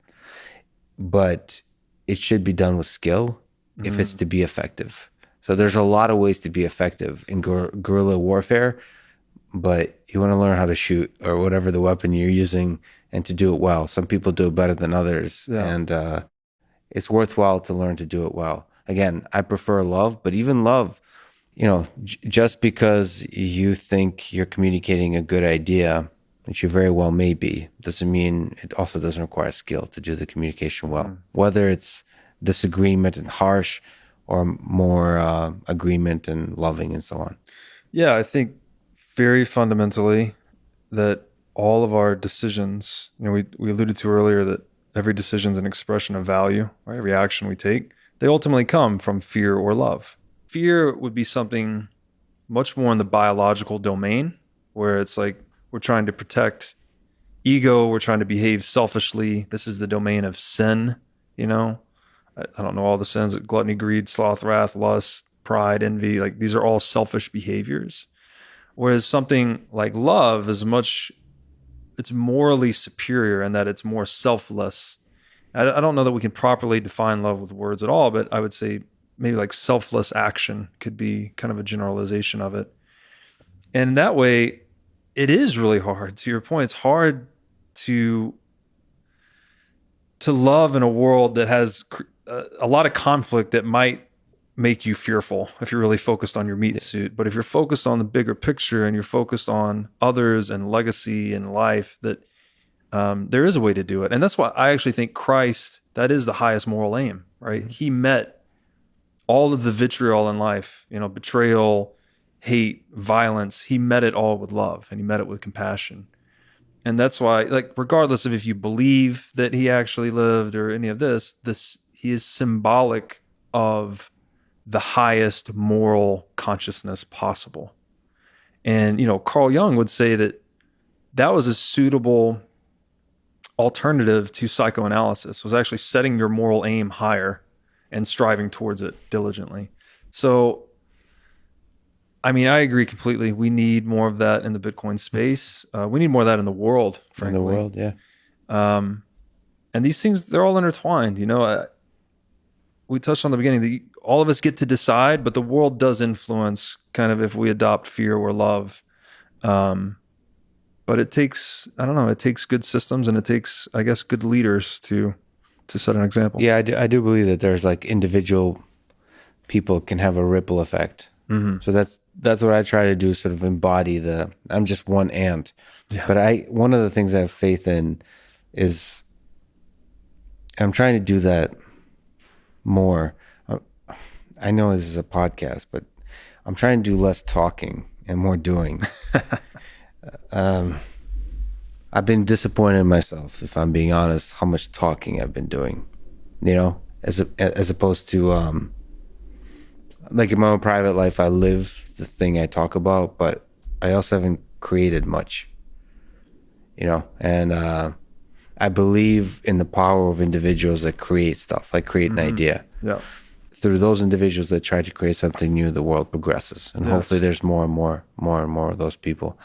but it should be done with skill if it's to be effective. So there's a lot of ways to be effective in guerrilla warfare, but you want to learn how to shoot or whatever the weapon you're using and to do it well. Some people do it better than others, Yeah. and it's worthwhile to learn to do it well. Again, I prefer love, but even love, just because you think you're communicating a good idea, which you very well may be, doesn't mean it also doesn't require skill to do the communication well. Mm. Whether it's disagreement and harsh or more agreement and loving and so on. Yeah, I think very fundamentally that all of our decisions, we alluded to earlier that every decision is an expression of value, right? Every action we take, they ultimately come from fear or love. Fear would be something much more in the biological domain, where it's like we're trying to protect ego, we're trying to behave selfishly. This is the domain of sin, you know? I don't know all the sins: gluttony, greed, sloth, wrath, lust, pride, envy. Like these are all selfish behaviors. Whereas something like love is it's morally superior in that it's more selfless. I don't know that we can properly define love with words at all, but I would say maybe like selfless action could be kind of a generalization of it. And that way, it is really hard. To your point, it's hard to love in a world that has a lot of conflict that might make you fearful if you're really focused on your meat suit. But if you're focused on the bigger picture and you're focused on others and legacy and life, that there is a way to do it. And that's why I actually think Christ, that is the highest moral aim, right? Mm-hmm. He met all of the vitriol in life, betrayal, hate, violence. He met it all with love, and he met it with compassion. And that's why, like, regardless of if you believe that he actually lived or any of this, he is symbolic of the highest moral consciousness possible. And, Carl Jung would say that that was a suitable alternative to psychoanalysis, was actually setting your moral aim higher and striving towards it diligently. So, I mean, I agree completely. We need more of that in the Bitcoin space. We need more of that in the world, frankly. In the world, yeah. And these things, they're all intertwined. We touched on the beginning that all of us get to decide, but the world does influence kind of if we adopt fear or love. But it takes, I don't know, it takes good systems, and it takes, I guess, good leaders to set an example. Yeah, I do believe that there's like individual people can have a ripple effect. Mm-hmm. So that's what I try to do, sort of embody I'm just one ant. Yeah. But one of the things I have faith in is, I'm trying to do that more. I know this is a podcast, but I'm trying to do less talking and more doing. I've been disappointed in myself, if I'm being honest, how much talking I've been doing, as opposed to, like in my own private life, I live the thing I talk about, but I also haven't created much, and I believe in the power of individuals that create stuff, like create an idea. Yeah. Through those individuals that try to create something new, the world progresses, and hopefully there's more and more of those people.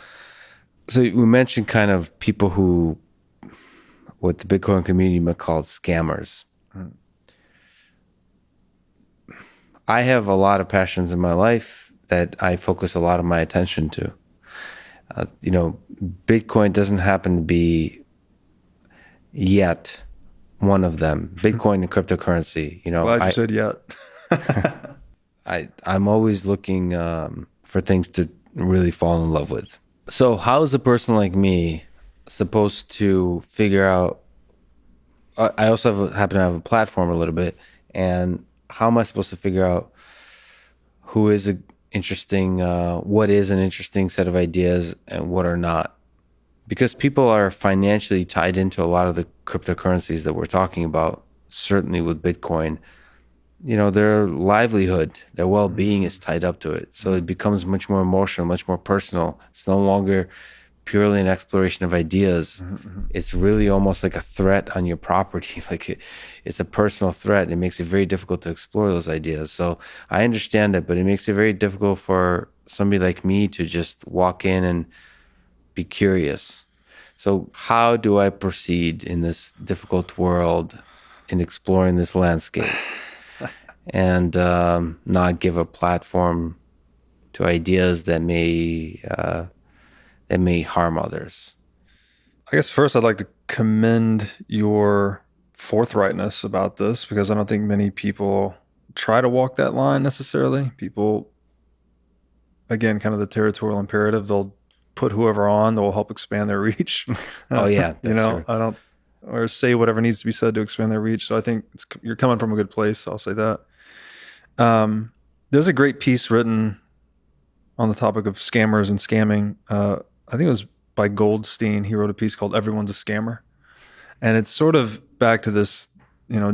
So we mentioned kind of people who, what the Bitcoin community might call scammers. Mm. I have a lot of passions in my life that I focus a lot of my attention to. Bitcoin doesn't happen to be yet one of them. Bitcoin and cryptocurrency, Glad you said yet. I'm always looking for things to really fall in love with. So how is a person like me supposed to figure out, I also happen to have a platform a little bit, and how am I supposed to figure out what is an interesting set of ideas and what are not? Because people are financially tied into a lot of the cryptocurrencies that we're talking about, certainly with Bitcoin. Their livelihood, their well-being is tied up to it. So it becomes much more emotional, much more personal. It's no longer purely an exploration of ideas. Mm-hmm. It's really almost like a threat on your property. Like it's a personal threat. It makes it very difficult to explore those ideas. So I understand it, but it makes it very difficult for somebody like me to just walk in and be curious. So how do I proceed in this difficult world in exploring this landscape? And not give a platform to ideas that may that may harm others. I guess first I'd like to commend your forthrightness about this because I don't think many people try to walk that line necessarily. People, again, kind of the territorial imperative, they'll put whoever on that will help expand their reach. Oh yeah, that's true. I don't, or say whatever needs to be said to expand their reach. So I think you're coming from a good place. I'll say that. There's a great piece written on the topic of scammers and scamming. I think it was by Goldstein. He wrote a piece called "Everyone's a Scammer," and it's sort of back to this,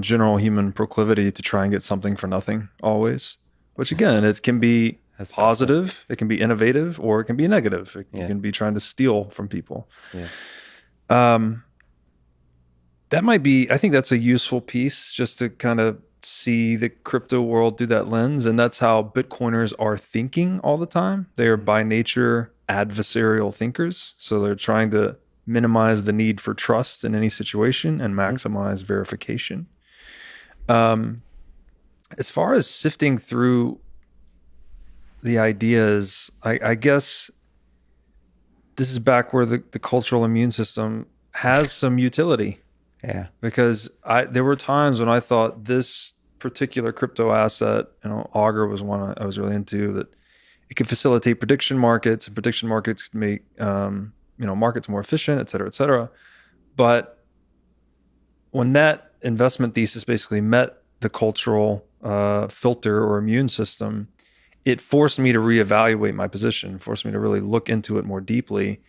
general human proclivity to try and get something for nothing always. Which again, it can be That's positive, it can be innovative, or it can be negative. You Yeah. can be trying to steal from people. Yeah. That might be, I think that's a useful piece just to kind of see the crypto world through that lens. And that's how Bitcoiners are thinking all the time. They are by nature adversarial thinkers. So they're trying to minimize the need for trust in any situation and maximize verification. As far as sifting through the ideas, I guess this is back where the cultural immune system has some utility. Yeah. Because there were times when I thought this particular crypto asset, Augur was one I was really into, that it could facilitate prediction markets, and prediction markets could make markets more efficient, et cetera, et cetera. But when that investment thesis basically met the cultural filter or immune system, it forced me to reevaluate my position, forced me to really look into it more deeply.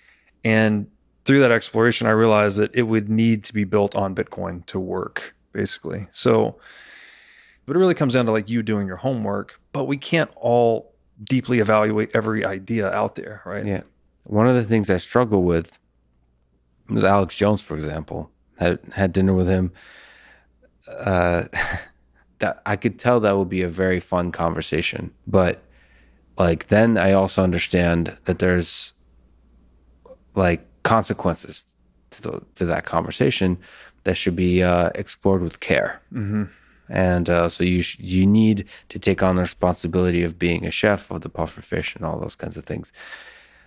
And through that exploration, I realized that it would need to be built on Bitcoin to work, basically. So, but it really comes down to like you doing your homework, but we can't all deeply evaluate every idea out there, right? Yeah. One of the things I struggle with Alex Jones, for example, had dinner with him. That I could tell that would be a very fun conversation, but like then I also understand that there's like consequences to that conversation that should be explored with care. Mm-hmm. And so you need to take on the responsibility of being a chef of the pufferfish and all those kinds of things.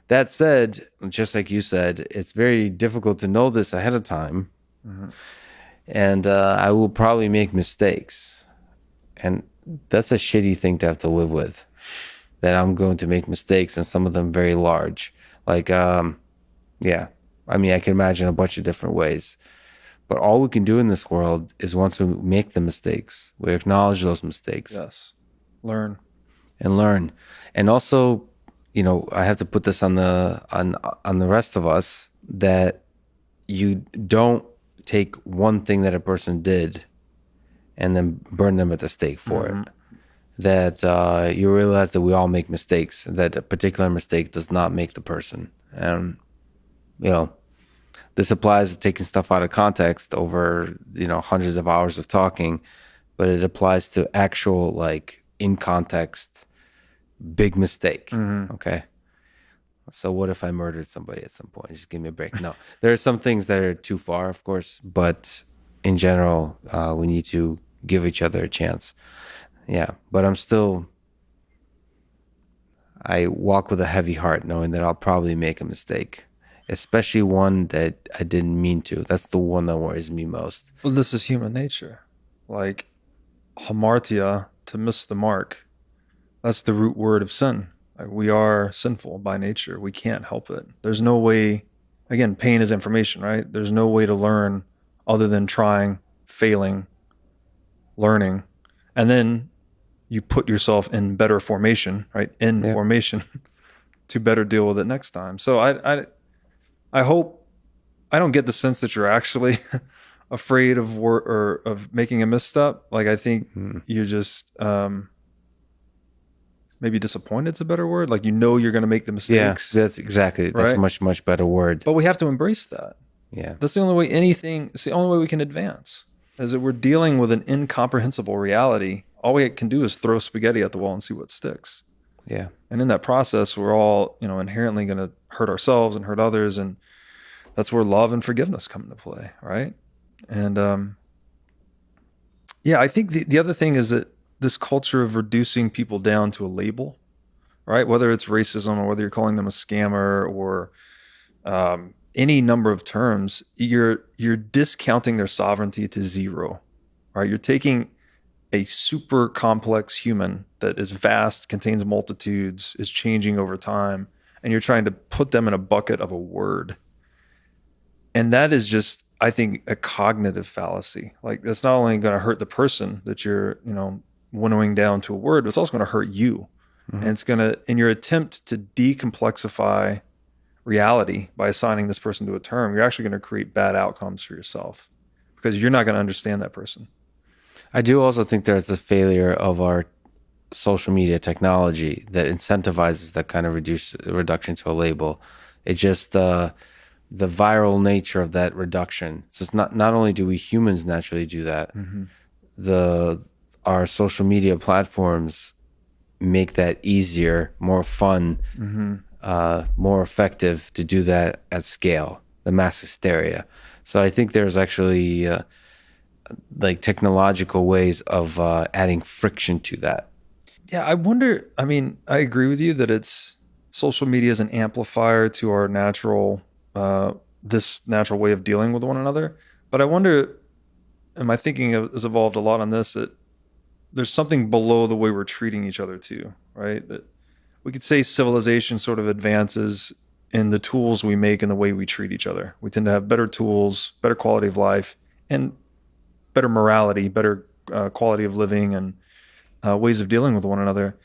That said, just like you said, it's very difficult to know this ahead of time. Mm-hmm. And I will probably make mistakes. And that's a shitty thing to have to live with, that I'm going to make mistakes, and some of them very large. Like, yeah, I mean, I can imagine a bunch of different ways. But all we can do in this world is once we make the mistakes, we acknowledge those mistakes. Yes. Learn. And also, I have to put this on the rest of us, that you don't take one thing that a person did and then burn them at the stake for it. That you realize that we all make mistakes, that a particular mistake does not make the person. And, this applies to taking stuff out of context over, hundreds of hours of talking, but it applies to actual, like, in context, big mistake. Mm-hmm. Okay. So what if I murdered somebody at some point? Just give me a break. No, there are some things that are too far, of course, but in general, we need to give each other a chance. Yeah. But I walk with a heavy heart knowing that I'll probably make a mistake, especially one that I didn't mean to. That's the one that worries me most. Well, this is human nature. Like hamartia, to miss the mark. That's the root word of sin. Like, we are sinful by nature. We can't help it. There's no way, again, pain is information, right? There's no way to learn other than trying, failing, learning. And then you put yourself in better formation, right? Formation to better deal with it next time. So I hope, I don't get the sense that you're actually afraid of or of making a misstep. Like, I think you're just maybe disappointed's a better word. Like, you're going to make the mistakes. Yeah, that's exactly. That's right? a much, much better word. But we have to embrace that. Yeah. That's the only way it's the only way we can advance, is that we're dealing with an incomprehensible reality. All we can do is throw spaghetti at the wall and see what sticks. Yeah. And in that process, we're all, inherently going to hurt ourselves and hurt others. And that's where love and forgiveness come into play, right? And I think the other thing is that this culture of reducing people down to a label, right? Whether it's racism or whether you're calling them a scammer or any number of terms, you're discounting their sovereignty to zero, right? You're taking a super complex human that is vast, contains multitudes, is changing over time, and you're trying to put them in a bucket of a word. And that is just, I think, a cognitive fallacy. Like, that's not only going to hurt the person that you're, winnowing down to a word, but it's also going to hurt you. And Mhm. it's going to, in your attempt to decomplexify reality by assigning this person to a term, you're actually going to create bad outcomes for yourself because you're not going to understand that person. I do also think there's a failure of our social media technology that incentivizes that kind of reduction to a label. It just the viral nature of that reduction. So it's not only do we humans naturally do that, Mm-hmm. the our social media platforms make that easier, more fun, Mm-hmm. more effective to do that at scale, the mass hysteria. So I think there's actually like technological ways of adding friction to that. Yeah, I wonder. I mean, I agree with you that it's social media is an amplifier to our natural, uh, this natural way of dealing with one another. But I wonder, and my thinking has evolved a lot on this, that there's something below the way we're treating each other too, right? That we could say civilization sort of advances in the tools we make and the way we treat each other. We tend to have better tools, better quality of life, and better morality, better quality of living, and ways of dealing with one another.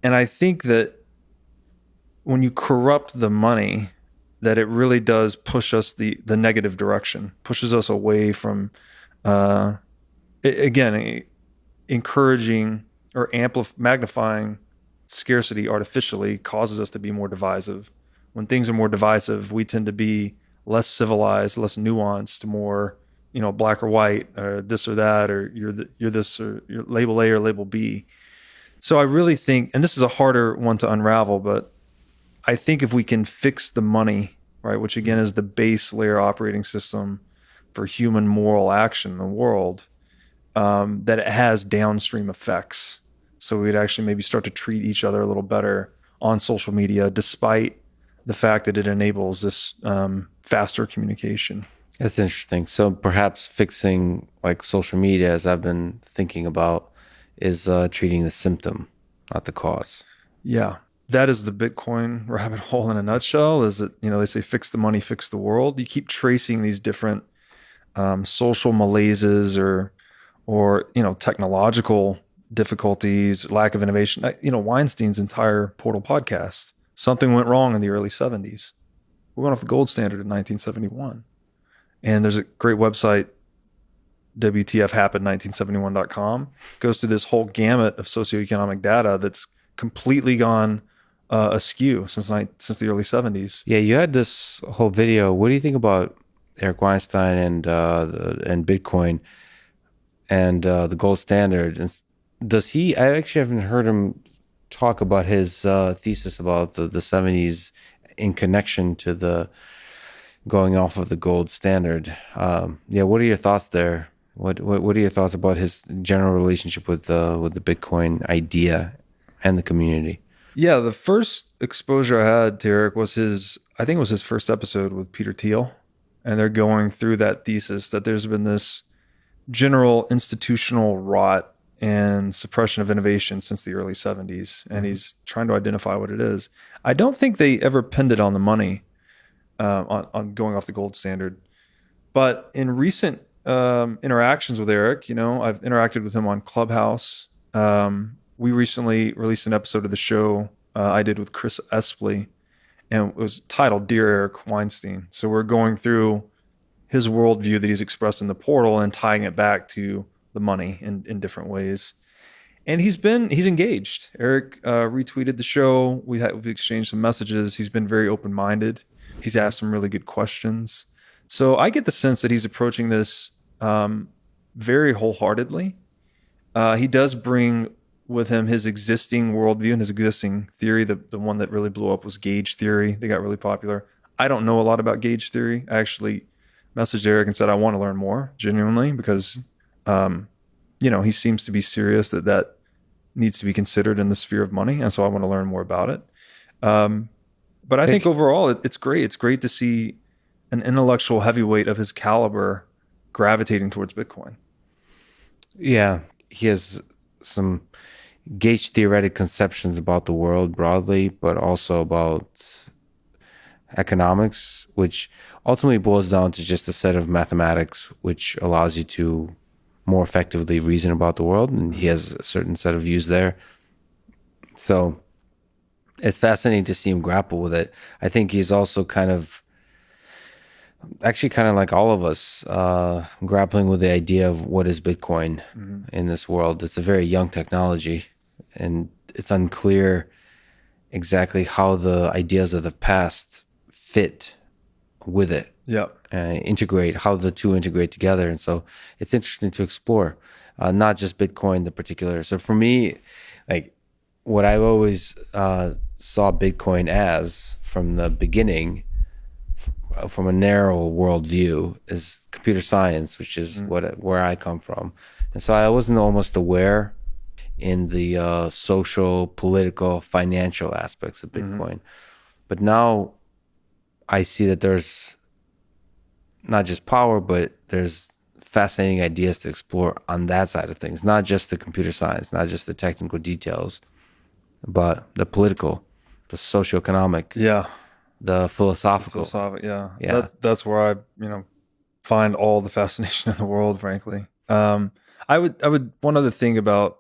And I think that when you corrupt the money, that it really does push us the negative direction, pushes us away from uh, again encouraging or magnifying scarcity artificially causes us to be more divisive. When things are more divisive, we tend to be less civilized, less nuanced, more black or white, or this or that, or you're this or you're label A or label B. So I really think, and this is a harder one to unravel, but I think if we can fix the money, right, which again is the base layer operating system for human moral action in the world, that it has downstream effects. So we'd actually maybe start to treat each other a little better on social media, despite the fact that it enables this faster communication. That's interesting. So perhaps fixing like social media, as I've been thinking about, is treating the symptom, not the cause. Yeah, that is the Bitcoin rabbit hole in a nutshell. Is that they say fix the money, fix the world. You keep tracing these different social malaises or technological difficulties, lack of innovation. Weinstein's entire Portal podcast. Something went wrong in the early 70s. We went off the gold standard in 1971. And there's a great website, WTFhappened1971.com, goes through this whole gamut of socioeconomic data that's completely gone askew since the early 70s. Yeah, you had this whole video. What do you think about Eric Weinstein and Bitcoin and the gold standard? And does he? I actually haven't heard him talk about his thesis about the 70s in connection to the going off of the gold standard. Yeah, what are your thoughts there? What are your thoughts about his general relationship with the Bitcoin idea and the community? Yeah, the first exposure I had to Eric was I think it was his first episode with Peter Thiel. And they're going through that thesis that there's been this general institutional rot and suppression of innovation since the early 70s. And he's trying to identify what it is. I don't think they ever pinned it on the money, on going off the gold standard. But in recent interactions with Eric, I've interacted with him on Clubhouse. We recently released an episode of the show I did with Chris Espley, and it was titled Dear Eric Weinstein. So we're going through his worldview that he's expressed in the portal and tying it back to the money in different ways. And he's engaged. Eric retweeted the show. We've exchanged some messages. He's been very open minded. He's asked some really good questions. So I get the sense that he's approaching this very wholeheartedly. He does bring with him his existing worldview and his existing theory. The one that really blew up was gauge theory. They got really popular. I don't know a lot about gauge theory. I actually messaged Eric and said I want to learn more, genuinely, because he seems to be serious that needs to be considered in the sphere of money, and so I want to learn more about it. But I think It, overall, it's great. It's great to see an intellectual heavyweight of his caliber gravitating towards Bitcoin. yeah, he has some gauge theoretic conceptions about the world broadly, but also about economics, which ultimately boils down to just a set of mathematics, which allows you to more effectively reason about the world. And he has a certain set of views there. So it's fascinating to see him grapple with it. I think he's also actually kind of like all of us, grappling with the idea of what is Bitcoin Mm-hmm. in this world. It's a very young technology, and it's unclear exactly how the ideas of the past fit with it, Yeah. integrate, how the two integrate together. And so it's interesting to explore, not just Bitcoin, the particular. So for me, like what I've always saw Bitcoin as from the beginning, from a narrow worldview, is computer science, which is Mm-hmm. where I come from. And so I wasn't almost aware in the social, political, financial aspects of Mm-hmm. Bitcoin. But now I see that there's not just power, but there's fascinating ideas to explore on that side of things. Not just the computer science, not just the technical details, but the political, the socioeconomic, Yeah. the The philosophical. philosophic. Yeah. Yeah. That's where I find all the fascination in the world. Frankly, I would. One other thing about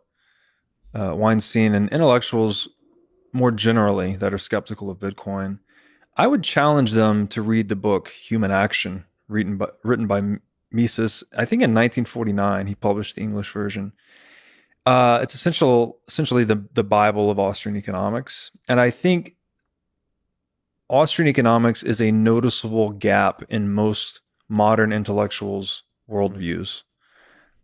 Weinstein and intellectuals more generally that are skeptical of Bitcoin, I would challenge them to read the book Human Action, written by Mises. I think in 1949 he published the English version. It's essentially the Bible of Austrian economics, and I think Austrian economics is a noticeable gap in most modern intellectuals' worldviews.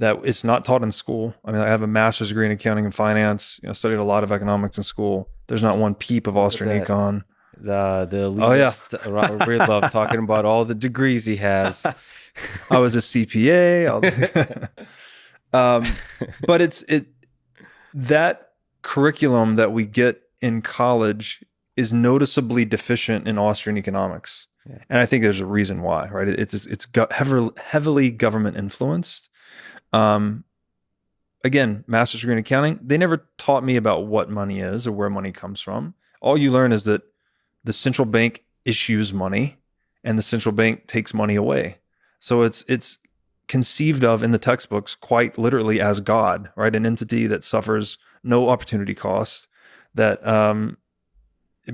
That it's not taught in school. I mean, I have a master's degree in accounting and finance. Studied a lot of economics in school. There's not one peep of Look at Austrian that. econ. The Oh yeah, elitist Robert Breedlove talking about all the degrees he has. I was a CPA. But it that curriculum that we get in college is noticeably deficient in Austrian economics, Yeah. and I think there's a reason why. Right? It's heavily government influenced. Um, Again, master's degree in accounting. They never taught me about what money is or where money comes from. All you learn is that the central bank issues money, and the central bank takes money away. So it's conceived of in the textbooks quite literally as God, right? An entity that suffers no opportunity cost, that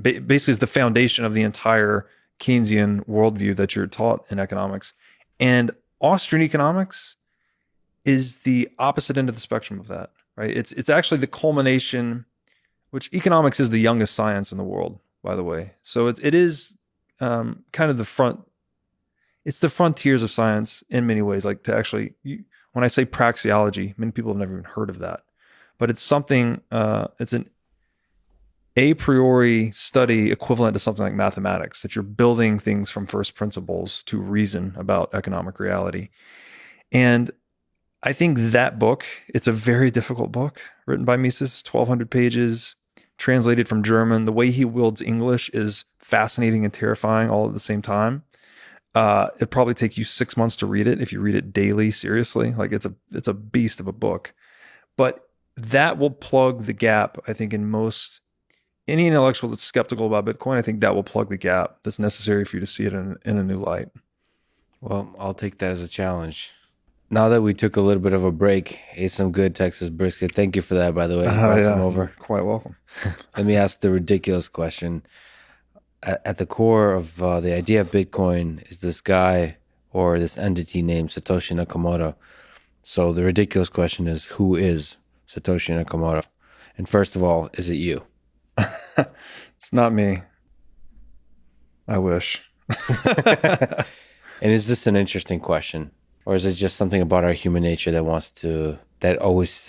basically is the foundation of the entire Keynesian worldview that you're taught in economics. And Austrian economics is the opposite end of the spectrum of that, right? It's actually the culmination, which economics is the youngest science in the world, by the way. So it is kind of it's the frontiers of science in many ways. Like to actually, when I say praxeology, many people have never even heard of that, but it's something. It's an a priori study equivalent to something like mathematics, that you're building things from first principles to reason about economic reality. And I think that book, it's a very difficult book written by Mises, 1,200 pages, translated from German. The way he wields English is fascinating and terrifying all at the same time. It'd probably take you 6 months to read it if you read it daily, seriously. Like it's a beast of a book. But that will plug the gap, I think, in most any intellectual that's skeptical about Bitcoin. I think that will plug the gap that's necessary for you to see it in a new light. Well, I'll take that as a challenge. Now that we took a little bit of a break, ate some good Texas brisket. Thank you for that, by the way. You Oh brought some yeah, you're over. quite welcome. Let me ask the ridiculous question. At the core of the idea of Bitcoin is this guy or this entity named Satoshi Nakamoto. So the ridiculous question is, who is Satoshi Nakamoto? And first of all, is it you? It's not me. I wish. And is this an interesting question? Or is it just something about our human nature that always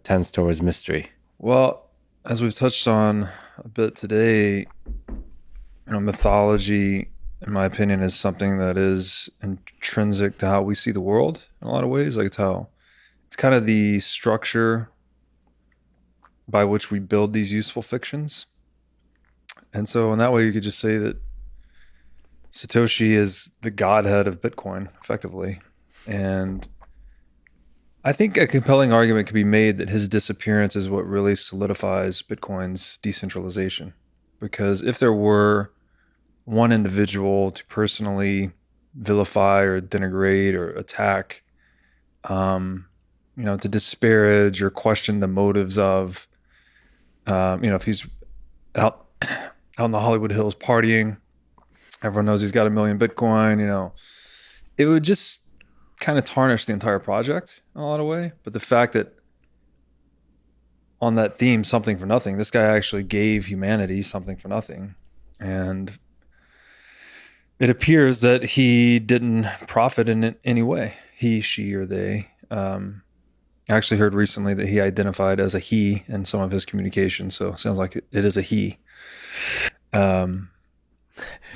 tends towards mystery? Well, as we've touched on a bit today, mythology, in my opinion, is something that is intrinsic to how we see the world in a lot of ways. Like it's kind of the structure by which we build these useful fictions. And so in that way, you could just say that Satoshi is the godhead of Bitcoin, effectively. And I think a compelling argument could be made that his disappearance is what really solidifies Bitcoin's decentralization. Because if there were one individual to personally vilify or denigrate or attack, um, to disparage or question the motives of, if he's out out in the Hollywood Hills partying, everyone knows he's got a million Bitcoin, it would just kind of tarnish the entire project in a lot of way. But the fact that on that theme, something for nothing, this guy actually gave humanity something for nothing. And it appears that he didn't profit in any way. He, she, or they. I actually heard recently that he identified as a he in some of his communications. So it sounds like it is a he.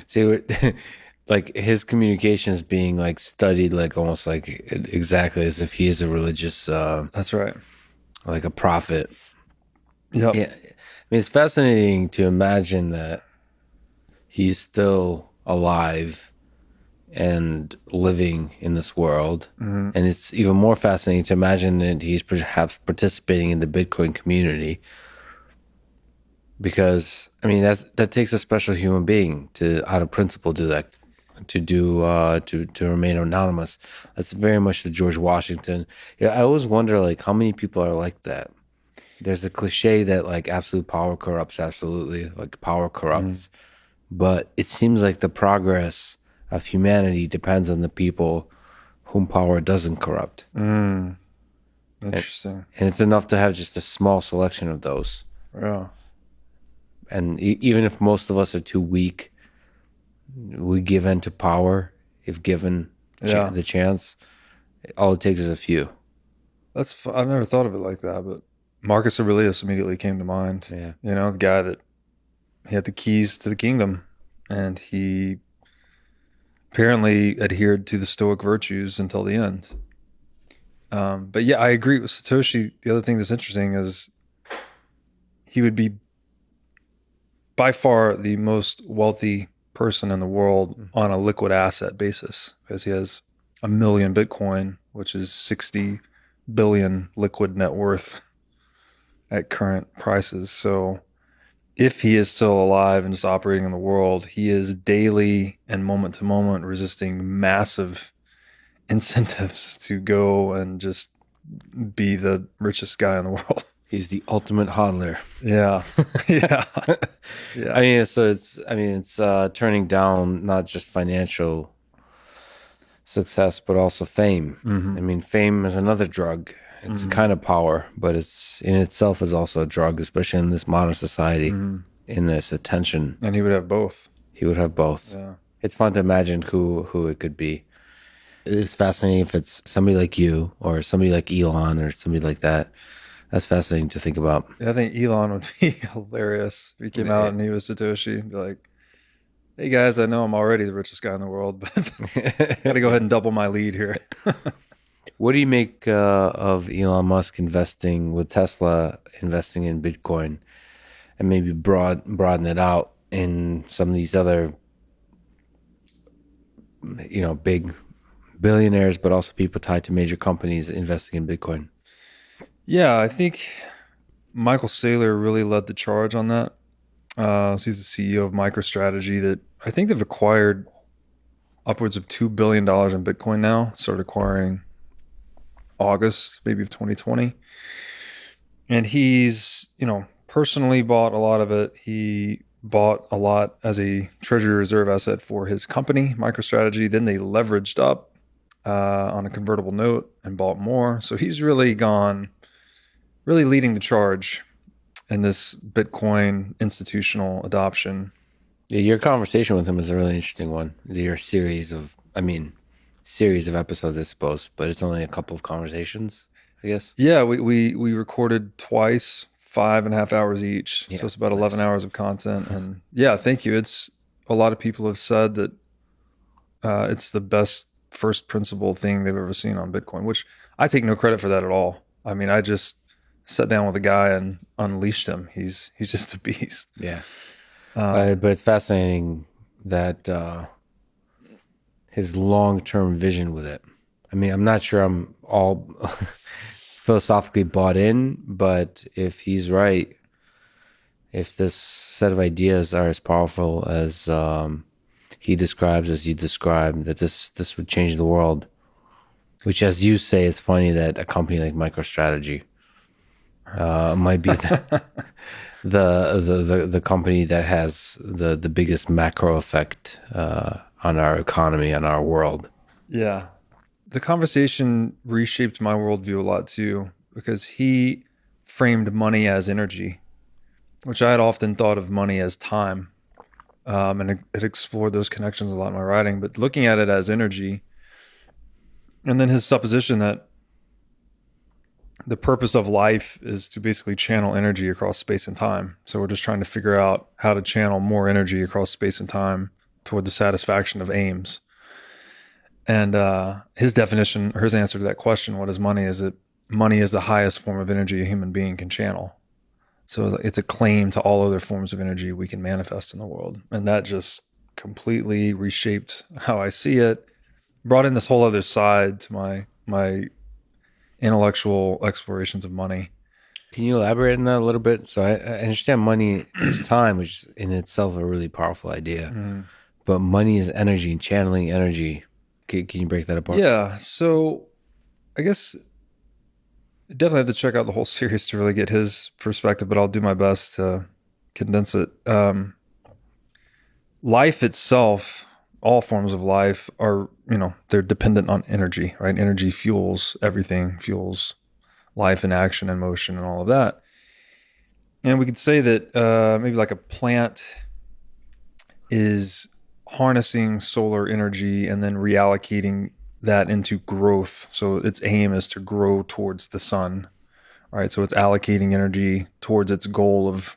See, like his communications being like studied, like almost like exactly as if he is a religious, That's right. like a prophet. Yep. Yeah, I mean, it's fascinating to imagine that he's still alive and living in this world. Mm-hmm. And it's even more fascinating to imagine that he's perhaps participating in the Bitcoin community. Because I mean that takes a special human being to, out of principle, do that, to remain anonymous. That's very much the George Washington. Yeah, I always wonder like how many people are like that. There's a cliche that like absolute power corrupts. Absolutely, like power corrupts. But it seems like the progress of humanity depends on the people whom power doesn't corrupt. Mm. And, Interesting. and it's enough to have just a small selection of those. Yeah. And even if most of us are too weak, we give in to power if given Yeah. the chance. All it takes is a few. I've never thought of it like that, but Marcus Aurelius immediately came to mind. Yeah. The guy that he had the keys to the kingdom, and he apparently adhered to the Stoic virtues until the end. But yeah, I agree with Satoshi. The other thing that's interesting is he would be by far the most wealthy person in the world on a liquid asset basis, because he has 1 million Bitcoin, which is 60 billion liquid net worth at current prices. So if he is still alive and just operating in the world, he is daily and moment to moment resisting massive incentives to go and just be the richest guy in the world. He's the ultimate hodler. Yeah. Yeah. Yeah. It's turning down not just financial success, but also fame. Mhm. I mean, fame is another drug. It's a kind of power, but it's in itself is also a drug, especially in this modern society, in this attention. And he would have both. He would have both. Yeah. It's fun to imagine who it could be. It's fascinating if it's somebody like you or somebody like Elon or somebody like that. That's fascinating to think about. Yeah, I think Elon would be hilarious if he came out and he was Satoshi and be like, hey guys, I know I'm already the richest guy in the world, but got to go ahead and double my lead here. What do you make of Elon Musk investing with Tesla, investing in Bitcoin, and maybe broaden it out in some of these other, big billionaires, but also people tied to major companies investing in Bitcoin? Yeah, I think Michael Saylor really led the charge on that. So he's the CEO of MicroStrategy that I think they've acquired upwards of $2 billion in Bitcoin now, started acquiring August, maybe of 2020. And he's, personally bought a lot of it. He bought a lot as a treasury reserve asset for his company, MicroStrategy. Then they leveraged up on a convertible note and bought more. So he's really leading the charge in this Bitcoin institutional adoption. Yeah, your conversation with him is a really interesting one. Your series of episodes, I suppose, but it's only a couple of conversations, I guess. Yeah, we recorded twice, 5.5 hours each. Yeah, So it's about 11 hours of content. And yeah, thank you. A lot of people have said that it's the best first principle thing they've ever seen on Bitcoin, which I take no credit for that at all. I mean, I just sat down with a guy and unleashed him. He's just a beast. Yeah. But it's fascinating that his long term vision with it. I mean, I'm not sure I'm all philosophically bought in, but if he's right, if this set of ideas are as powerful as he describes, as you described, that this would change the world. Which, as you say, it's funny that a company like MicroStrategy might be the company that has the biggest macro effect on our economy, on our world. Yeah. The conversation reshaped my worldview a lot too, because he framed money as energy, which I had often thought of money as time. And it explored those connections a lot in my writing. But looking at it as energy, and then his supposition that the purpose of life is to basically channel energy across space and time. So we're just trying to figure out how to channel more energy across space and time toward the satisfaction of aims. And his definition, or his answer to that question, what is money? Is that money is the highest form of energy a human being can channel. So it's a claim to all other forms of energy we can manifest in the world. And that just completely reshaped how I see it, brought in this whole other side to my intellectual explorations of money. Can you elaborate on that a little bit? So I understand money is time, which is in itself a really powerful idea, Mm. but money is energy and channeling energy. Can you break that apart? Yeah, so I guess definitely have to check out the whole series to really get his perspective, but I'll do my best to condense it. Life itself, all forms of life are, they're dependent on energy, right? Energy fuels everything, fuels life and action and motion and all of that. And we could say that maybe like a plant is harnessing solar energy and then reallocating that into growth. So its aim is to grow towards the sun, right? So it's allocating energy towards its goal of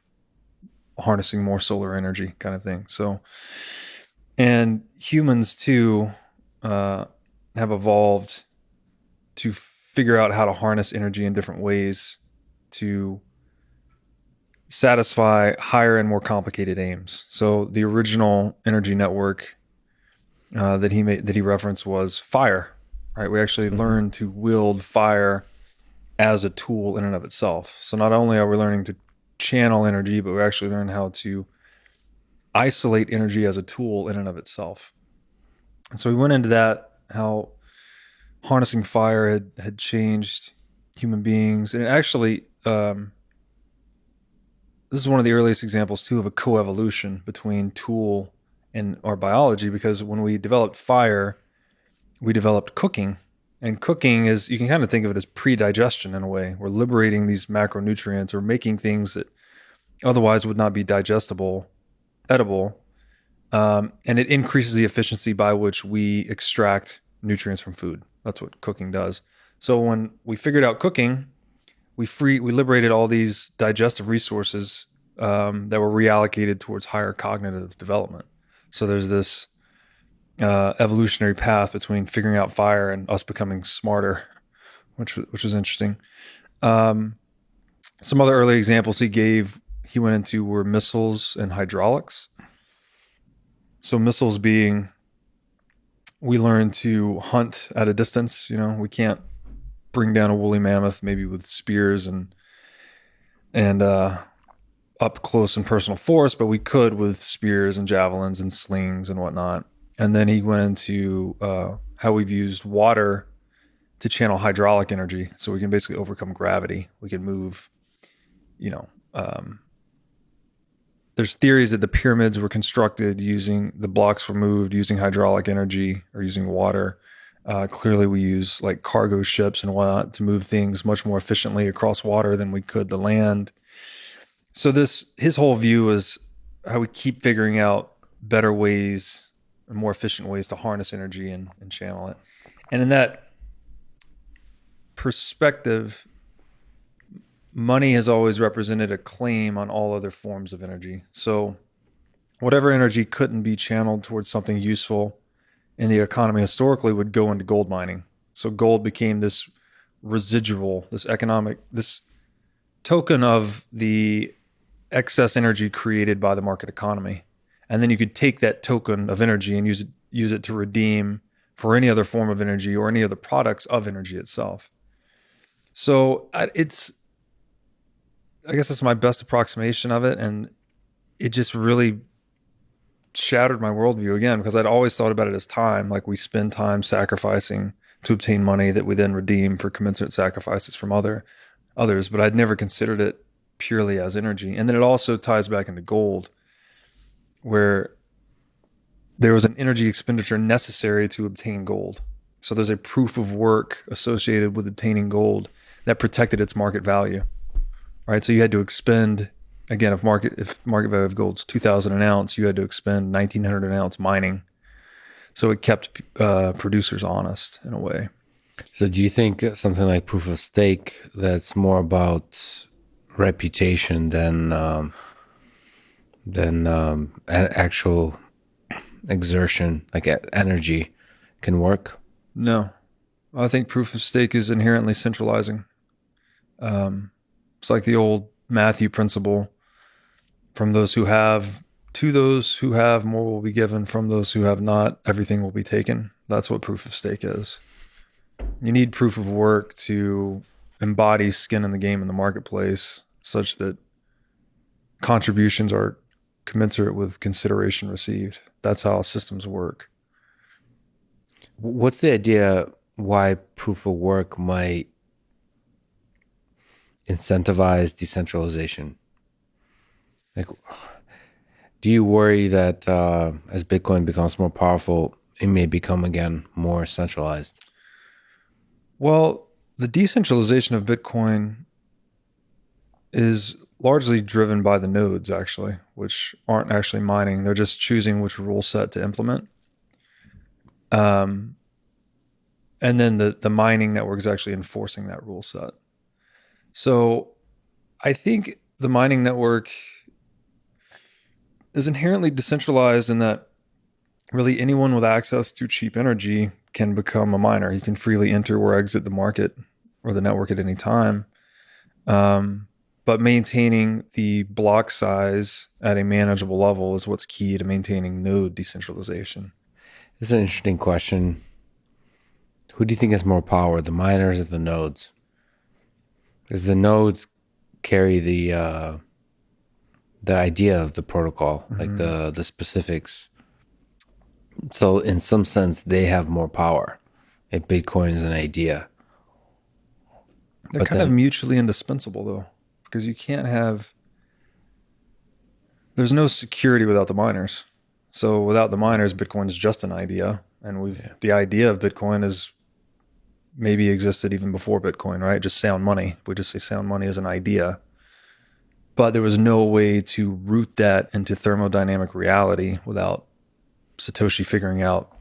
harnessing more solar energy, kind of thing. So, and humans too have evolved to figure out how to harness energy in different ways to satisfy higher and more complicated aims. So the original energy network that he referenced was fire. Right, we actually learned to wield fire as a tool in and of itself. So not only are we learning to channel energy, but we actually learn how to isolate energy as a tool in and of itself. And so we went into that, how harnessing fire had changed human beings, and actually. This is one of the earliest examples too of a coevolution between tool and our biology, because when we developed fire, we developed cooking. And cooking is, you can kind of think of it as pre-digestion in a way. We're liberating these macronutrients or making things that otherwise would not be digestible, edible. And it increases the efficiency by which we extract nutrients from food. That's what cooking does. So when we figured out cooking, we liberated all these digestive resources that were reallocated towards higher cognitive development. So there's this evolutionary path between figuring out fire and us becoming smarter, which was interesting. Some other early examples he went into were missiles and hydraulics. So missiles being, we learn to hunt at a distance. We can't bring down a woolly mammoth maybe with spears and up close and personal force, but we could with spears and javelins and slings and whatnot. And then he went into how we've used water to channel hydraulic energy, so we can basically overcome gravity. We can move, there's theories that the pyramids were constructed using, the blocks were moved using hydraulic energy or using water. Clearly, we use like cargo ships and whatnot to move things much more efficiently across water than we could the land. So his whole view is how we keep figuring out better ways and more efficient ways to harness energy and channel it. And in that perspective, money has always represented a claim on all other forms of energy. So whatever energy couldn't be channeled towards something useful in the economy historically would go into gold mining. So gold became this residual, this token of the excess energy created by the market economy. And then you could take that token of energy and use it to redeem for any other form of energy or any other products of energy itself. So it's, I guess that's my best approximation of it. And it just really shattered my worldview again, because I'd always thought about it as time. Like, we spend time sacrificing to obtain money that we then redeem for commensurate sacrifices from others, but I'd never considered it purely as energy. And then it also ties back into gold, where there was an energy expenditure necessary to obtain gold. So there's a proof of work associated with obtaining gold that protected its market value, right? So you had to expend, again, if market value of gold's 2,000 an ounce, you had to expend 1,900 an ounce mining. So it kept producers honest in a way. So do you think something like proof of stake, that's more about reputation than an actual exertion, like energy, can work? No, I think proof of stake is inherently centralizing. It's like the old Matthew principle: from those who have to those who have, more will be given. From those who have not, everything will be taken. That's what proof of stake is. You need proof of work to embody skin in the game in the marketplace, such that contributions are commensurate with consideration received. That's how systems work. What's the idea why proof of work might incentivize decentralization? Like, do you worry that as Bitcoin becomes more powerful, it may become again more centralized? Well, the decentralization of Bitcoin is largely driven by the nodes, actually, which aren't actually mining. They're just choosing which rule set to implement. Um, and then the mining network is actually enforcing that rule set. So I think the mining network is inherently decentralized in that really anyone with access to cheap energy can become a miner. You can freely enter or exit the market or the network at any time. But maintaining the block size at a manageable level is what's key to maintaining node decentralization. This is an interesting question. Who do you think has more power, the miners or the nodes? Because the nodes carry the idea of the protocol, like the specifics. So in some sense, they have more power. If Bitcoin is an idea, They're but kind of then mutually indispensable, though, because there's no security without the miners. So without the miners, Bitcoin is just an idea. And the idea of Bitcoin is maybe existed even before Bitcoin, right? Just sound money. We just say sound money is an idea. But there was no way to root that into thermodynamic reality without Satoshi figuring out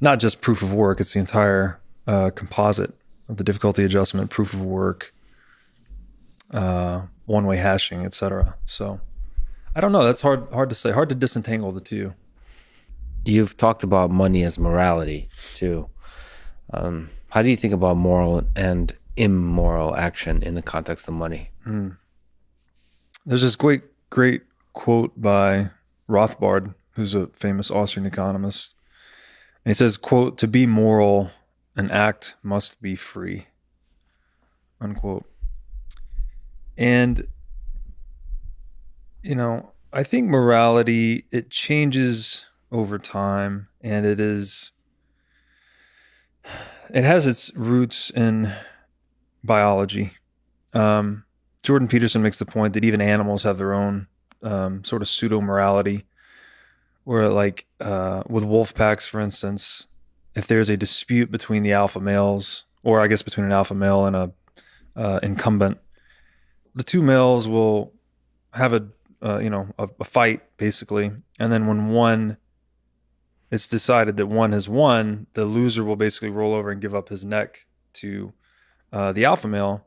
not just proof of work, it's the entire composite of the difficulty adjustment, proof of work, one-way hashing, etc. So I don't know. That's hard to say. Hard to disentangle the two. you've talked about money as morality too. How do you think about moral and immoral action in the context of money? There's this great quote by Rothbard, who's a famous Austrian economist. And he says, quote, "To be moral, an act must be free," unquote. And, I think morality, it changes over time, and it has its roots in biology. Jordan Peterson makes the point that even animals have their own sort of pseudo morality, where, like, with wolf packs, for instance, if there's a dispute between the alpha males, or I guess between an alpha male and a incumbent, the two males will have a fight, basically, and then when it's decided that one has won, the loser will basically roll over and give up his neck to the alpha male.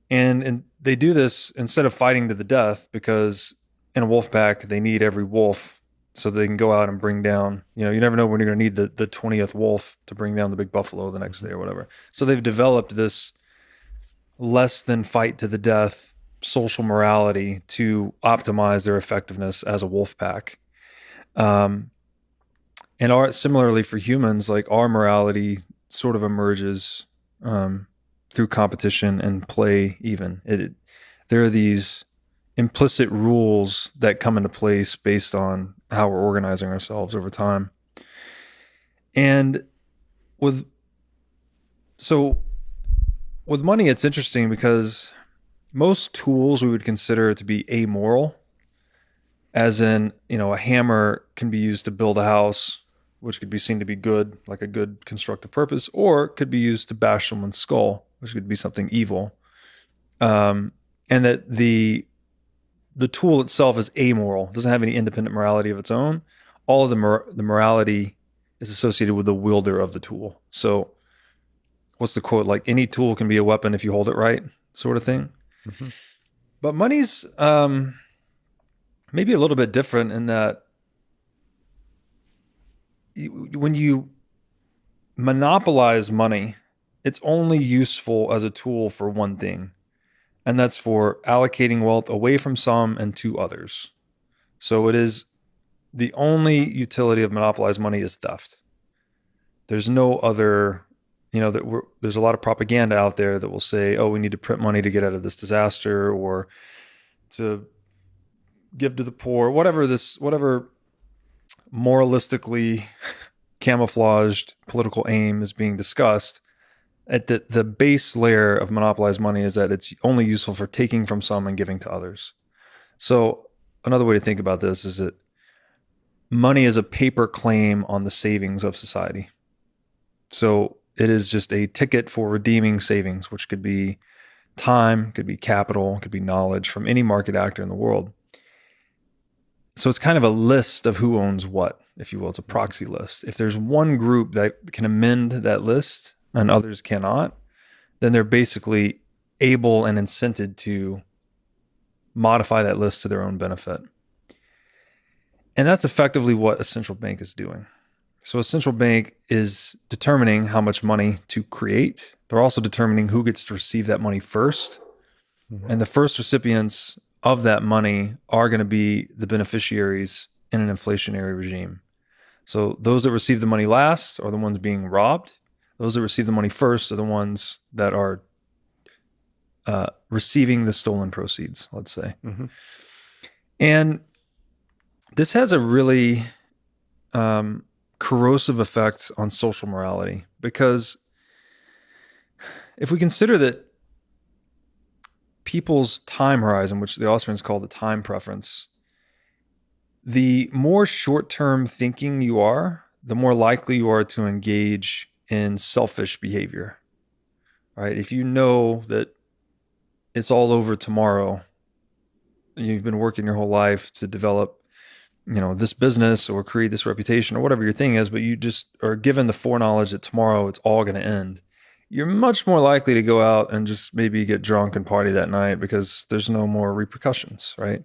And they do this instead of fighting to the death, because in a wolf pack, they need every wolf so they can go out and bring down, you never know when you're going to need the 20th wolf to bring down the big buffalo the next day or whatever. So they've developed this less than fight to the death social morality to optimize their effectiveness as a wolf pack. Um, and similarly for humans, like our morality sort of emerges um, through competition and play. Even there are these implicit rules that come into place based on how we're organizing ourselves over time. And with so with money, it's interesting because most tools we would consider to be amoral, as in, a hammer can be used to build a house, which could be seen to be good, like a good constructive purpose, or it could be used to bash someone's skull, which could be something evil. And that the tool itself is amoral, doesn't have any independent morality of its own. All of the morality is associated with the wielder of the tool. So, what's the quote? Like, any tool can be a weapon if you hold it right, sort of thing. Mm-hmm. But money's maybe a little bit different in that when you monopolize money, it's only useful as a tool for one thing, and that's for allocating wealth away from some and to others. So it is the only utility of monopolized money is theft. There's no other, there's a lot of propaganda out there that will say, oh, we need to print money to get out of this disaster or to give to the poor, whatever moralistically camouflaged political aim is being discussed. At the base layer of monopolized money is that it's only useful for taking from some and giving to others. So another way to think about this is that money is a paper claim on the savings of society. So it is just a ticket for redeeming savings, which could be time, could be capital, could be knowledge from any market actor in the world. So it's kind of a list of who owns what, if you will. It's a proxy list. If there's one group that can amend that list and others cannot, then they're basically able and incented to modify that list to their own benefit. And that's effectively what a central bank is doing. So a central bank is determining how much money to create. They're also determining who gets to receive that money first. Mm-hmm. And the first recipients of that money are going to be the beneficiaries in an inflationary regime. So those that receive the money last are the ones being robbed. Those that receive the money first are the ones that are receiving the stolen proceeds, let's say. Mm-hmm. And this has a really corrosive effect on social morality, because if we consider that people's time horizon, which the Austrians call the time preference, the more short-term thinking you are, the more likely you are to engage in selfish behavior, right? If you know that it's all over tomorrow, you've been working your whole life to develop, this business or create this reputation or whatever your thing is, but you just are given the foreknowledge that tomorrow it's all going to end, you're much more likely to go out and just maybe get drunk and party that night because there's no more repercussions, right?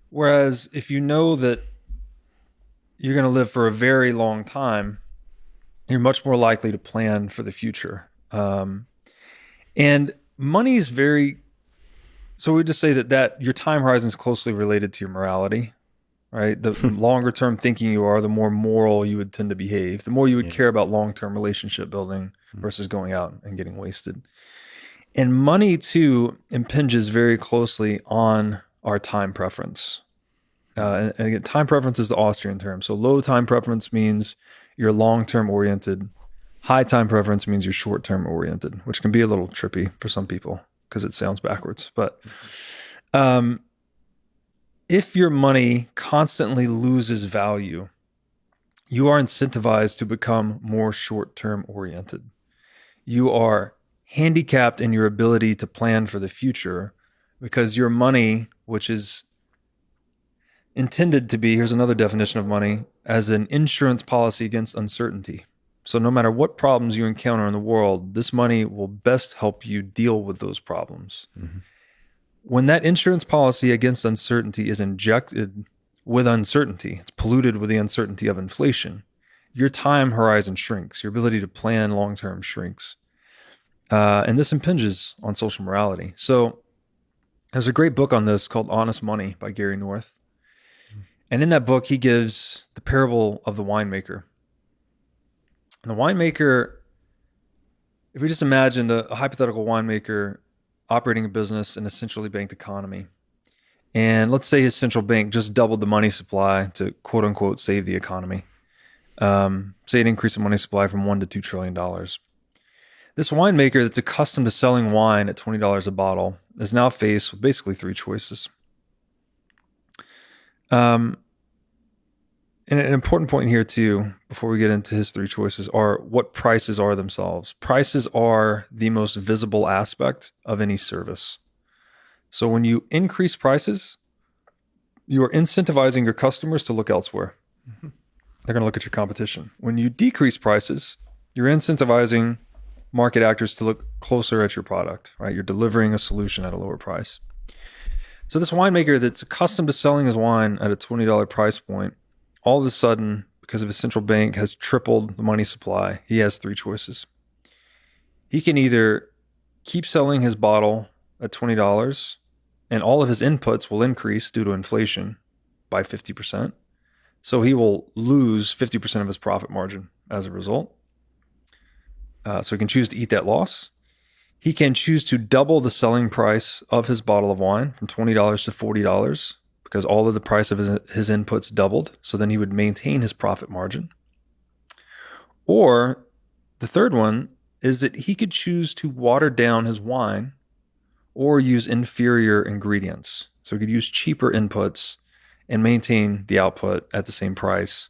Whereas if you know that you're going to live for a very long time, you're much more likely to plan for the future. And money is so we just say that your time horizon is closely related to your morality, right? The longer term thinking you are, the more moral you would tend to behave, the more you would care about long-term relationship building versus going out and getting wasted. And money too impinges very closely on our time preference. And again, time preference is the Austrian term. So low time preference means you're long-term oriented. High time preference means you're short-term oriented, which can be a little trippy for some people because it sounds backwards. But if your money constantly loses value, you are incentivized to become more short-term oriented. You are handicapped in your ability to plan for the future because your money, which is intended to be, here's another definition of money, as an insurance policy against uncertainty. So no matter what problems you encounter in the world, this money will best help you deal with those problems. Mm-hmm. When that insurance policy against uncertainty is injected with uncertainty, it's polluted with the uncertainty of inflation, your time horizon shrinks, your ability to plan long-term shrinks. And this impinges on social morality. So There's a great book on this called Honest Money by Gary North. And in that book, he gives the parable of the winemaker. And the winemaker, if we just imagine a hypothetical winemaker operating a business in a centrally banked economy, and let's say his central bank just doubled the money supply to quote unquote save the economy. Say it increased the money supply from $1 to $2 trillion. This winemaker that's accustomed to selling wine at $20 a bottle is now faced with basically three choices. And an important point here too, before we get into his three choices, are what prices are themselves. Prices are the most visible aspect of any service. So when you increase prices, you are incentivizing your customers to look elsewhere. Mm-hmm. They're going to look at your competition. When you decrease prices, you're incentivizing market actors to look closer at your product, right? You're delivering a solution at a lower price. So this winemaker that's accustomed to selling his wine at a $20 price point, all of a sudden, because of his central bank has tripled the money supply, he has three choices. He can either keep selling his bottle at $20 and all of his inputs will increase due to inflation by 50%. So he will lose 50% of his profit margin as a result. So he can choose to eat that loss. He can choose to double the selling price of his bottle of wine from $20 to $40 because all of the price of his inputs doubled. So then he would maintain his profit margin. Or the third one is that he could choose to water down his wine or use inferior ingredients. So he could use cheaper inputs and maintain the output at the same price.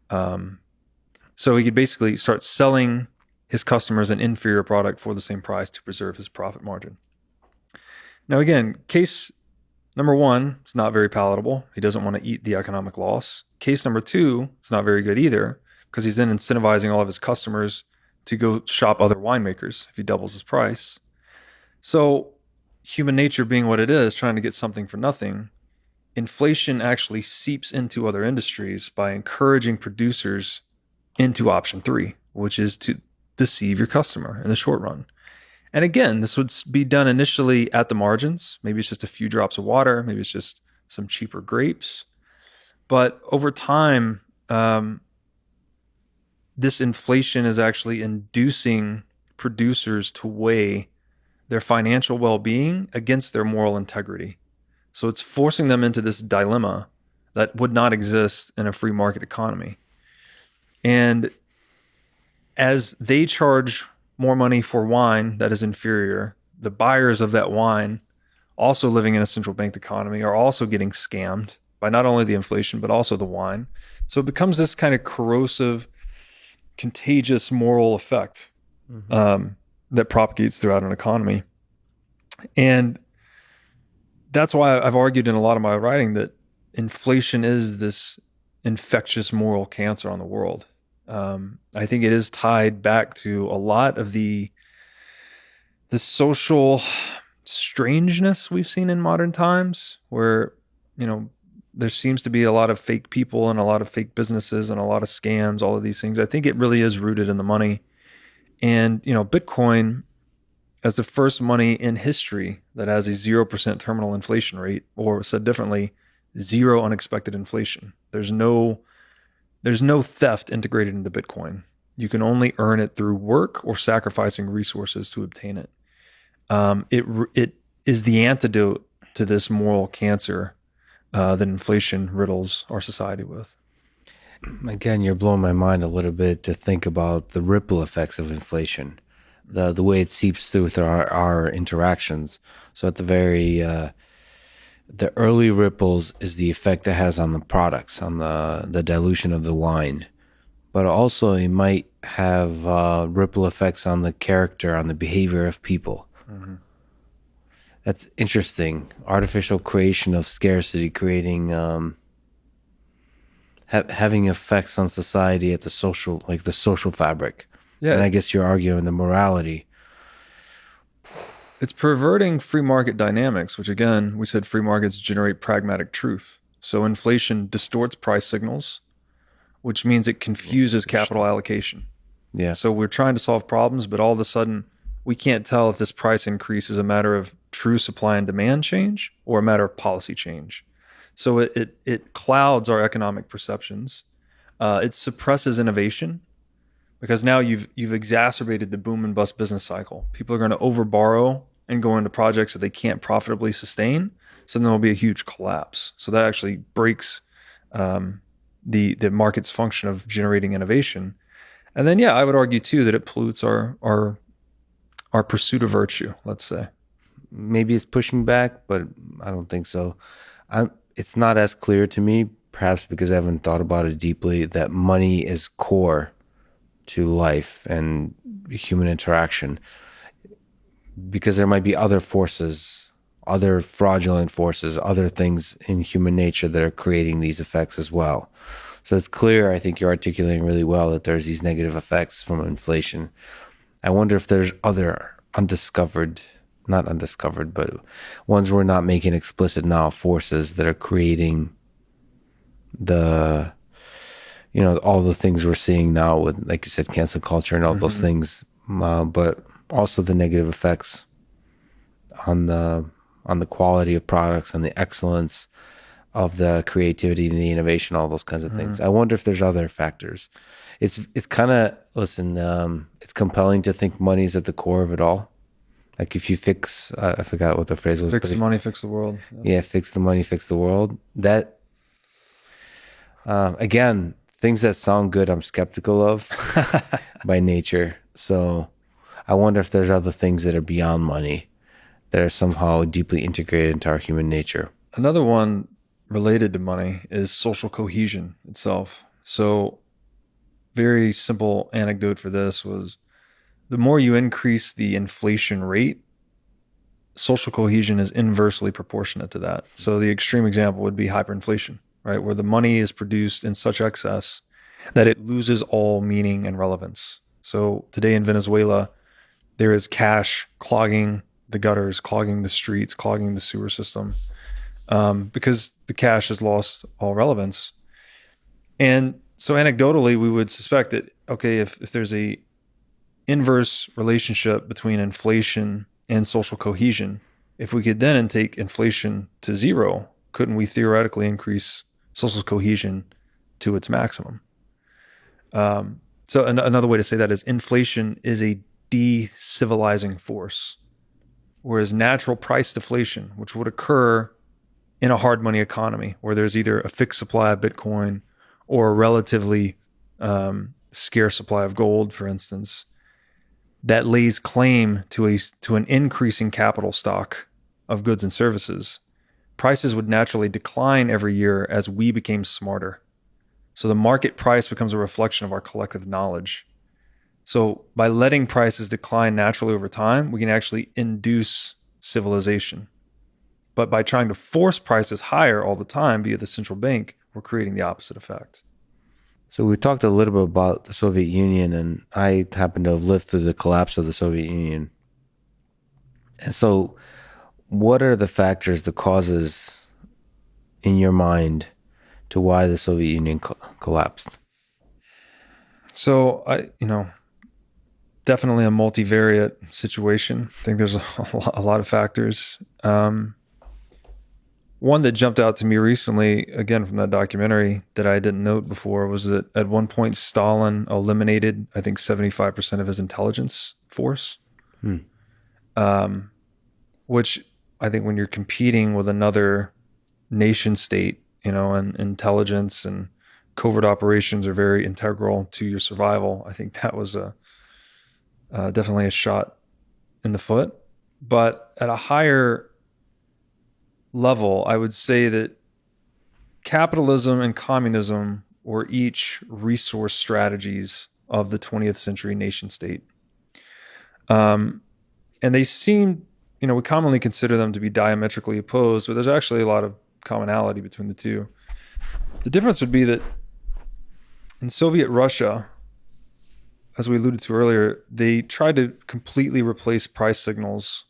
So he could basically start selling his customers an inferior product for the same price to preserve his profit margin. Now, again, case number one is not very palatable. He doesn't want to eat the economic loss. Case number two is not very good either because he's then incentivizing all of his customers to go shop other winemakers if he doubles his price. So human nature being what it is, trying to get something for nothing, inflation actually seeps into other industries by encouraging producers into option three, which is to deceive your customer in the short run. And again, this would be done initially at the margins. Maybe it's just a few drops of water. Maybe it's just some cheaper grapes. But over time, this inflation is actually inducing producers to weigh their financial well-being against their moral integrity. So it's forcing them into this dilemma that would not exist in a free market economy. And as they charge more money for wine that is inferior, the buyers of that wine, also living in a central banked economy, are also getting scammed by not only the inflation, but also the wine. So it becomes this kind of corrosive, contagious moral effect that propagates throughout an economy. And that's why I've argued in a lot of my writing that inflation is this infectious moral cancer on the world. I think it is tied back to a lot of the social strangeness we've seen in modern times, where, there seems to be a lot of fake people and a lot of fake businesses and a lot of scams, all of these things. I think it really is rooted in the money. And, Bitcoin, as the first money in history that has a 0% terminal inflation rate, or said differently, zero unexpected inflation. There's no theft integrated into Bitcoin. You can only earn it through work or sacrificing resources to obtain it. It is the antidote to this moral cancer that inflation riddles our society with. Again, you're blowing my mind a little bit to think about the ripple effects of inflation, the way it seeps through our interactions. So at the early ripples is the effect it has on the products, on the dilution of the wine. But also it might have ripple effects on the character, on the behavior of people. Mm-hmm. That's interesting. Artificial creation of scarcity, creating, having effects on society at the social fabric. Yeah. And I guess you're arguing the morality. It's perverting free market dynamics, which again, we said free markets generate pragmatic truth. So inflation distorts price signals, which means it confuses capital allocation. Yeah. So we're trying to solve problems, but all of a sudden we can't tell if this price increase is a matter of true supply and demand change or a matter of policy change. So it clouds our economic perceptions. It suppresses innovation because now you've exacerbated the boom and bust business cycle. People are going to overborrow and go into projects that they can't profitably sustain. So then there'll be a huge collapse. So that actually breaks the market's function of generating innovation. And then, yeah, I would argue too that it pollutes our pursuit of virtue. Let's say. Maybe it's pushing back, but I don't think so. It's not as clear to me, perhaps because I haven't thought about it deeply, that money is core to life and human interaction. Because there might be other forces, other fraudulent forces, other things in human nature that are creating these effects as well. So it's clear, I think you're articulating really well, that there's these negative effects from inflation. I wonder if there's other not undiscovered, but ones we're not making explicit now, forces that are creating the, all the things we're seeing now with, like you said, cancel culture and all those things, but also the negative effects on the quality of products and the excellence of the creativity and the innovation, all those kinds of things. I wonder if there's other factors. It's kind of, listen, it's compelling to think money's at the core of it all. Like if you fix, I forgot what the phrase was. Fix the money, fix the world. Yeah, fix the money, fix the world. That, again, things that sound good, I'm skeptical of by nature. So I wonder if there's other things that are beyond money that are somehow deeply integrated into our human nature. Another one related to money is social cohesion itself. So very simple anecdote for this was the more you increase the inflation rate, social cohesion is inversely proportionate to that. So the extreme example would be hyperinflation, right? Where the money is produced in such excess that it loses all meaning and relevance. So today in Venezuela, there is cash clogging the gutters, clogging the streets, clogging the sewer system, because the cash has lost all relevance. And so anecdotally, we would suspect that, okay, if there's a inverse relationship between inflation and social cohesion, if we could then take inflation to zero, couldn't we theoretically increase social cohesion to its maximum? So another way to say that is inflation is a de-civilizing force, whereas natural price deflation, which would occur in a hard money economy where there's either a fixed supply of Bitcoin or a relatively scarce supply of gold, for instance, that lays claim to an increasing capital stock of goods and services, prices would naturally decline every year as we became smarter. So the market price becomes a reflection of our collective knowledge. So by letting prices decline naturally over time, we can actually induce civilization. But by trying to force prices higher all the time via the central bank, we're creating the opposite effect. So we talked a little bit about the Soviet Union, and I happen to have lived through the collapse of the Soviet Union. And so what are the factors, the causes in your mind to why the Soviet Union collapsed? So definitely a multivariate situation. I think there's a lot of factors. One that jumped out to me recently, again from that documentary that I didn't note before, was that at one point Stalin eliminated, I think, 75% of his intelligence force. Which I think when you're competing with another nation state, and intelligence and covert operations are very integral to your survival. I think that was definitely a shot in the foot. But at a higher level, I would say that capitalism and communism were each resource strategies of the 20th century nation state. And they seem, we commonly consider them to be diametrically opposed, but there's actually a lot of commonality between the two. The difference would be that in Soviet Russia, as we alluded to earlier, they tried to completely replace price signals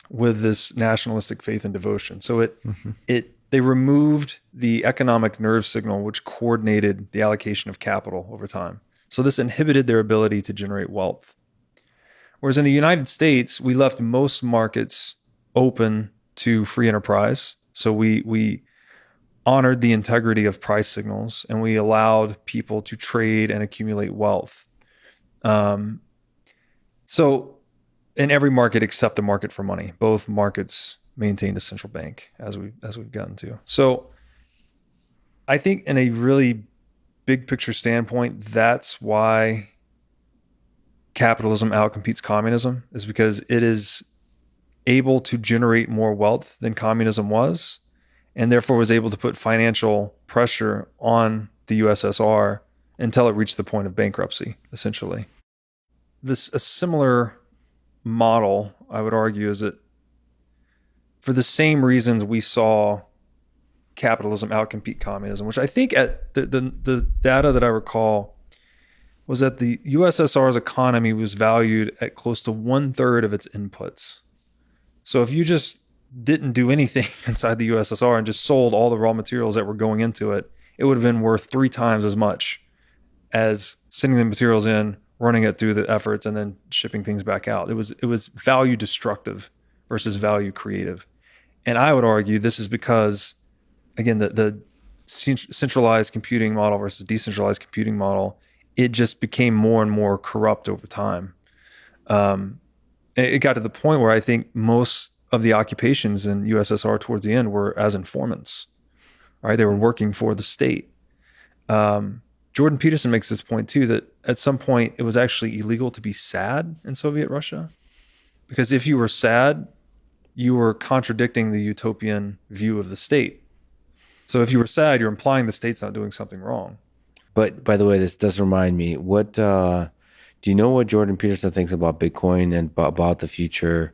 with this nationalistic faith and devotion. So they removed the economic nerve signal, which coordinated the allocation of capital over time. So this inhibited their ability to generate wealth. Whereas in the United States, we left most markets open to free enterprise. So we honored the integrity of price signals and we allowed people to trade and accumulate wealth. Um, so in every market except the market for money, both markets maintained a central bank as we've gotten to. So I think in a really big picture standpoint, that's why capitalism outcompetes communism, is because it is able to generate more wealth than communism was, and therefore was able to put financial pressure on the USSR until it reached the point of bankruptcy, essentially. A similar model, I would argue, is that for the same reasons we saw capitalism outcompete communism, which I think at the data that I recall was that the USSR's economy was valued at close to 1/3 of its inputs. So if you just didn't do anything inside the USSR and just sold all the raw materials that were going into it, it would have been worth 3 times as much as sending the materials in, running it through the efforts, and then shipping things back out. It was value destructive versus value creative. And I would argue this is because, again, the centralized computing model versus decentralized computing model, it just became more and more corrupt over time. It got to the point where I think most of the occupations in USSR towards the end were as informants, right? They were working for the state. Jordan Peterson makes this point too, that at some point it was actually illegal to be sad in Soviet Russia, because if you were sad, you were contradicting the utopian view of the state. So if you were sad, you're implying the state's not doing something wrong. But by the way, this does remind me, what do you know what Jordan Peterson thinks about Bitcoin and about the future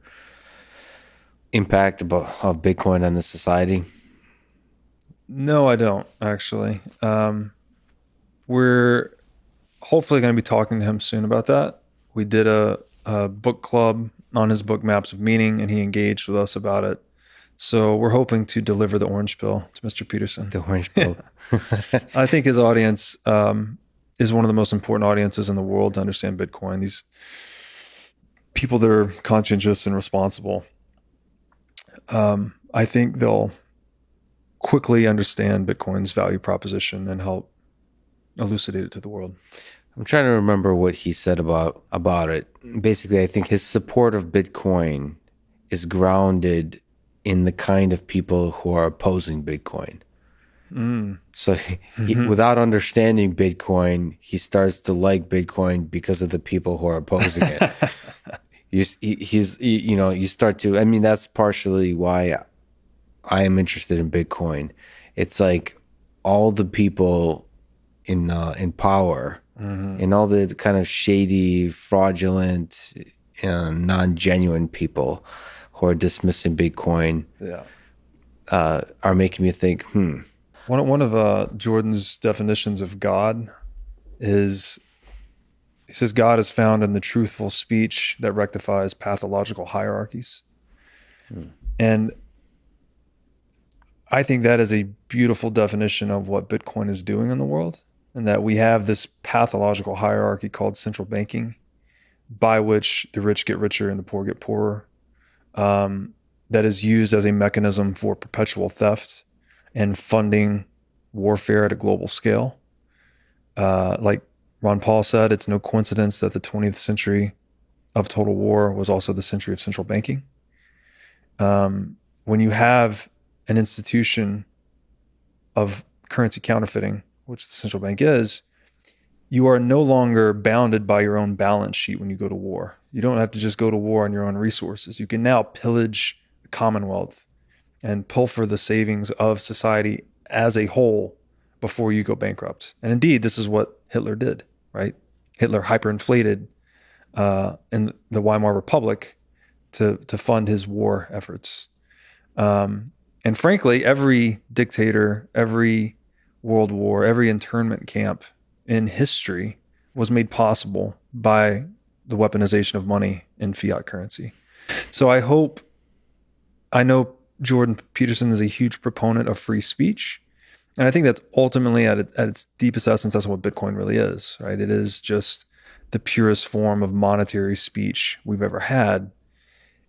impact of Bitcoin on the society? No, I don't actually. We're hopefully going to be talking to him soon about that. We did a book club on his book Maps of Meaning, and he engaged with us about it. So we're hoping to deliver the orange pill to Mr. Peterson. The orange pill. I think his audience is one of the most important audiences in the world to understand Bitcoin. These people that are conscientious and responsible. I think they'll quickly understand Bitcoin's value proposition and help elucidate it to the world. I'm trying to remember what he said about it. Basically, I think his support of Bitcoin is grounded in the kind of people who are opposing Bitcoin. So without understanding Bitcoin, he starts to like Bitcoin because of the people who are opposing it. You start to, I mean, that's partially why I am interested in Bitcoin. It's like all the people in power and all the kind of shady, fraudulent, non-genuine people who are dismissing Bitcoin are making me think, One of Jordan's definitions of God is, he says, God is found in the truthful speech that rectifies pathological hierarchies. And I think that is a beautiful definition of what Bitcoin is doing in the world, and that we have this pathological hierarchy called central banking, by which the rich get richer and the poor get poorer, that is used as a mechanism for perpetual theft and funding warfare at a global scale. Like Ron Paul said, it's no coincidence that the 20th century of total war was also the century of central banking. When you have an institution of currency counterfeiting, which the central bank is, you are no longer bounded by your own balance sheet when you go to war. You don't have to just go to war on your own resources. You can now pillage the Commonwealth and pilfer the savings of society as a whole before you go bankrupt. And indeed, this is what Hitler did, right? Hitler hyperinflated in the Weimar Republic to fund his war efforts. And frankly, every dictator, every world war, every internment camp in history was made possible by the weaponization of money in fiat currency. So I know Jordan Peterson is a huge proponent of free speech. And I think that's ultimately at its deepest essence, that's what Bitcoin really is, right? It is just the purest form of monetary speech we've ever had.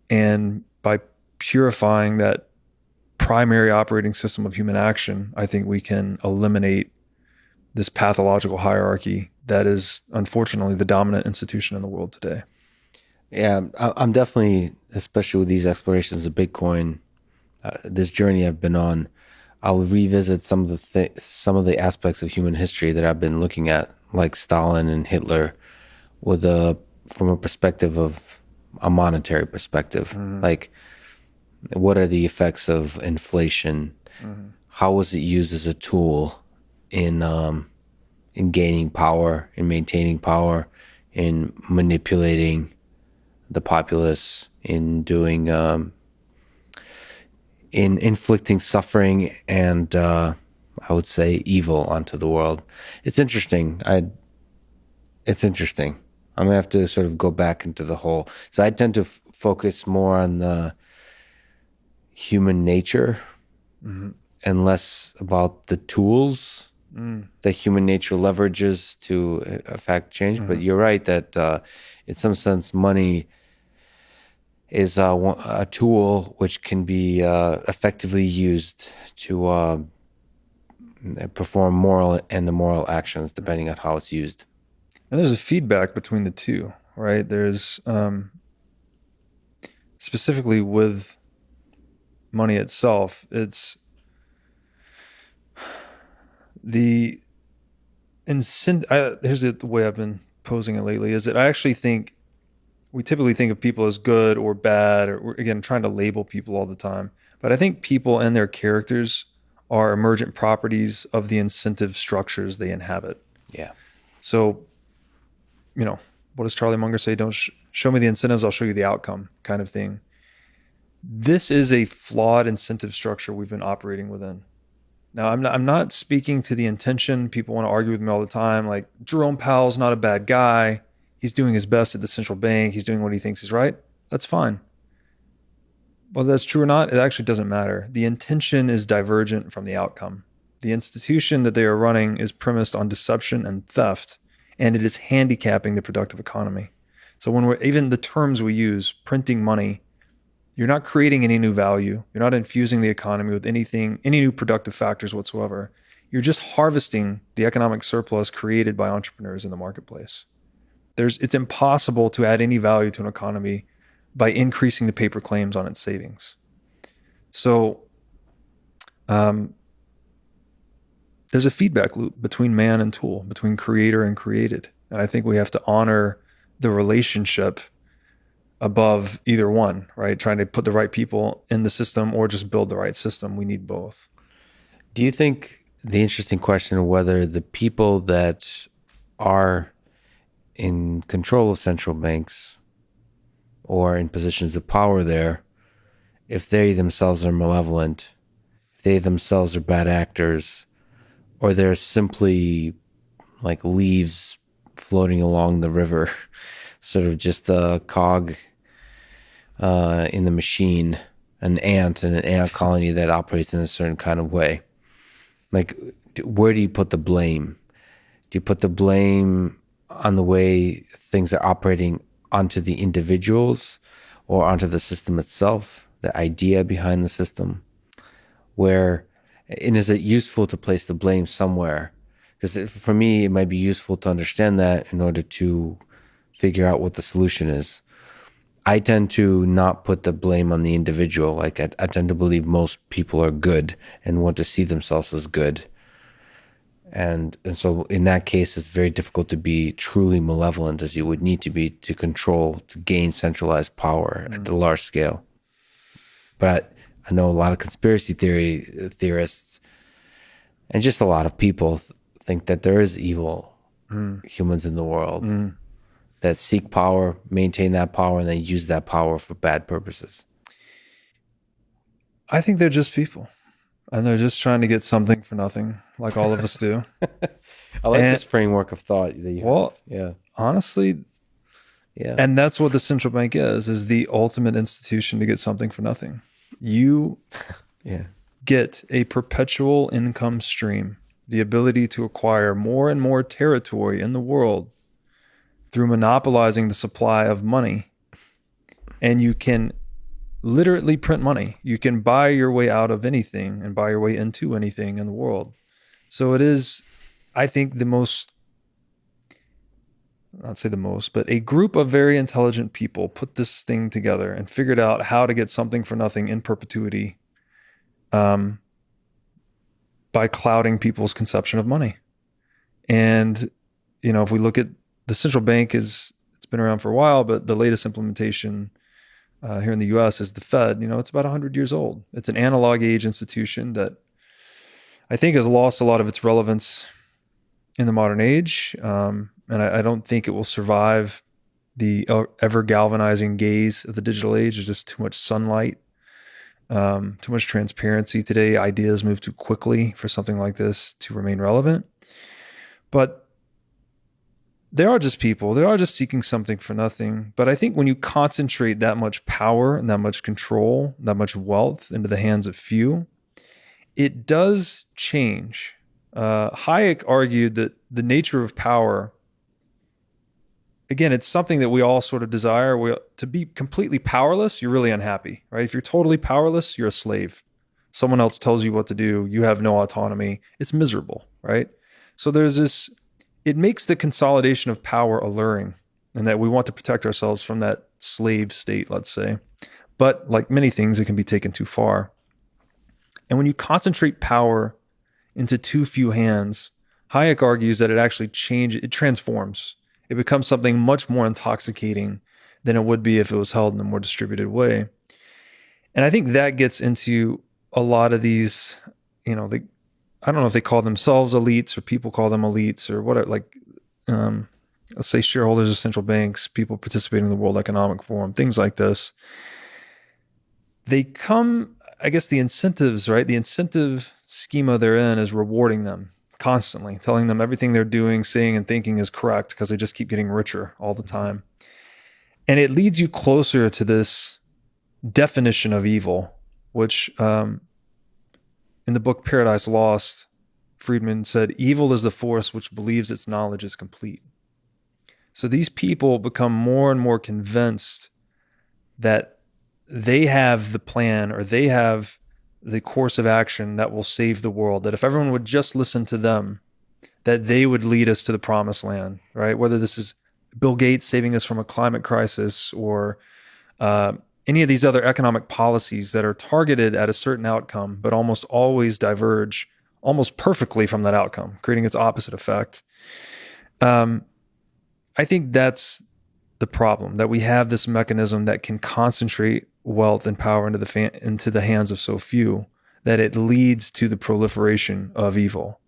And by purifying that primary operating system of human action, I think we can eliminate this pathological hierarchy that is unfortunately the dominant institution in the world today. Yeah, I'm definitely, especially with these explorations of Bitcoin, this journey I've been on, I'll revisit some of some of the aspects of human history that I've been looking at, like Stalin and Hitler, with a from a perspective of a monetary perspective. Mm-hmm. Like, what are the effects of inflation? Mm-hmm. How was it used as a tool in gaining power, in maintaining power, in manipulating the populace, in doing in inflicting suffering and I would say evil onto the world. It's interesting. It's interesting. I'm gonna have to sort of go back into the whole. So I tend to focus more on the human nature Mm-hmm. and less about the tools that human nature leverages to affect change. But Mm-hmm. you're right that in some sense, money is a tool which can be effectively used to perform moral and immoral actions depending on how it's used. And there's a feedback between the two, right? There's specifically with money itself, it's the here's the way I've been posing it lately is that I actually think we typically think of people as good or bad, or we're, again, trying to label people all the time. But I think people and their characters are emergent properties of the incentive structures they inhabit. Yeah. So, what does Charlie Munger say? Don't show me the incentives, I'll show you the outcome, kind of thing. This is a flawed incentive structure we've been operating within. Now, I'm not speaking to the intention. People want to argue with me all the time. Like, Jerome Powell's not a bad guy. He's doing his best at the central bank. He's doing what he thinks is right. That's fine. Whether that's true or not, it actually doesn't matter. The intention is divergent from the outcome. The institution that they are running is premised on deception and theft, and it is handicapping the productive economy. So when even the terms we use, printing money, you're not creating any new value. You're not infusing the economy with anything, any new productive factors whatsoever. You're just harvesting the economic surplus created by entrepreneurs in the marketplace. It's impossible to add any value to an economy by increasing the paper claims on its savings. So there's a feedback loop between man and tool, between creator and created. And I think we have to honor the relationship above either one, right? Trying to put the right people in the system or just build the right system. We need both. Do you think the interesting question of whether the people that are in control of central banks or in positions of power there, if they themselves are malevolent, if they themselves are bad actors, or they're simply like leaves floating along the river, sort of just a cog in the machine, an ant in an ant colony that operates in a certain kind of way. Like, where do you put the blame? Do you put the blame on the way things are operating onto the individuals or onto the system itself, the idea behind the system? And is it useful to place the blame somewhere? Because for me, it might be useful to understand that in order to figure out what the solution is. I tend to not put the blame on the individual. Like, I tend to believe most people are good and want to see themselves as good. And so in that case, it's very difficult to be truly malevolent as you would need to be to control, to gain centralized power at a large scale. But I know a lot of conspiracy theorists and just a lot of people think that there is evil humans in the world that seek power, maintain that power, and then use that power for bad purposes. I think they're just people. And they're just trying to get something for nothing, like all of us do. I like this framework of thought that you have. Yeah. Honestly, Yeah. and that's what the central bank is the ultimate institution to get something for nothing. You get a perpetual income stream, the ability to acquire more and more territory in the world through monopolizing the supply of money. And you can literally print money. You can buy your way out of anything and buy your way into anything in the world. So it is, I think, the most, not say the most, but a group of very intelligent people put this thing together and figured out how to get something for nothing in perpetuity, um, by clouding people's conception of money. And, if we look at the central bank, it's been around for a while, but the latest implementation here in the US is the Fed. It's about 100 years old. It's an analog age institution that I think has lost a lot of its relevance in the modern age. And I don't think it will survive the ever galvanizing gaze of the digital age. There's just too much sunlight, too much transparency today. Ideas move too quickly for something like this to remain relevant. But they are just people. They are just seeking something for nothing. But I think when you concentrate that much power and that much control, that much wealth into the hands of few, it does change. Hayek argued that the nature of power, again, it's something that we all sort of desire. To be completely powerless, you're really unhappy, right? If you're totally powerless, you're a slave. Someone else tells you what to do. You have no autonomy. It's miserable, right? So there's this, it makes the consolidation of power alluring, and that we want to protect ourselves from that slave state, let's say. But like many things, it can be taken too far. And when you concentrate power into too few hands, Hayek argues that it transforms. It becomes something much more intoxicating than it would be if it was held in a more distributed way. And I think that gets into a lot of these, I don't know if they call themselves elites or people call them elites or whatever, let's say shareholders of central banks, people participating in the World Economic Forum, things like this. They come, I guess the incentives, right? The incentive schema they're in is rewarding them constantly, telling them everything they're doing, saying, and thinking is correct because they just keep getting richer all the time. And it leads you closer to this definition of evil, which in the book Paradise Lost, Friedman said, evil is the force which believes its knowledge is complete. So these people become more and more convinced that they have the plan, or they have the course of action that will save the world, that if everyone would just listen to them, that they would lead us to the promised land, right? Whether this is Bill Gates saving us from a climate crisis, or any of these other economic policies that are targeted at a certain outcome, but almost always diverge almost perfectly from that outcome, creating its opposite effect. I think that's the problem, that we have this mechanism that can concentrate wealth and power into the hands of so few that it leads to the proliferation of evil,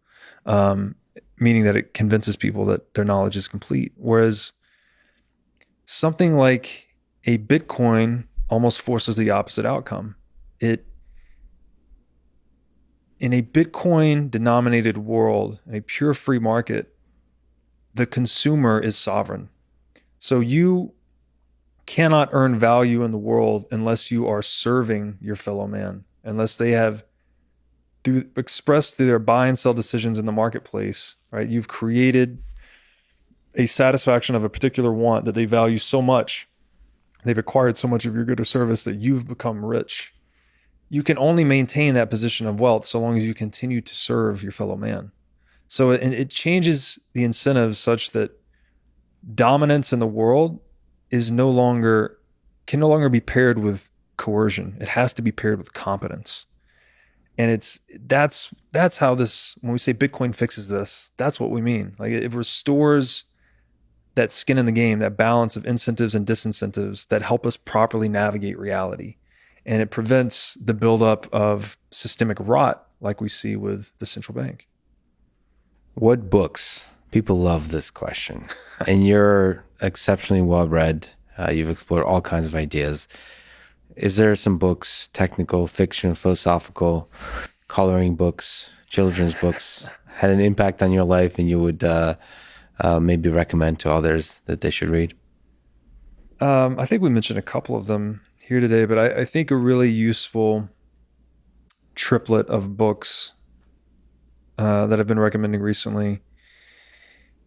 meaning that it convinces people that their knowledge is complete. Whereas something like a Bitcoin almost forces the opposite outcome. In a Bitcoin denominated world, in a pure free market, the consumer is sovereign. So you cannot earn value in the world unless you are serving your fellow man, unless they have expressed through their buy and sell decisions in the marketplace, right? You've created a satisfaction of a particular want that they value so much. They've acquired so much of your good or service that you've become rich. You can only maintain that position of wealth so long as you continue to serve your fellow man. So it changes the incentives such that dominance in the world can no longer be paired with coercion. It has to be paired with competence. And that's how this, when we say Bitcoin fixes this, that's what we mean. Like, it restores that skin in the game, that balance of incentives and disincentives that help us properly navigate reality. And it prevents the buildup of systemic rot like we see with the central bank. What books? People love this question. And you're exceptionally well read. You've explored all kinds of ideas. Is there some books, technical, fiction, philosophical, coloring books, children's books, had an impact on your life and you would maybe recommend to others that they should read? I think we mentioned a couple of them here today, but I think a really useful triplet of books that I've been recommending recently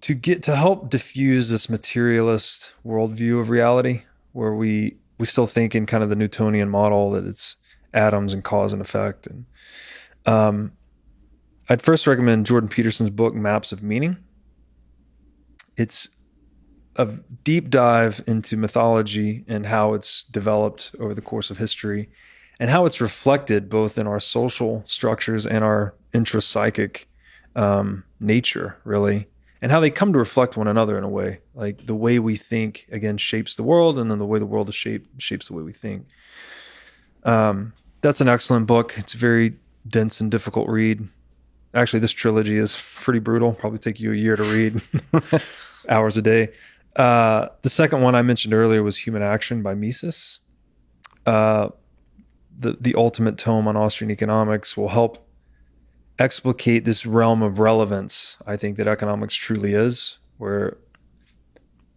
to help diffuse this materialist worldview of reality, where we still think in kind of the Newtonian model that it's atoms and cause and effect. And um, I'd first recommend Jordan Peterson's book Maps of Meaning. It's a deep dive into mythology and how it's developed over the course of history, and how it's reflected both in our social structures and our intrapsychic nature, really, and how they come to reflect one another in a way. Like the way we think, again, shapes the world, and then the way the world is shapes the way we think. That's an excellent book. It's a very dense and difficult read. Actually, this trilogy is pretty brutal. Probably take you a year to read, hours a day. The second one I mentioned earlier was Human Action by Mises. The ultimate tome on Austrian economics will help explicate this realm of relevance, I think, that economics truly is, where,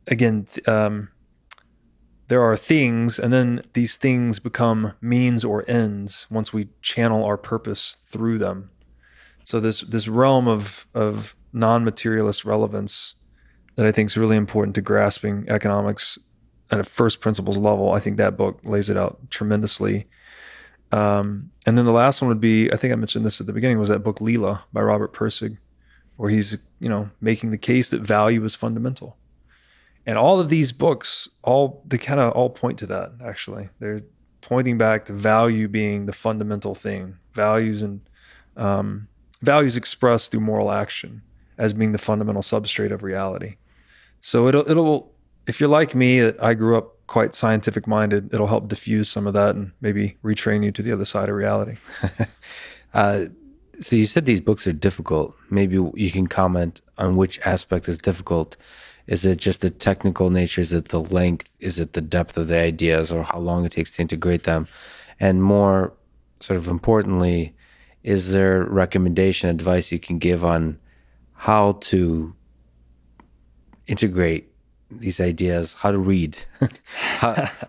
again, there are things, and then these things become means or ends once we channel our purpose through them. So this realm of non-materialist relevance that I think is really important to grasping economics at a first principles level. I think that book lays it out tremendously. And then the last one would be, I think I mentioned this at the beginning, was that book Leela by Robert Pirsig, where he's, making the case that value is fundamental. And all of these books, they kind of all point to that, actually. They're pointing back to value being the fundamental thing, values expressed through moral action as being the fundamental substrate of reality. So it'll if you're like me, that I grew up quite scientific minded, it'll help diffuse some of that and maybe retrain you to the other side of reality. So you said these books are difficult. Maybe you can comment on which aspect is difficult. Is it just the technical nature? Is it the length? Is it the depth of the ideas, or how long it takes to integrate them? And more sort of importantly, is there recommendation, advice you can give on how to integrate these ideas, how to read,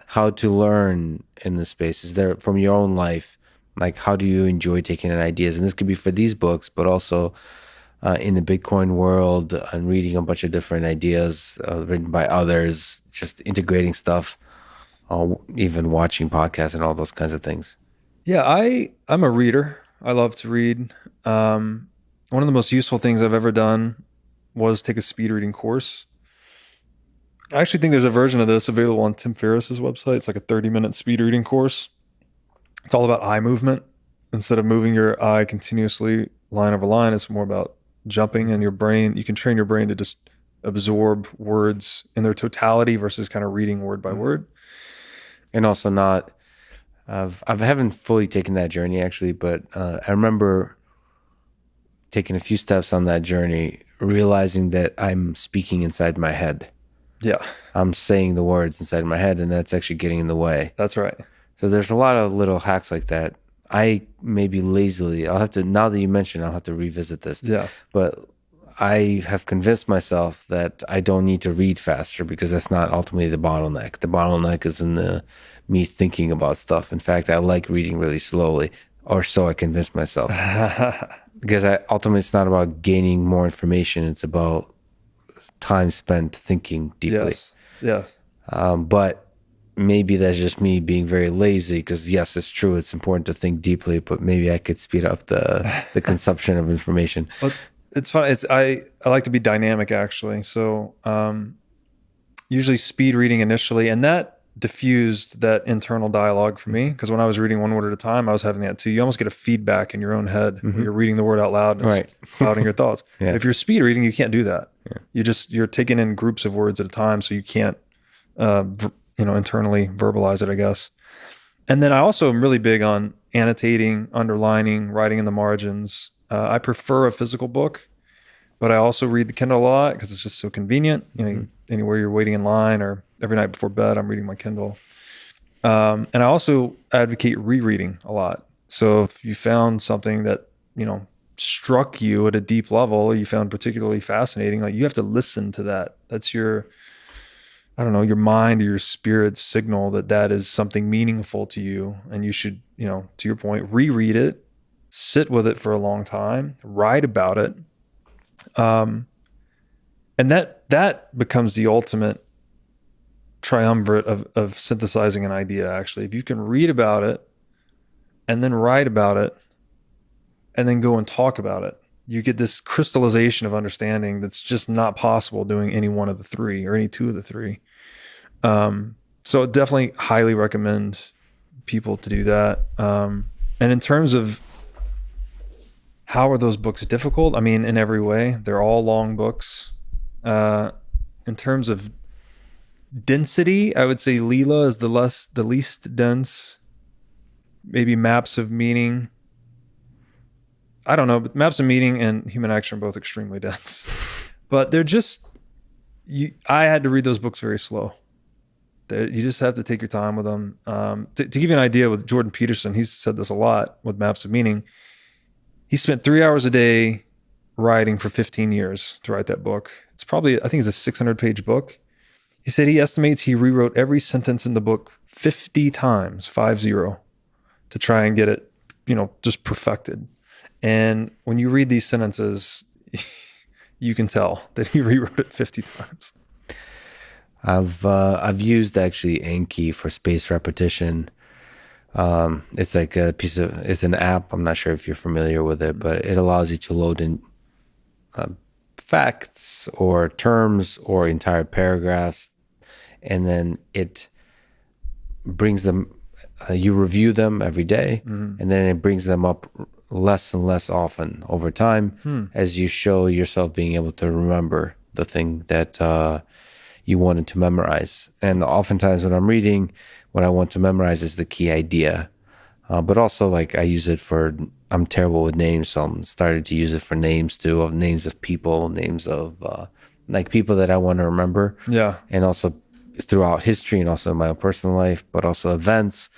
how to learn in this space? Is there, from your own life, like, how do you enjoy taking in ideas? And this could be for these books, but also in the Bitcoin world, and reading a bunch of different ideas written by others, just integrating stuff, even watching podcasts and all those kinds of things. Yeah, I'm a reader. I love to read. One of the most useful things I've ever done was take a speed reading course. I actually think there's a version of this available on Tim Ferriss's website. It's like a 30-minute speed reading course. It's all about eye movement. Instead of moving your eye continuously line over line, it's more about jumping, and your brain, you can train your brain to just absorb words in their totality versus kind of reading word by word. And also not, I haven't fully taken that journey actually, but I remember taking a few steps on that journey, realizing that I'm speaking inside my head. Yeah. I'm saying the words inside my head, and that's actually getting in the way. That's right. So there's a lot of little hacks like that. I maybe lazily, I'll have to, now that you mention, I'll have to revisit this. Yeah. But I have convinced myself that I don't need to read faster, because that's not ultimately the bottleneck. The bottleneck is in me thinking about stuff. In fact, I like reading really slowly, or so I convinced myself. Because ultimately it's not about gaining more information. It's about time spent thinking deeply. Yes. But maybe that's just me being very lazy, because yes, it's true, it's important to think deeply, but maybe I could speed up the consumption of information. Well, it's fun. I like to be dynamic, actually. So usually speed reading initially, and that diffused that internal dialogue for me, because when I was reading one word at a time, I was having that too. You almost get a feedback in your own head when you're reading the word out loud and it's clouding your thoughts. Yeah. If you're speed reading, you can't do that. Yeah. You're taking in groups of words at a time, so you can't internally verbalize it, I guess. And then I also am really big on annotating, underlining, writing in the margins. I prefer a physical book, but I also read the Kindle a lot because it's just so convenient. Anywhere you're waiting in line, or every night before bed, I'm reading my Kindle. And I also advocate rereading a lot. So if you found something that, struck you at a deep level, or you found particularly fascinating, like, you have to listen to that. That's your mind or your spirit's signal that is something meaningful to you. And you should, to your point, reread it, sit with it for a long time, write about it. And And that becomes the ultimate triumvirate of synthesizing an idea, actually. If you can read about it and then write about it and then go and talk about it, you get this crystallization of understanding that's just not possible doing any one of the three or any two of the three. So definitely highly recommend people to do that. And in terms of how are those books difficult? I mean, in every way, they're all long books. In terms of density, I would say Leela is the least dense. Maybe Maps of Meaning. I don't know, but Maps of Meaning and Human Action are both extremely dense. But they're just I had to read those books very slow. You just have to take your time with them. To give you an idea, with Jordan Peterson, he's said this a lot with Maps of Meaning. He spent 3 hours a day writing for 15 years to write that book. It's probably, I think it's a 600-page book. He said he estimates he rewrote every sentence in the book 50 times, 50, to try and get it, just perfected. And when you read these sentences, you can tell that he rewrote it 50 times. I've used actually Anki for spaced repetition. It's like it's an app. I'm not sure if you're familiar with it, but it allows you to load in facts or terms or entire paragraphs, and then it brings them. You review them every day, and then it brings them up less and less often over time as you show yourself being able to remember the thing that you wanted to memorize. And oftentimes when I'm reading, what I want to memorize is the key idea. But also, like, I use it for, I'm terrible with names, so I'm started to use it for names too, of names of people, names of like people that I want to remember. Yeah. And also throughout history and also in my own personal life, but also events.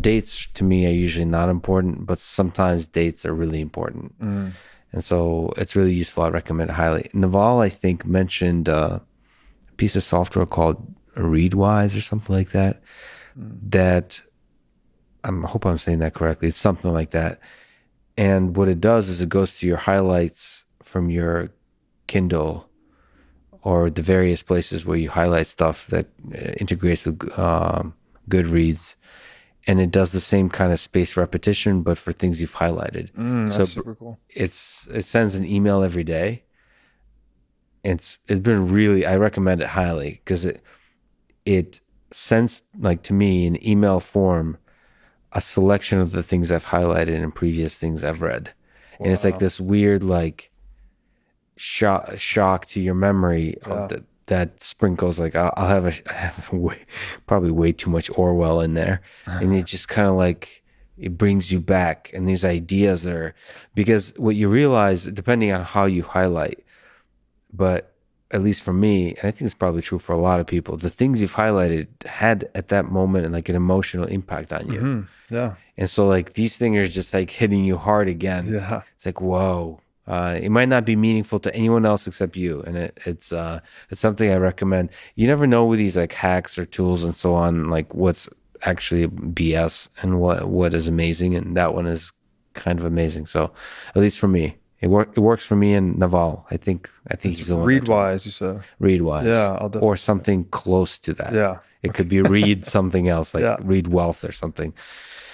Dates to me are usually not important, but sometimes dates are really important. And so it's really useful. I recommend it highly. Naval, I think, mentioned a piece of software called Readwise or something like that. That I hope I'm saying that correctly. It's something like that. And what it does is it goes to your highlights from your Kindle or the various places where you highlight stuff that integrates with Goodreads. And it does the same kind of spaced repetition, but for things you've highlighted. That's super cool. It sends an email every day. It's been really, I recommend it highly because it sends, like, to me in email form a selection of the things I've highlighted and previous things I've read. Wow. And it's like this weird, like, shock to your memory of that sprinkles, like, I have probably way too much Orwell in there. And it just kind of like, it brings you back. And these ideas because what you realize, depending on how you highlight, but at least for me, and I think it's probably true for a lot of people, the things you've highlighted had at that moment like an emotional impact on you. Yeah. And so, like, these things are just like hitting you hard again. Yeah. It's like, whoa. It might not be meaningful to anyone else except you, and it's something I recommend. You never know with these, like, hacks or tools and so on, like, what's actually BS and what is amazing, and that one is kind of amazing. So, at least for me, it works for me and Naval. I think he's the one. Readwise, you said. Readwise, yeah, or something close to that. Yeah, it could be Read something else, like Read Wealth or something.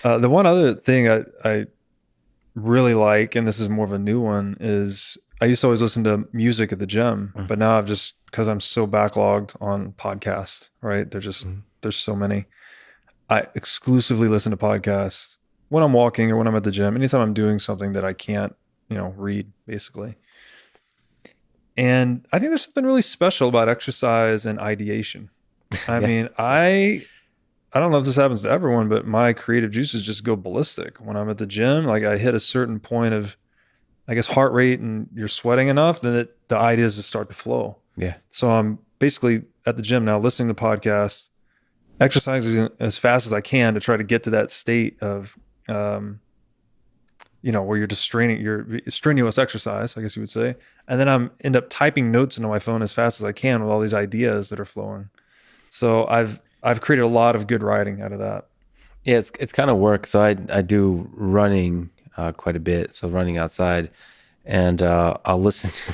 The one other thing I really like, and this is more of a new one, is I used to always listen to music at the gym, but now I've just, because I'm so backlogged on podcasts, right? There's so many. I exclusively listen to podcasts when I'm walking or when I'm at the gym, anytime I'm doing something that I can't, read, basically. And I think there's something really special about exercise and ideation. I mean, I don't know if this happens to everyone, but my creative juices just go ballistic when I'm at the gym. Like, I hit a certain point of, I guess, heart rate, and you're sweating enough, then the ideas just start to flow. Yeah. So I'm basically at the gym now listening to podcasts, exercising as fast as I can to try to get to that state of, where you're just strenuous exercise, I guess you would say. And then I'm end up typing notes into my phone as fast as I can with all these ideas that are flowing. So I've created a lot of good writing out of that. Yeah, it's kind of work. So I do running quite a bit. So running outside, and I'll listen to.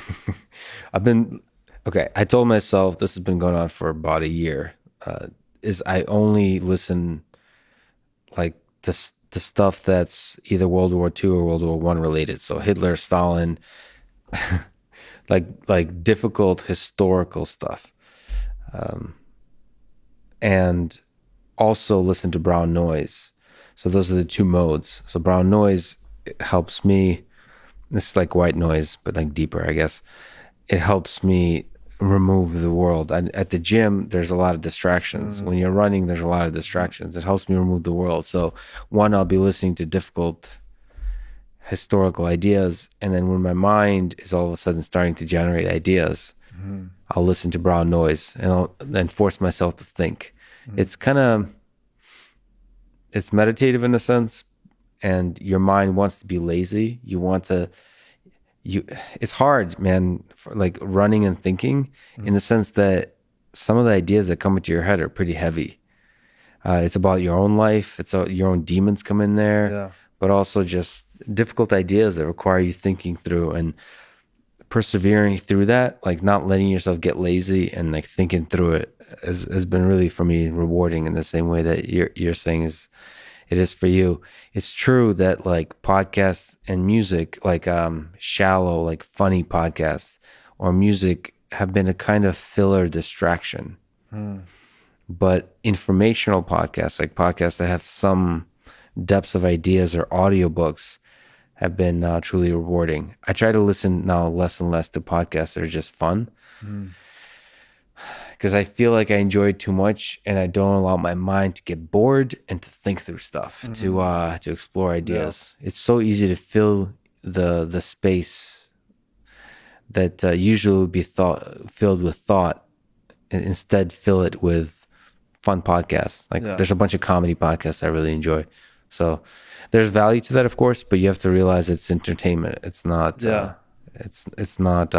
Okay, I told myself this has been going on for about a year. Uh, is I only listen like the stuff that's either World War II or World War One related. So Hitler, Stalin, like difficult historical stuff, and also listen to brown noise. So those are the two modes. So brown noise helps me. This is like white noise, but like deeper, I guess. It helps me remove the world. At the gym, there's a lot of distractions. When Mm, you're running, there's a lot of distractions. It helps me remove the world. So, one, I'll be listening to difficult historical ideas. And then when my mind is all of a sudden starting to generate ideas, mm, I'll listen to brown noise and I'll then force myself to think. mm. It's kind of, it's meditative in a sense. And your mind wants to be lazy. You want to you it's hard, man, for like running and thinking, in Mm. the sense that some of the ideas that come into your head are pretty heavy. It's about your own life. Your own demons come in there, Yeah. but also just difficult ideas that require you thinking through and persevering through that, like not letting yourself get lazy and like thinking through it has been really for me rewarding in the same way that you're saying is it is for you. It's true that like podcasts and music, like shallow, like funny podcasts or music have been a kind of filler distraction. Mm. But informational podcasts, like podcasts that have some depths of ideas or audiobooks, have been truly rewarding. I try to listen now less and less to podcasts that are just fun Mm. because I feel like I enjoy it too much and I don't allow my mind to get bored and to think through stuff, Mm. to explore Yeah. ideas. It's so easy to fill the space that usually would be thought filled with thought, and instead fill it with fun podcasts. Like Yeah. there's a bunch of comedy podcasts I really enjoy. So there's value to that, of course, but you have to realize it's entertainment. It's not. Yeah. It's not.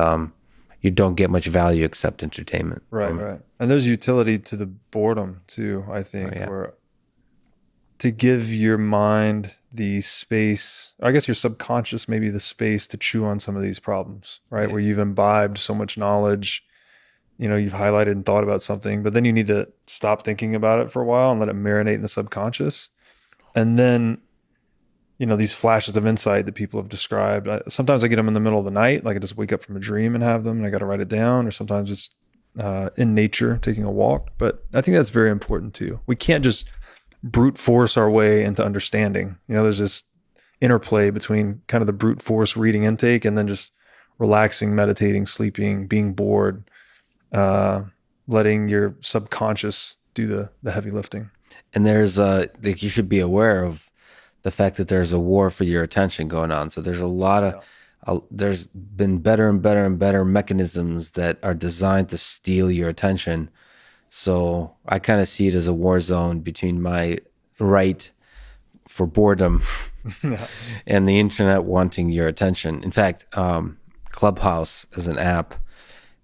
You don't get much value except entertainment Right, from it. right. And there's utility to the boredom too, I Oh think, yeah. where to give your mind the space, I guess your subconscious maybe the space to chew on some of these problems, right? Yeah. Where you've imbibed so much knowledge, you've highlighted and thought about something, but then you need to stop thinking about it for a while and let it marinate in the subconscious. And then, these flashes of insight that people have described, sometimes I get them in the middle of the night, like I just wake up from a dream and have them and I got to write it down, or sometimes it's in nature, taking a walk. But I think that's very important too. We can't just brute force our way into understanding. There's this interplay between kind of the brute force reading intake and then just relaxing, meditating, sleeping, being bored, uh, letting your subconscious do the heavy lifting. And there's like you should be aware of the fact that there's a war for your attention going on. So there's a lot of Yeah. there's been better and better and better mechanisms that are designed to steal your attention. So I kind of see it as a war zone between my right for boredom Yeah. and the internet wanting your attention. In fact, Clubhouse as an app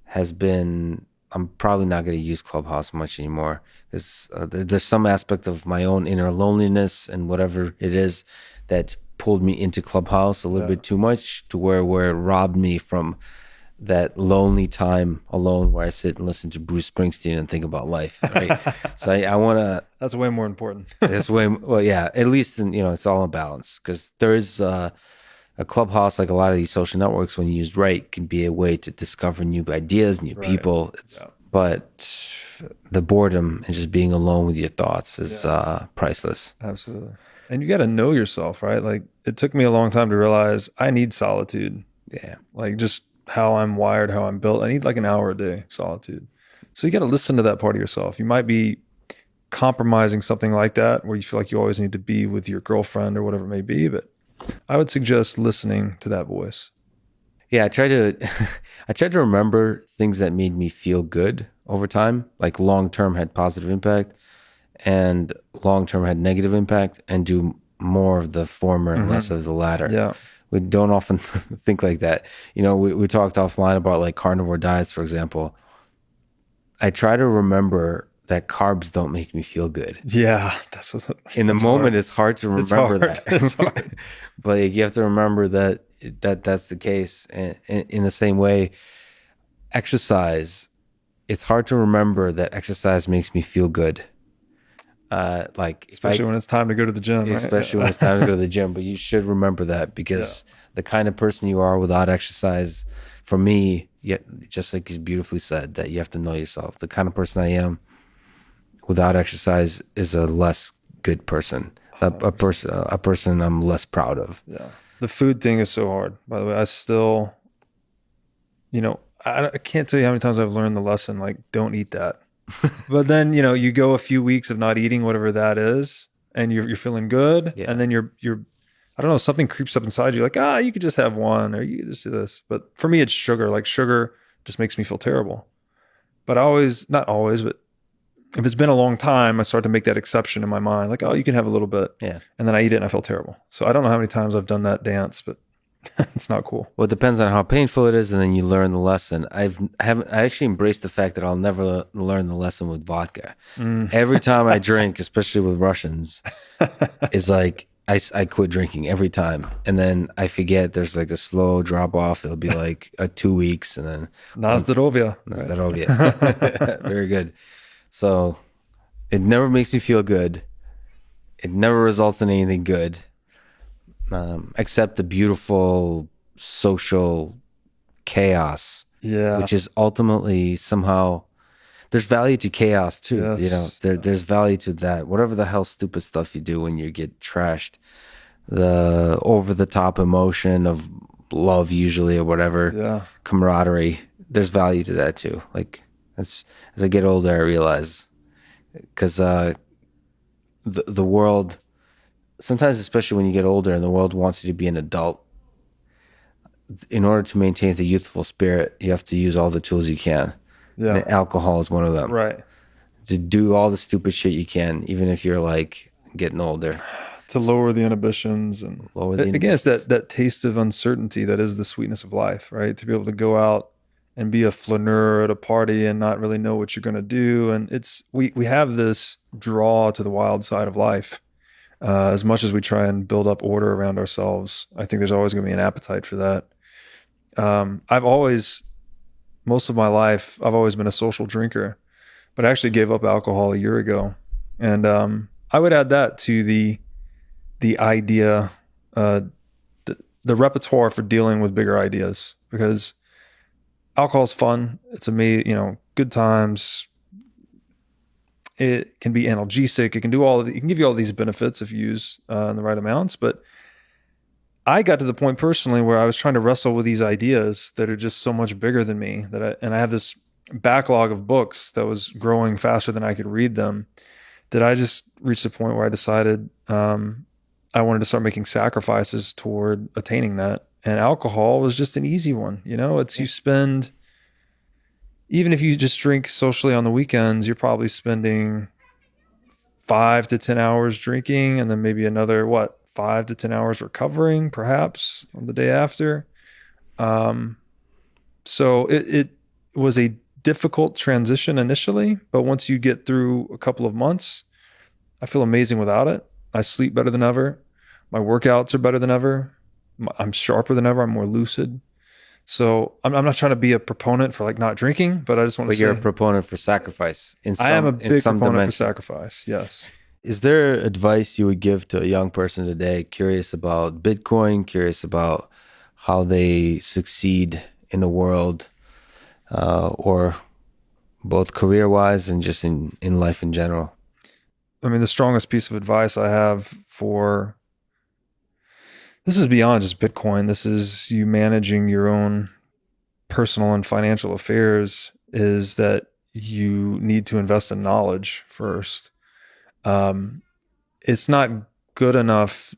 has been. I'm probably not going to use Clubhouse much anymore because there's some aspect of my own inner loneliness and whatever it is that pulled me into Clubhouse a little Yeah. bit too much to where it robbed me from that lonely time alone where I sit and listen to Bruce Springsteen and think about life. Right. So I want to. That's way more important. That's way well, yeah. At least it's all in balance because there is a clubhouse, like a lot of these social networks, when used right, can be a way to discover new ideas, new Right. people. Yeah. But the boredom and just being alone with your thoughts is Yeah. priceless. Absolutely. And you got to know yourself, right? Like it took me a long time to realize I need solitude. Yeah. Like just how I'm wired, how I'm built. I need like an hour a day solitude. So you got to listen to that part of yourself. You might be compromising something like that where you feel like you always need to be with your girlfriend or whatever it may be, but I would suggest listening to that voice. Yeah, I try to I try to remember things that made me feel good over time, like long term had positive impact and long term had negative impact, and do more of the former and less of the latter. Yeah. We don't often think like that. We talked offline about like carnivore diets, for example. I try to remember that carbs don't make me feel good. Yeah. In the That's moment, hard. it's hard to It's remember hard. that. It's hard. But like, you have to remember that that's the case. And in the same way, exercise, it's hard to remember that exercise makes me feel good. Like if I, Especially when it's time to go to the gym, right? especially when it's time to go to the gym, but you should remember that Yeah. because the kind of person you are without exercise, for me, yet just like you beautifully said, that you have to know yourself. The kind of person I am without exercise is a less good person, a person I'm less proud of. Yeah. The food thing is so hard, by the way. I still, I can't tell you how many times I've learned the lesson, like, don't eat that. But then, you go a few weeks of not eating whatever that is, and you're feeling good, Yeah, and then I don't know, something creeps up inside you, like, you could just have one, or you could just do this. But for me, it's sugar. Like, sugar just makes me feel terrible. But I always, not always, but if it's been a long time, I start to make that exception in my mind, like, oh, you can have a little bit, yeah. and then I eat it and I feel terrible. So I don't know how many times I've done that dance, but it's not cool. Well, it depends on how painful it is, and then you learn the lesson. I actually embraced the fact that I'll never learn the lesson with vodka. Mm. Every time I drink, especially with Russians, is like I quit drinking every time, and then I forget. There's like a slow drop off. It'll be like 2 weeks, and then Nazdarovia. that's Right? that over. Very good. So it never makes me feel good. It never results in anything good, except the beautiful social chaos, Yeah. which is ultimately somehow there's value to chaos too. Yes. There's value to that. Whatever the hell stupid stuff you do when you get trashed, the over the top emotion of love usually or whatever, Yeah. camaraderie. There's value to that too. Like as I get older, I realize because the world sometimes, especially when you get older, and the world wants you to be an adult. In order to maintain the youthful spirit, you have to use all the tools you can. Yeah. And alcohol is one of them. Right. To do all the stupid shit you can, even if you're like getting older. To lower the inhibitions and Lower the again, it's that taste of uncertainty that is the sweetness of life, right? To be able to go out and be a flaneur at a party and not really know what you're going to do. And we have this draw to the wild side of life. As much as we try and build up order around ourselves, I think there's always going to be an appetite for that. I've always, most of my life, I've always been a social drinker, but I actually gave up alcohol a year ago. And I would add that to the idea, the repertoire for dealing with bigger ideas, because alcohol's fun. It's good times. It can be analgesic. It can do it can give you all these benefits if you use in the right amounts. But I got to the point personally where I was trying to wrestle with these ideas that are just so much bigger than me and I have this backlog of books that was growing faster than I could read them, that I just reached a point where I decided I wanted to start making sacrifices toward attaining that. And alcohol was just an easy one. It's you spend, even if you just drink socially on the weekends, you're probably spending 5 to 10 hours drinking, and then maybe another 5 to 10 hours recovering, perhaps on the day after. So it was a difficult transition initially, but once you get through a couple of months, I feel amazing without it. I sleep better than ever. My workouts are better than ever. I'm sharper than ever. I'm more lucid. So I'm not trying to be a proponent for like not drinking, but I just want to But say you're a proponent for sacrifice I am a in big some proponent for dimension. sacrifice. Yes. Is there advice you would give to a young person today, curious about Bitcoin, curious about how they succeed in the world, or both career wise and just in life in general? I mean, the strongest piece of advice I have this is beyond just Bitcoin. This is you managing your own personal and financial affairs, is that you need to invest in knowledge first. Um, it's not good enough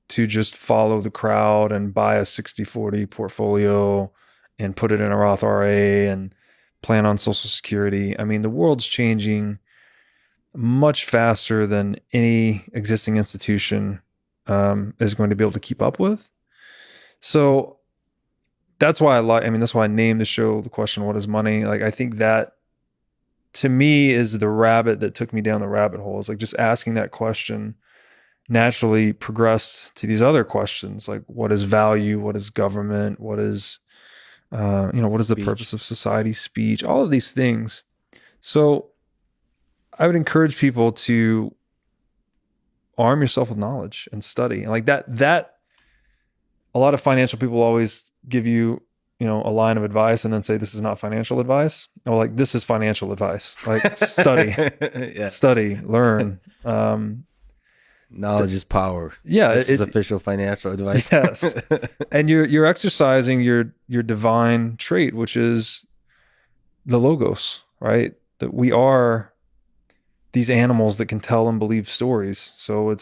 to just follow the crowd and buy a 60/40 portfolio and put it in a Roth IRA and plan on Social Security. I mean, the world's changing much faster than any existing institution is going to be able to keep up with. So that's why that's why I named the show the question, what is money? Like, I think that to me is the rabbit that took me down the rabbit hole. Is like just asking that question naturally progressed to these other questions, like what is value? What is government? What is What is the purpose Speech. of society, speech, all of these things. So I would encourage people to arm yourself with knowledge and study. And like that a lot of financial people always give you, a line of advice and then say this is not financial advice. Or like this is financial advice. Like study, Yeah. study, learn. Knowledge is power. Yeah, This is official financial advice. yes. And you're exercising your divine trait, which is the logos, right? That we are these animals that can tell and believe stories. So it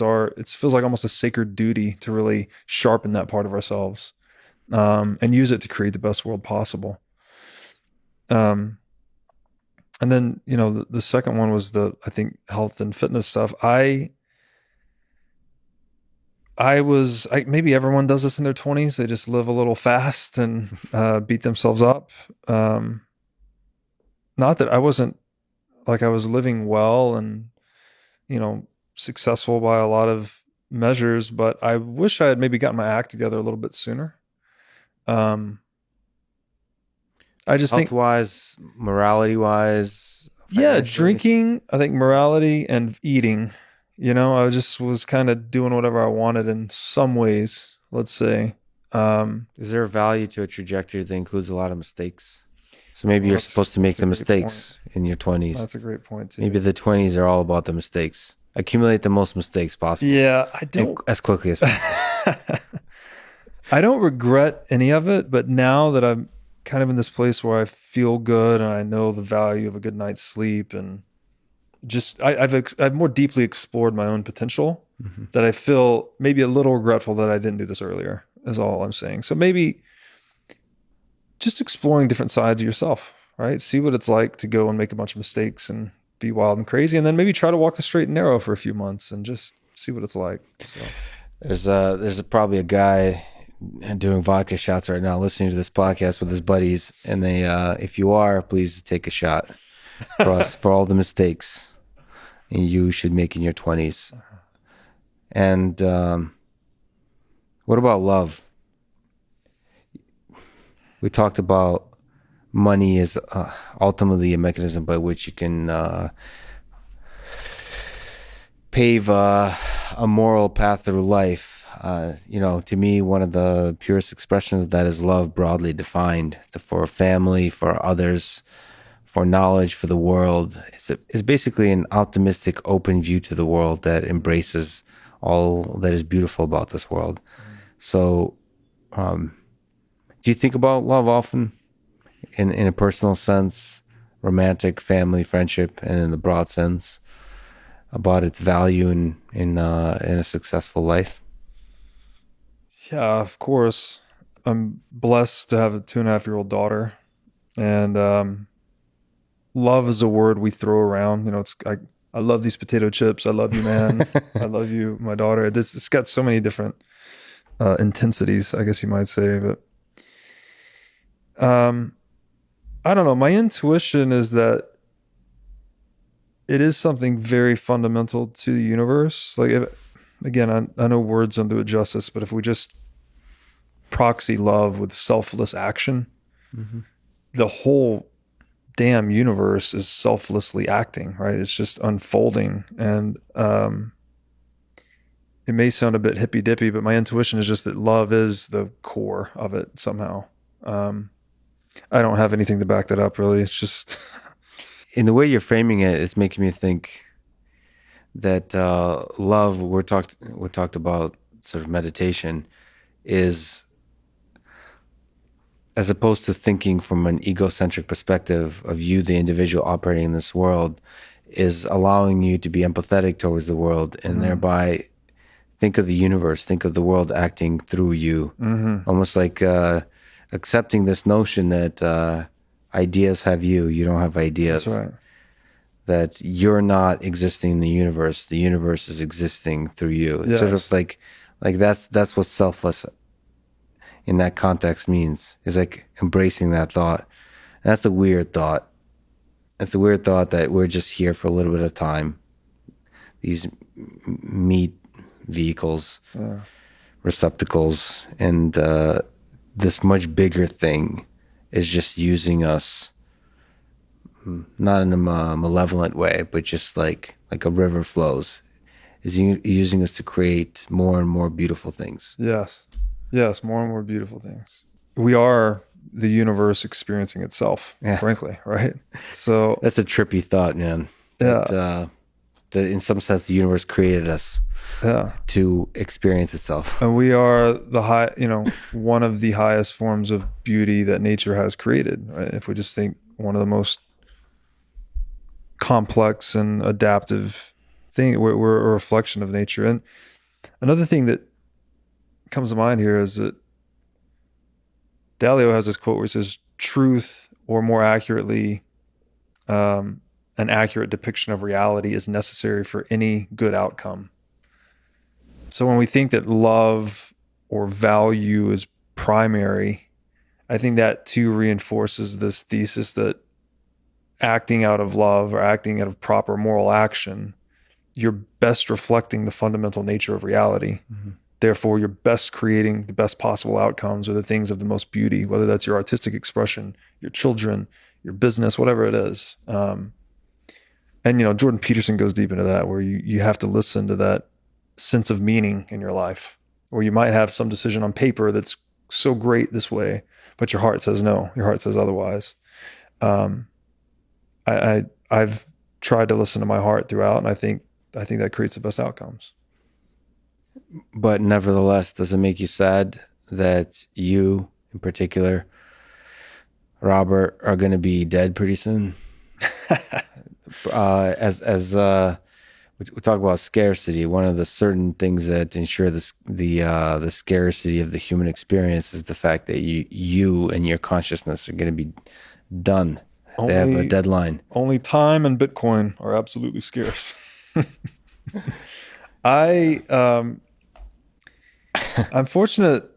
feels like almost a sacred duty to really sharpen that part of ourselves, and use it to create the best world possible. Um, and then, the second one was I think health and fitness stuff. Maybe everyone does this in their 20s. They just live a little fast and beat themselves up. Not that I wasn't like I was living well and, you know, successful by a lot of measures, but I wish I had maybe gotten my act together a little bit sooner. Um, I just Health think, wise, morality wise, yeah, financially. drinking, I think morality and eating, I just was kind of doing whatever I wanted in some ways, let's say. Is there a value to a trajectory that includes a lot of mistakes? So maybe Well, you're supposed to make that's a the great point. mistakes in your 20s. That's a great point Maybe too. the 20s are all about the mistakes. Accumulate the most mistakes possible Yeah, I and don't as quickly as possible. I don't regret any of it, but now that I'm kind of in this place where I feel good and I know the value of a good night's sleep and just I've more deeply explored my own potential, Mhm. that I feel maybe a little regretful that I didn't do this earlier, is all I'm saying. So maybe just exploring different sides of yourself, right? See what it's like to go and make a bunch of mistakes and be wild and crazy, and then maybe try to walk the straight and narrow for a few months and just see what it's like. So Probably a guy doing vodka shots right now, listening to this podcast with his buddies, and if you are, please take a shot for us for all the mistakes you should make in your 20s. And what about love? We talked about money is ultimately a mechanism by which you can pave a moral path through life. To me, one of the purest expressions of that is love, broadly defined, for family, for others, for knowledge, for the world. It's basically an optimistic, open view to the world that embraces all that is beautiful about this world. So, do you think about love often in a personal sense, romantic, family, friendship, and in the broad sense, about its value in a successful life? yeah, of course. I'm blessed to have a 2.5-year-old daughter, and love is a word we throw around. I love these potato chips. I love you, man. I love you, my daughter. It's got so many different intensities, I guess you might say. But um, I don't know. My intuition is that it is something very fundamental to the universe. Again, I know words don't do it justice, but if we just proxy love with selfless action, Mm-hmm. the whole damn universe is selflessly acting, right? It's just unfolding. And it may sound a bit hippy dippy, but my intuition is just that love is the core of it somehow. Um, I don't have anything to back that up, really. It's just, In the way you're framing it, it's making me think that love. We talked about sort of meditation is, as opposed to thinking from an egocentric perspective of you, the individual operating in this world, is allowing you to be empathetic towards the world and mm, thereby think of the universe, think of the world acting through you, mm-hmm. almost like accepting this notion that ideas have you, you don't have That's ideas, right. that you're not existing in the universe is existing through you. It's sort of Yes. like that's what selfless in that context means, is like embracing that thought. And that's a weird thought. It's a weird thought that we're just here for a little bit of time. These meat vehicles, Yeah. receptacles, and this much bigger thing is just using us, not in a malevolent way, but just like a river flows, is using us to create more and more beautiful things. Yes. Yes, more and more beautiful things. We are the universe experiencing itself, Yeah, frankly, right? So, that's a trippy thought, man. yeah, That in some sense the universe created us yeah. to experience itself. And we are one of the highest forms of beauty that nature has created, right? If we just think one of the most complex and adaptive thing, we're a reflection of nature. And another thing that comes to mind here is that Dalio has this quote where he says, truth, or more accurately, an accurate depiction of reality is necessary for any good outcome. So when we think that love or value is primary, I think that too reinforces this thesis that acting out of love or acting out of proper moral action, you're best reflecting the fundamental nature of reality. Mm-hmm. Therefore, you're best creating the best possible outcomes or the things of the most beauty, whether that's your artistic expression, your children, your business, whatever it is. And Jordan Peterson goes deep into that, where you have to listen to that sense of meaning in your life, or you might have some decision on paper that's so great this way, but your heart says no, your heart says otherwise. Um, I've tried to listen to my heart throughout, and I think that creates the best outcomes. But nevertheless, does it make you sad that you, in particular, Robert, are going to be dead pretty soon? As we talk about scarcity, one of the certain things that ensure the scarcity of the human experience is the fact that you and your consciousness are going to be done. They have a deadline. Only time and Bitcoin are absolutely scarce. I'm fortunate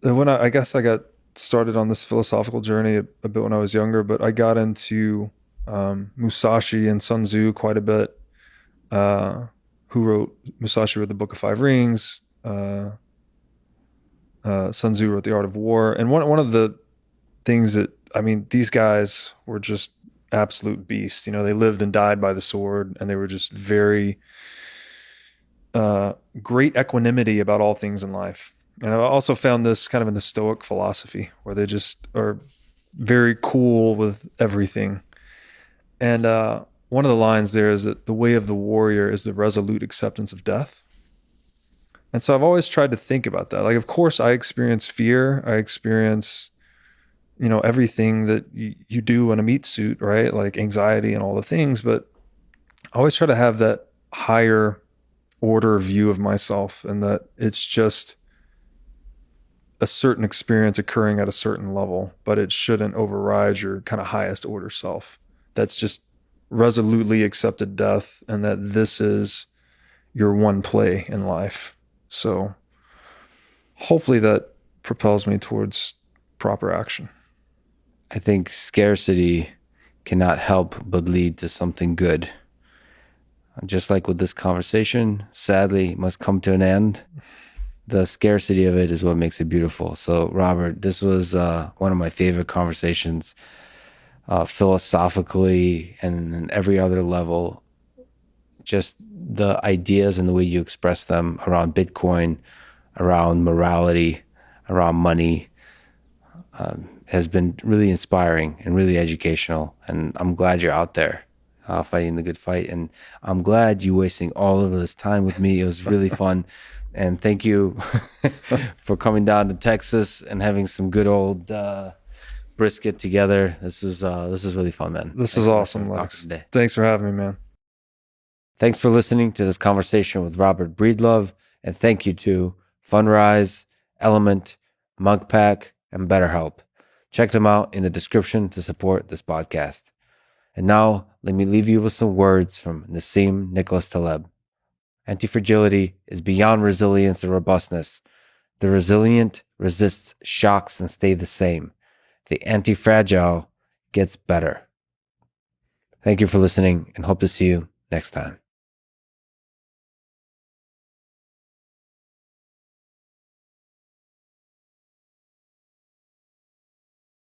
that I guess I got started on this philosophical journey a bit when I was younger, but I got into Musashi and Sun Tzu quite a bit. Musashi wrote the Book of Five Rings. Sun Tzu wrote The Art of War. And one of the things that, these guys were just absolute beasts. They lived and died by the sword, and they were just very great equanimity about all things in life. And I also found this kind of in the Stoic philosophy, where they just are very cool with everything. And one of the lines there is that the way of the warrior is the resolute acceptance of death. And so I've always tried to think about that. Like, of course, I experience fear. I experience, everything that you do in a meat suit, right? Like anxiety and all the things. But I always try to have that higher order view of myself, and that it's just a certain experience occurring at a certain level, but it shouldn't override your kind of highest order self. That's just resolutely accepted death, and that this is your one play in life. So hopefully that propels me towards proper action. I think scarcity cannot help but lead to something good. Just like with this conversation, sadly, must come to an end. The scarcity of it is what makes it beautiful. So, Robert, this was one of my favorite conversations, philosophically and in every other level. Just the ideas and the way you express them around Bitcoin, around morality, around money, has been really inspiring and really educational. And I'm glad you're out there fighting the good fight. And I'm glad you wasting all of this time with me. It was really fun. And thank you for coming down to Texas and having some good old brisket together. This is really fun, man. This is awesome, Lex. Thanks for having me, man. Thanks for listening to this conversation with Robert Breedlove. And thank you to Fundrise, Element, Mug Pack, and BetterHelp. Check them out in the description to support this podcast. And now, let me leave you with some words from Nassim Nicholas Taleb. Antifragility is beyond resilience or robustness. The resilient resists shocks and stay the same. The antifragile gets better. Thank you for listening, and hope to see you next time.